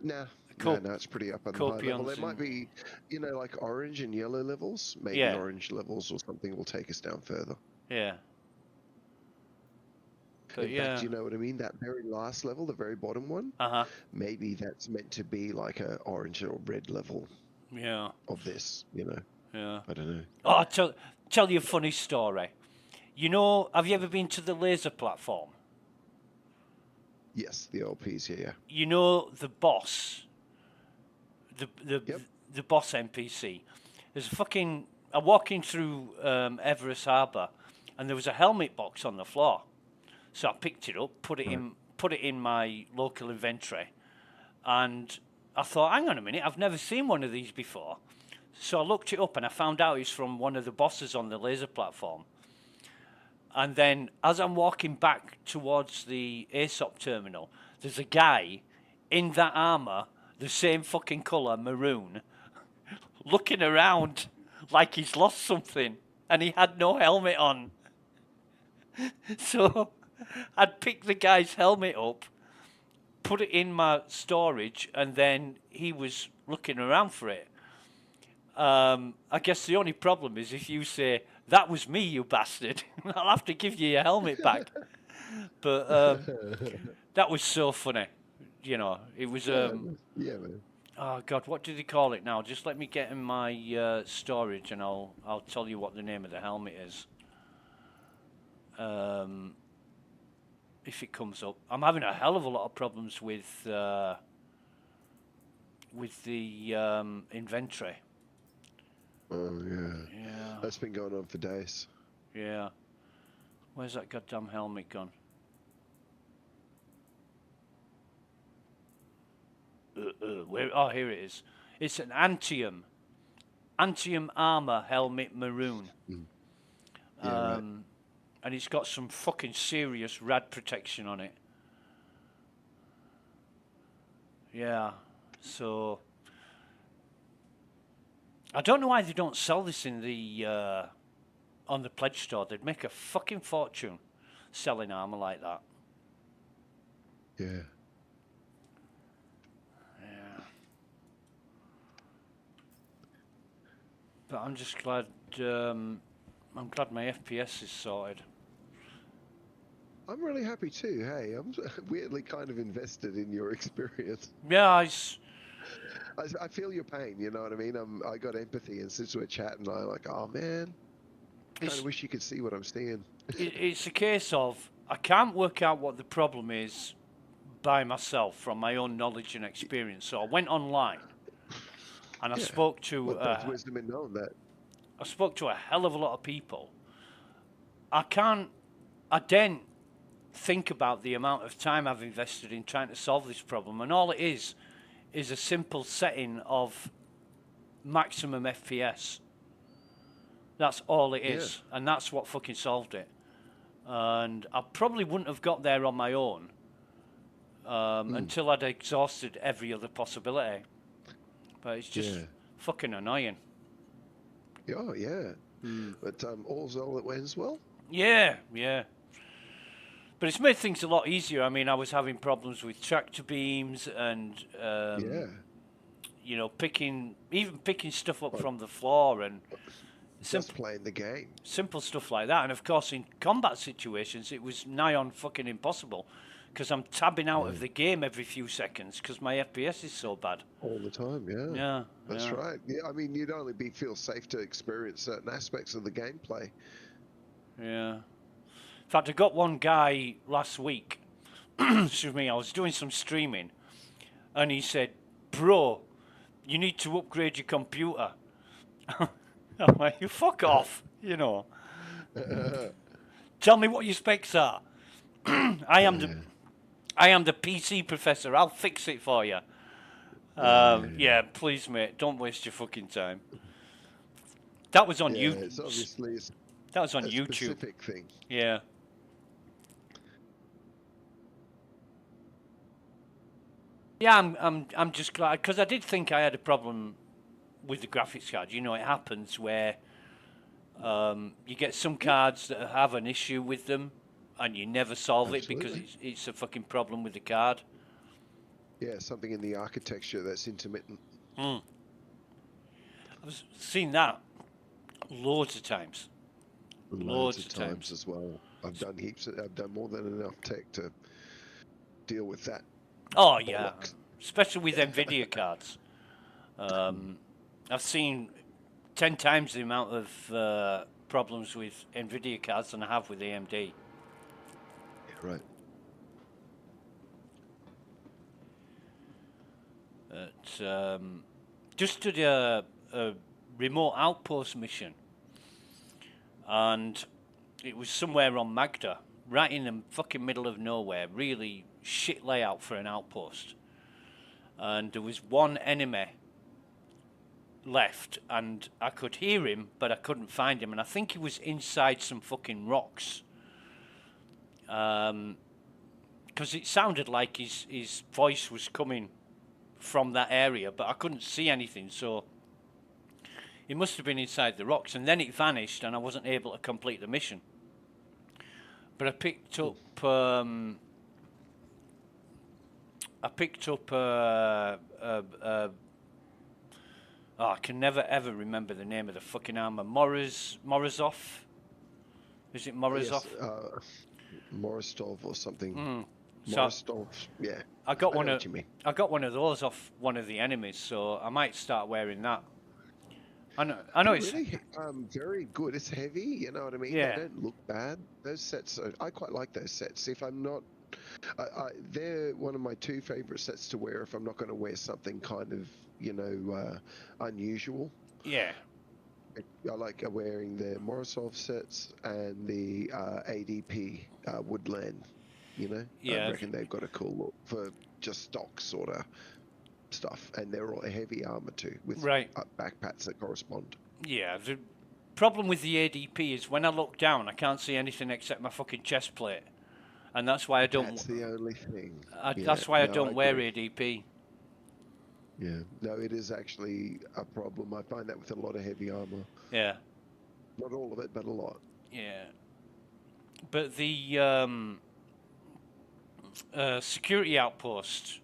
Nah. Co- No, it's pretty up on the high level. There Copions might and- be, you know, like orange and yellow levels. Maybe Yeah. orange levels or something will take us down further. yeah. But In fact, you know what I mean? That very last level, the very bottom one, Uh-huh. maybe that's meant to be like a orange or red level Yeah. of this, you know. Yeah. I don't know. Oh, I'll tell you a funny story. You know, have you ever been to the laser platform? Yes, the LPs here, yeah. You know the boss, Yep. the boss NPC. There's a fucking. I'm walking through Everest Harbour, and there was a helmet box on the floor. So I picked it up, put it in my local inventory, and I thought, hang on a minute, I've never seen one of these before. So I looked it up, and I found out it's from one of the bosses on the laser platform. And then, as I'm walking back towards the ASOP terminal, there's a guy in that armor, the same fucking color, maroon, looking around like he's lost something, and he had no helmet on. So I'd picked the guy's helmet up, put it in my storage, and then he was looking around for it. I guess the only problem is if you say, "That was me, you bastard," I'll have to give you your helmet back. But that was so funny. You know, it was... Yeah, man. oh, God, what do they call it now? Just let me get in my storage and I'll tell you what the name of the helmet is. If it comes up. I'm having a hell of a lot of problems with the inventory. Oh, yeah. Yeah. That's been going on for days. Yeah. Where's that goddamn helmet gone? Where? Oh, here it is. It's an Antium armor helmet maroon. Yeah, right. And it's got some fucking serious rad protection on it. Yeah. So I don't know why they don't sell this in the on the pledge store. They'd make a fucking fortune selling armor like that. Yeah. Yeah. But I'm just glad. I'm glad my FPS is sorted. I'm really happy too. Hey, I'm weirdly kind of invested in your experience. Yeah, I feel your pain. You know what I mean? I got empathy, and since we're chatting, I'm like, oh man, kind It's- of wish you could see what I'm seeing. it's a case of I can't work out what the problem is by myself from my own knowledge and experience. So I went online and I Yeah. spoke to What there's wisdom in knowing that. I spoke to a hell of a lot of people. I daren't think about the amount of time I've invested in trying to solve this problem, and all it is a simple setting of maximum FPS. That's all it is, and that's what fucking solved it. And I probably wouldn't have got there on my own until I'd exhausted every other possibility. But it's just fucking annoying. Oh, yeah. But all's well that ends well. Yeah, yeah. But it's made things a lot easier. I mean, I was having problems with tractor beams and, you know, picking stuff up from the floor and Just playing the game. simple stuff like that. And of course, in combat situations, it was nigh on fucking impossible because I'm tabbing out of the game every few seconds because my FPS is so bad. All the time, yeah. Yeah, That's right. Yeah, I mean, you'd only feel safe to experience certain aspects of the gameplay. Yeah. In fact, I got one guy last week. Excuse me. I was doing some streaming, and he said, "Bro, you need to upgrade your computer." I'm like, "You fuck off," you know. Tell me what your specs are. I am the PC professor. I'll fix it for you. Yeah, please, mate. Don't waste your fucking time. That was on YouTube. It's obviously That was on a YouTube. specific thing. Yeah. Yeah, I'm just glad because I did think I had a problem with the graphics card. You know, it happens where you get some cards that have an issue with them, and you never solve it because it's a fucking problem with the card. Yeah, something in the architecture that's intermittent. I've seen that loads of times. Loads of times as well. I've done I've done more than enough tech to deal with that. Oh yeah, especially with NVIDIA cards. I've seen 10 times the amount of problems with NVIDIA cards than I have with AMD. Yeah, right. Just did a remote outpost mission, and it was somewhere on Magda, right in the fucking middle of nowhere. Really shit layout for an outpost, and there was one enemy left, and I could hear him, but I couldn't find him, and I think he was inside some fucking rocks. Because it sounded like his voice was coming from that area, but I couldn't see anything, so he must have been inside the rocks, and then it vanished, and I wasn't able to complete the mission. But I picked up I can never ever remember the name of the fucking armor. Morozov? Is it Morozov? Yes, Morostov or something. So Morostov, yeah. I got know what you mean. I got one of those off one of the enemies, so I might start wearing that. I know it's really very good. It's heavy, you know what I mean? Yeah. They don't look bad. Those sets, I quite like those sets. If I'm not, they're one of my two favorite sets to wear if I'm not going to wear something kind of, you know, unusual. yeah. I like wearing the Morozov sets and the ADP Woodland, you know? Yeah. I reckon they've got a cool look for just stock sort of stuff. And they're all heavy armor too, with backpacks that correspond. Yeah, the problem with the ADP is when I look down, I can't see anything except my fucking chest plate. And that's why I don't... That's the only thing. That's why I don't wear ADP. Yeah, no, it is actually a problem. I find that with a lot of heavy armor. Yeah. Not all of it, but a lot. Yeah. But the security outpost,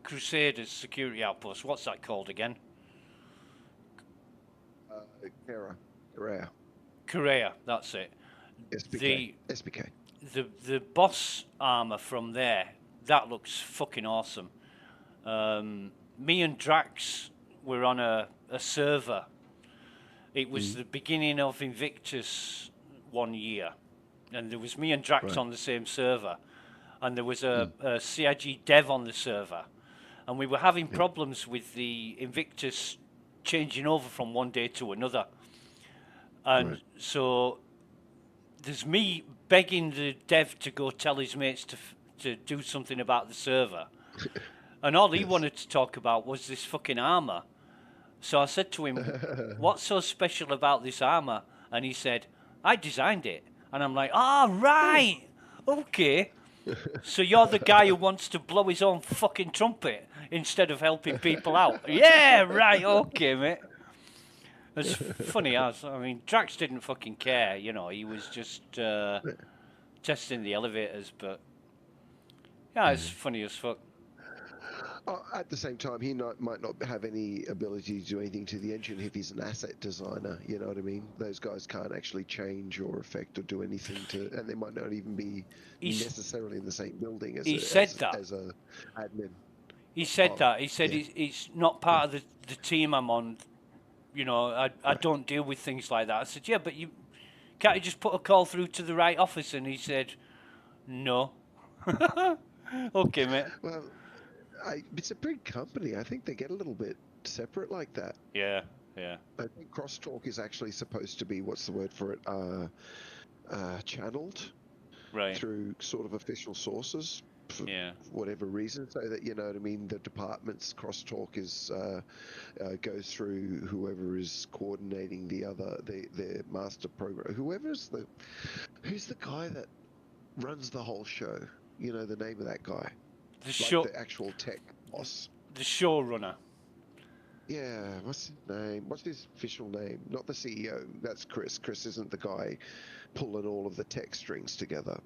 Crusaders security outpost, what's that called again? Korea, that's it. SPK. The boss armor from there, that looks fucking awesome. Me and Drax were on a server. It was the beginning of Invictus one year, and there was me and Drax on the same server, and there was a CIG dev on the server, and we were having problems with the Invictus changing over from one day to another, and so there's me begging the dev to go tell his mates to do something about the server. And all he wanted to talk about was this fucking armor. So I said to him, "What's so special about this armor?" And he said, "I designed it." And I'm like, "Ah, right, okay. So you're the guy who wants to blow his own fucking trumpet instead of helping people out?" Yeah, right, okay, mate. It's funny as I mean, Drax didn't fucking care, you know. He was just testing the elevators, but yeah, it's funny as fuck. At the same time, he might not have any ability to do anything to the engine if he's an asset designer. You know what I mean? Those guys can't actually change or affect or do anything to, and they might not even be necessarily in the same building as as a admin. He said that. He said it's not part of the team I'm on. You know, I don't deal with things like that. I said, yeah, but can't you just put a call through to the right office? And he said, no. Okay, mate. Well, it's a big company. I think they get a little bit separate like that. Yeah, yeah. I think crosstalk is actually supposed to be, what's the word for it, channeled through sort of official sources for whatever reason, so that, you know what I mean, the department's crosstalk is goes through whoever is coordinating their master program. Who's the guy that runs the whole show? You know the name of that guy. The actual tech boss. The showrunner. Yeah, what's his name? What's his official name? Not the CEO. That's Chris. Chris isn't the guy pulling all of the tech strings together.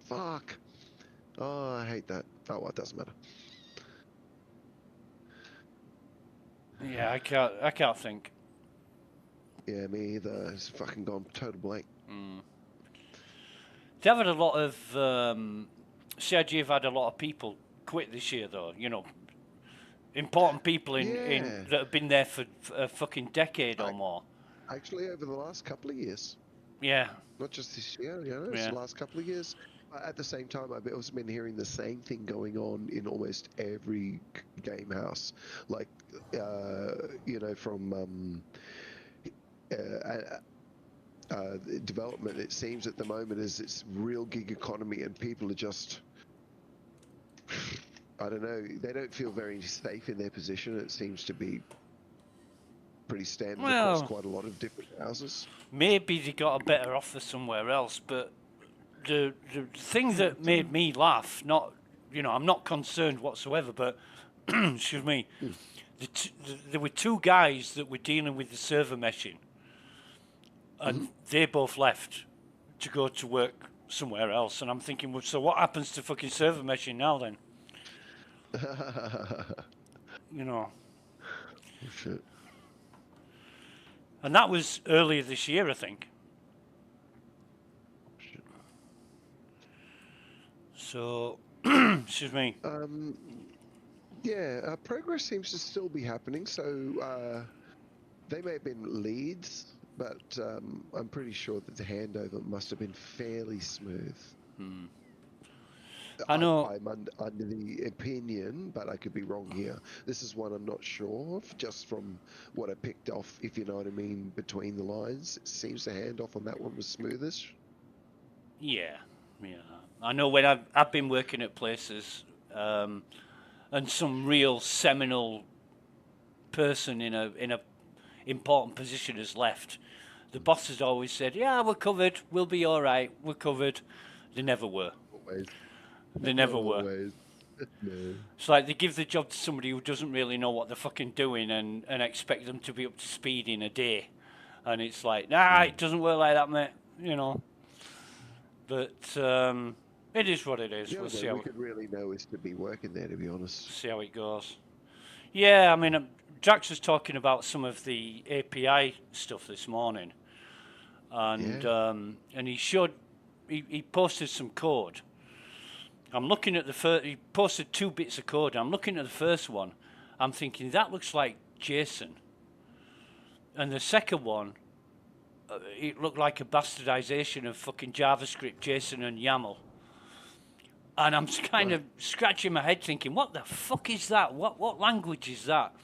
Fuck. Oh, I hate that. Oh, well, it doesn't matter. Yeah, I can't think. Yeah, me either. It's fucking gone total blank. They've had a lot of CIG have had a lot of people quit this year, though. You know, important people in that have been there for a fucking decade or more. Actually, over the last couple of years. Yeah. Not just this year, you know, it's the last couple of years. At the same time, I've also been hearing the same thing going on in almost every game house. Like, you know, from development, it seems at the moment is it's real gig economy, and people are just, I don't know, they don't feel very safe in their position. It seems to be pretty standard across quite a lot of different houses. Maybe they got a better offer somewhere else, but the thing that made me laugh, not, you know, I'm not concerned whatsoever, but excuse me, there were two guys that were dealing with the server meshing, and they both left to go to work somewhere else, and I'm thinking, well, so what happens to fucking server meshing now then? You know. Oh, shit. And that was earlier this year, I think. Shit. So, excuse me. Yeah, progress seems to still be happening. So they may have been leads, but I'm pretty sure that the handover must have been fairly smooth. I know. I'm under the opinion, but I could be wrong here. This is one I'm not sure of, just from what I picked off, if you know what I mean, between the lines. It seems the handoff on that one was smoothish. Yeah. I know when I've been working at places, and some real seminal person in a important position has left. The boss has always said, "Yeah, we're covered. We'll be all right. We're covered." They never were. Always. They never were. No. It's like they give the job to somebody who doesn't really know what they're fucking doing and expect them to be up to speed in a day. And it's like, nah, it doesn't work like that, mate. You know. But it is what it is. The We'll only see way how we could really know is to be working there, to be honest. see how it goes. Yeah, I mean, Drax was talking about some of the API stuff this morning. And he posted some code. I'm looking at he posted 2 bits of code. I'm looking at the first one. I'm thinking, that looks like JSON. And the second one, it looked like a bastardization of fucking JavaScript, JSON, and YAML. And I'm kind of scratching my head thinking, what the fuck is that? What language is that?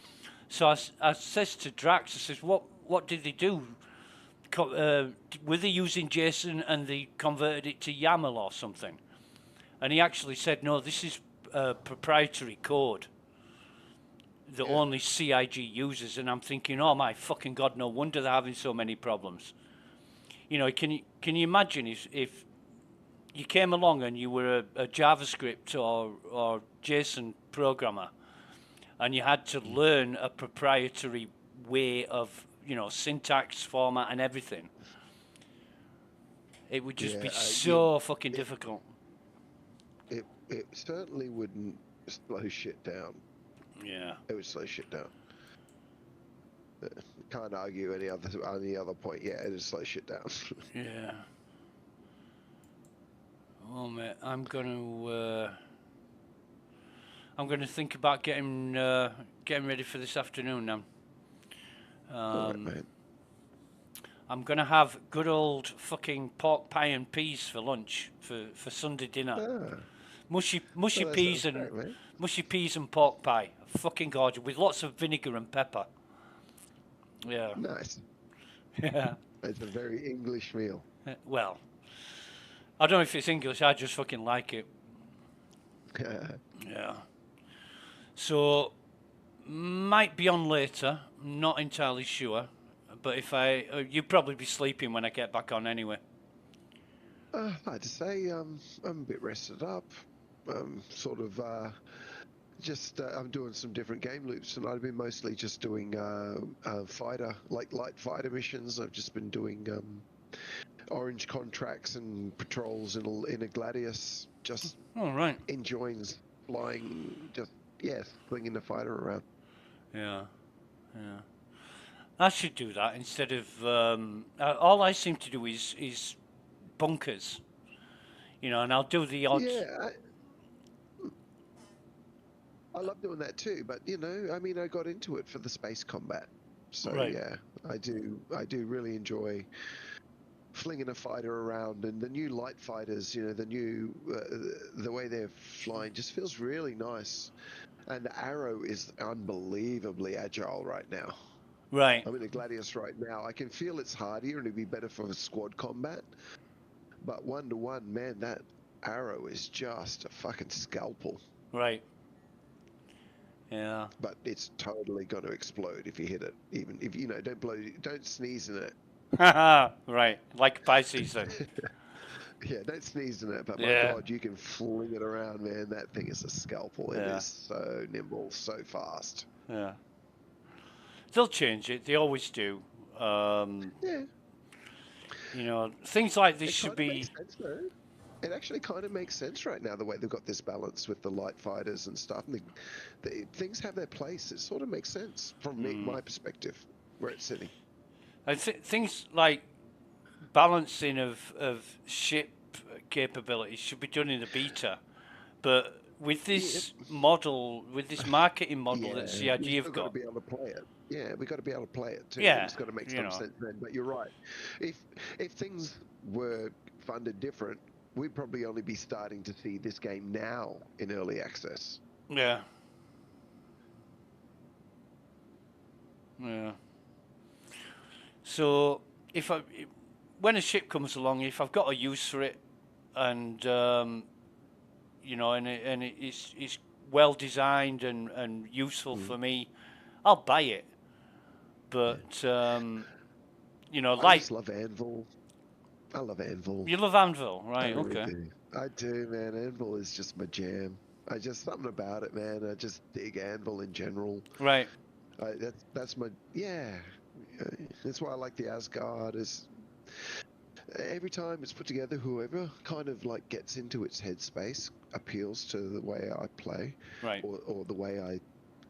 So I says to Drax, I says, what did they do? Were they using JSON and they converted it to YAML or something? And he actually said, no, this is proprietary code that only CIG uses, and I'm thinking, oh my fucking god, no wonder they're having so many problems. You know, can you imagine if you came along and you were a JavaScript or JSON programmer, and you had to learn a proprietary way of, you know, syntax, format, and everything. It would just be so fucking difficult. It certainly wouldn't slow shit down. Yeah. It would slow shit down. Can't argue any other point. Yeah, it would slow shit down. Yeah. Oh mate, I'm gonna think about getting ready for this afternoon now. All right, mate. I'm gonna have good old fucking pork pie and peas for lunch for Sunday dinner. Mushy peas and great, mushy peas and pork pie. Fucking gorgeous with lots of vinegar and pepper. Yeah. Nice. Yeah. It's a very English meal. Well, I don't know if it's English. I just fucking like it. Yeah. So might be on later. Not entirely sure. But if you'd probably be sleeping when I get back on anyway. Hard to say. I'm a bit rested up. Sort of I'm doing some different game loops, and I've been mostly just doing light fighter missions. I've just been doing orange contracts and patrols in a Gladius. Just enjoying flying. Just flinging the fighter around. Yeah. I should do that instead of all I seem to do is bunkers, you know, and I'll do the odd. Yeah, I love doing that too, but you know, I mean, I got into it for the space combat, so yeah, I do really enjoy flinging a fighter around, and the new light fighters, you know, the way they're flying just feels really nice, and the Arrow is unbelievably agile right now. Right. I'm in a Gladius right now. I can feel it's hardier and it'd be better for squad combat, but 1-to-1, man, that Arrow is just a fucking scalpel. Right. Yeah. But it's totally going to explode if you hit it. Even if you know, don't sneeze in it. Right, like pie season. Yeah, don't sneeze in it. But my God, you can fling it around, man. That thing is a scalpel. It is so nimble, so fast. Yeah. They'll change it. They always do. Yeah. You know, things like this should be. Makes sense, though. It actually kind of makes sense right now, the way they've got this balance with the light fighters and stuff. And things have their place. It sort of makes sense from my perspective, where it's sitting. And things like balancing of ship capabilities should be done in the beta. But with this model, with this marketing model that CIG have got, to be able to play it. Yeah, we've got to be able to play it too. Yeah, it's got to make some sense then. But you're right. If things were funded different, we'd probably only be starting to see this game now in early access. Yeah. Yeah. So when a ship comes along, if I've got a use for it, and you know, and it's well designed and useful for me, I'll buy it. But you know, I just love Anvil. I love Anvil. You love Anvil, right? I really Okay. do. I do, man. Anvil is just my jam. Something about it, man. I just dig Anvil in general. Right. That's my That's why I like the Asgard. Is every time it's put together, whoever kind of like gets into its headspace appeals to the way I play, right, or the way I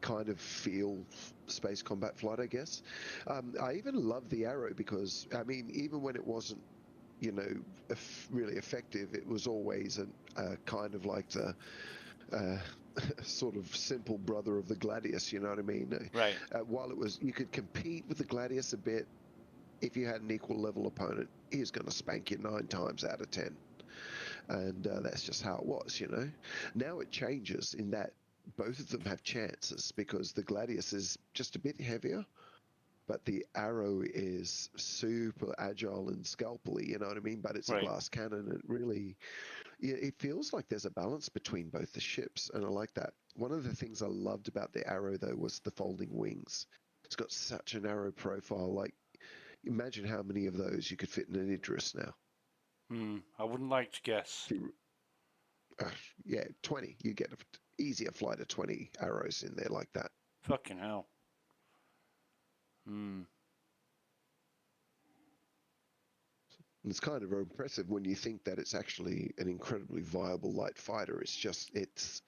kind of feel space combat flight, I guess. I even love the Arrow because, I mean, even when it wasn't, you know, really effective, it was always a kind of like the sort of simple brother of the Gladius, you know what I mean? Right. While you could compete with the Gladius a bit, if you had an equal level opponent, he was going to spank you 9 times out of 10. And that's just how it was, you know? Now it changes in that both of them have chances because the Gladius is just a bit heavier, but the Arrow is super agile and scalpely, you know what I mean? But it's a glass cannon. It really, Yeah, it feels like there's a balance between both the ships, and I like that. One of the things I loved about the Arrow, though, was the folding wings. It's got such a narrow profile. Like, imagine how many of those you could fit in an Idris now. I wouldn't like to guess. Uh, yeah, 20. You get an easier flight of 20 Arrows in there like that. Fucking hell. And it's kind of impressive when you think that it's actually an incredibly viable light fighter. It's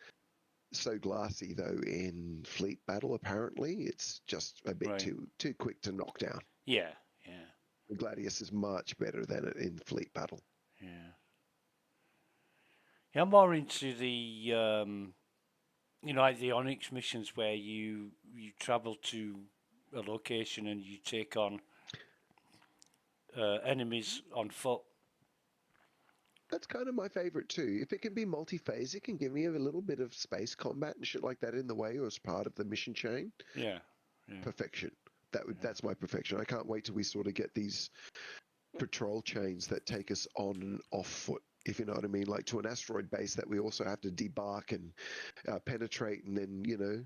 so glassy though in fleet battle. Apparently, it's just a bit Right. too quick to knock down. Yeah. The Gladius is much better than it in fleet battle. Yeah, I'm more into the like the Onyx missions where you travel to a location and you take on enemies on foot. That's kind of my favorite too. If it can be multi-phase, it can give me a little bit of space combat and shit like that in the way or as part of the mission chain. Yeah. Perfection. That's my perfection. I can't wait till we sort of get these patrol chains that take us on and off foot, if you know what I mean, like to an asteroid base that we also have to debark and penetrate, and then do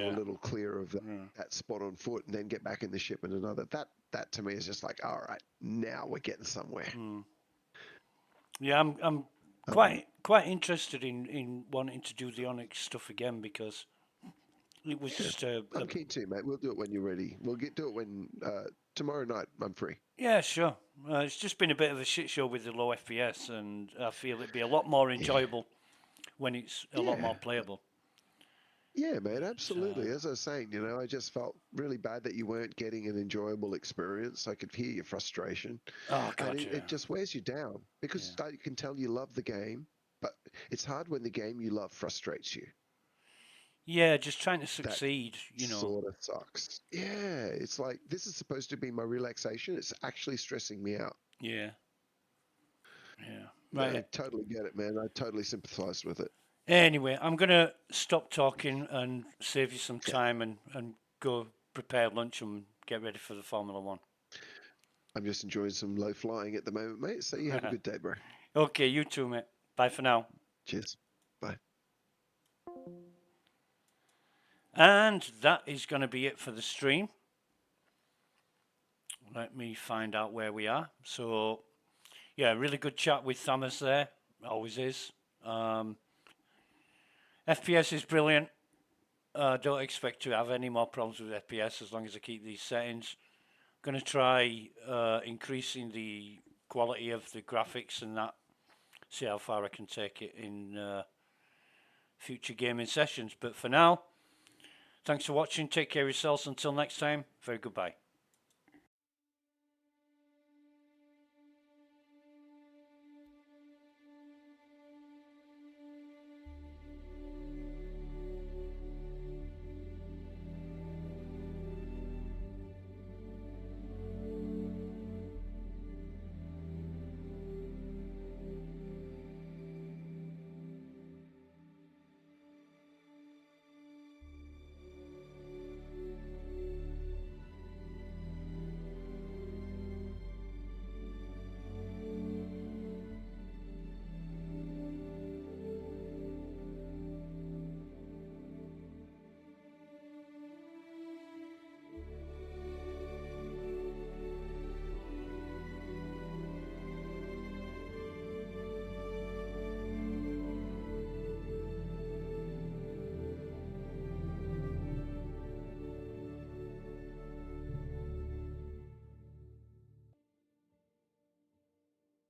a little clear of that spot on foot, and then get back in the ship and another. That to me is just like, all right, now we're getting somewhere. Yeah, I'm quite interested in wanting to do the Onyx stuff again because it was just I'm keen too, mate. We'll do it when you're ready. We'll do it when tomorrow night I'm free. Yeah, sure. It's just been a bit of a shit show with the low FPS, and I feel it'd be a lot more enjoyable when it's a lot more playable. Yeah, mate, absolutely. As I was saying, I just felt really bad that you weren't getting an enjoyable experience. I could hear your frustration. Oh, God, and it just wears you down because you can tell you love the game, but it's hard when the game you love frustrates you. Yeah, just trying to succeed, Sort of sucks. Yeah, it's like, this is supposed to be my relaxation. It's actually stressing me out. Yeah. Right. I totally get it, man. I totally sympathize with it. Anyway, I'm going to stop talking and save you some time and go prepare lunch and get ready for the Formula One. I'm just enjoying some low flying at the moment, mate. So you have a good day, bro. Okay, you too, mate. Bye for now. Cheers. Bye. And that is going to be it for the stream. Let me find out where we are. So, yeah, really good chat with Thomas there. Always is. FPS is brilliant. Don't expect to have any more problems with FPS as long as I keep these settings. Going to try increasing the quality of the graphics and that. See how far I can take it in future gaming sessions. But for now, thanks for watching. Take care of yourselves. Until next time, very goodbye.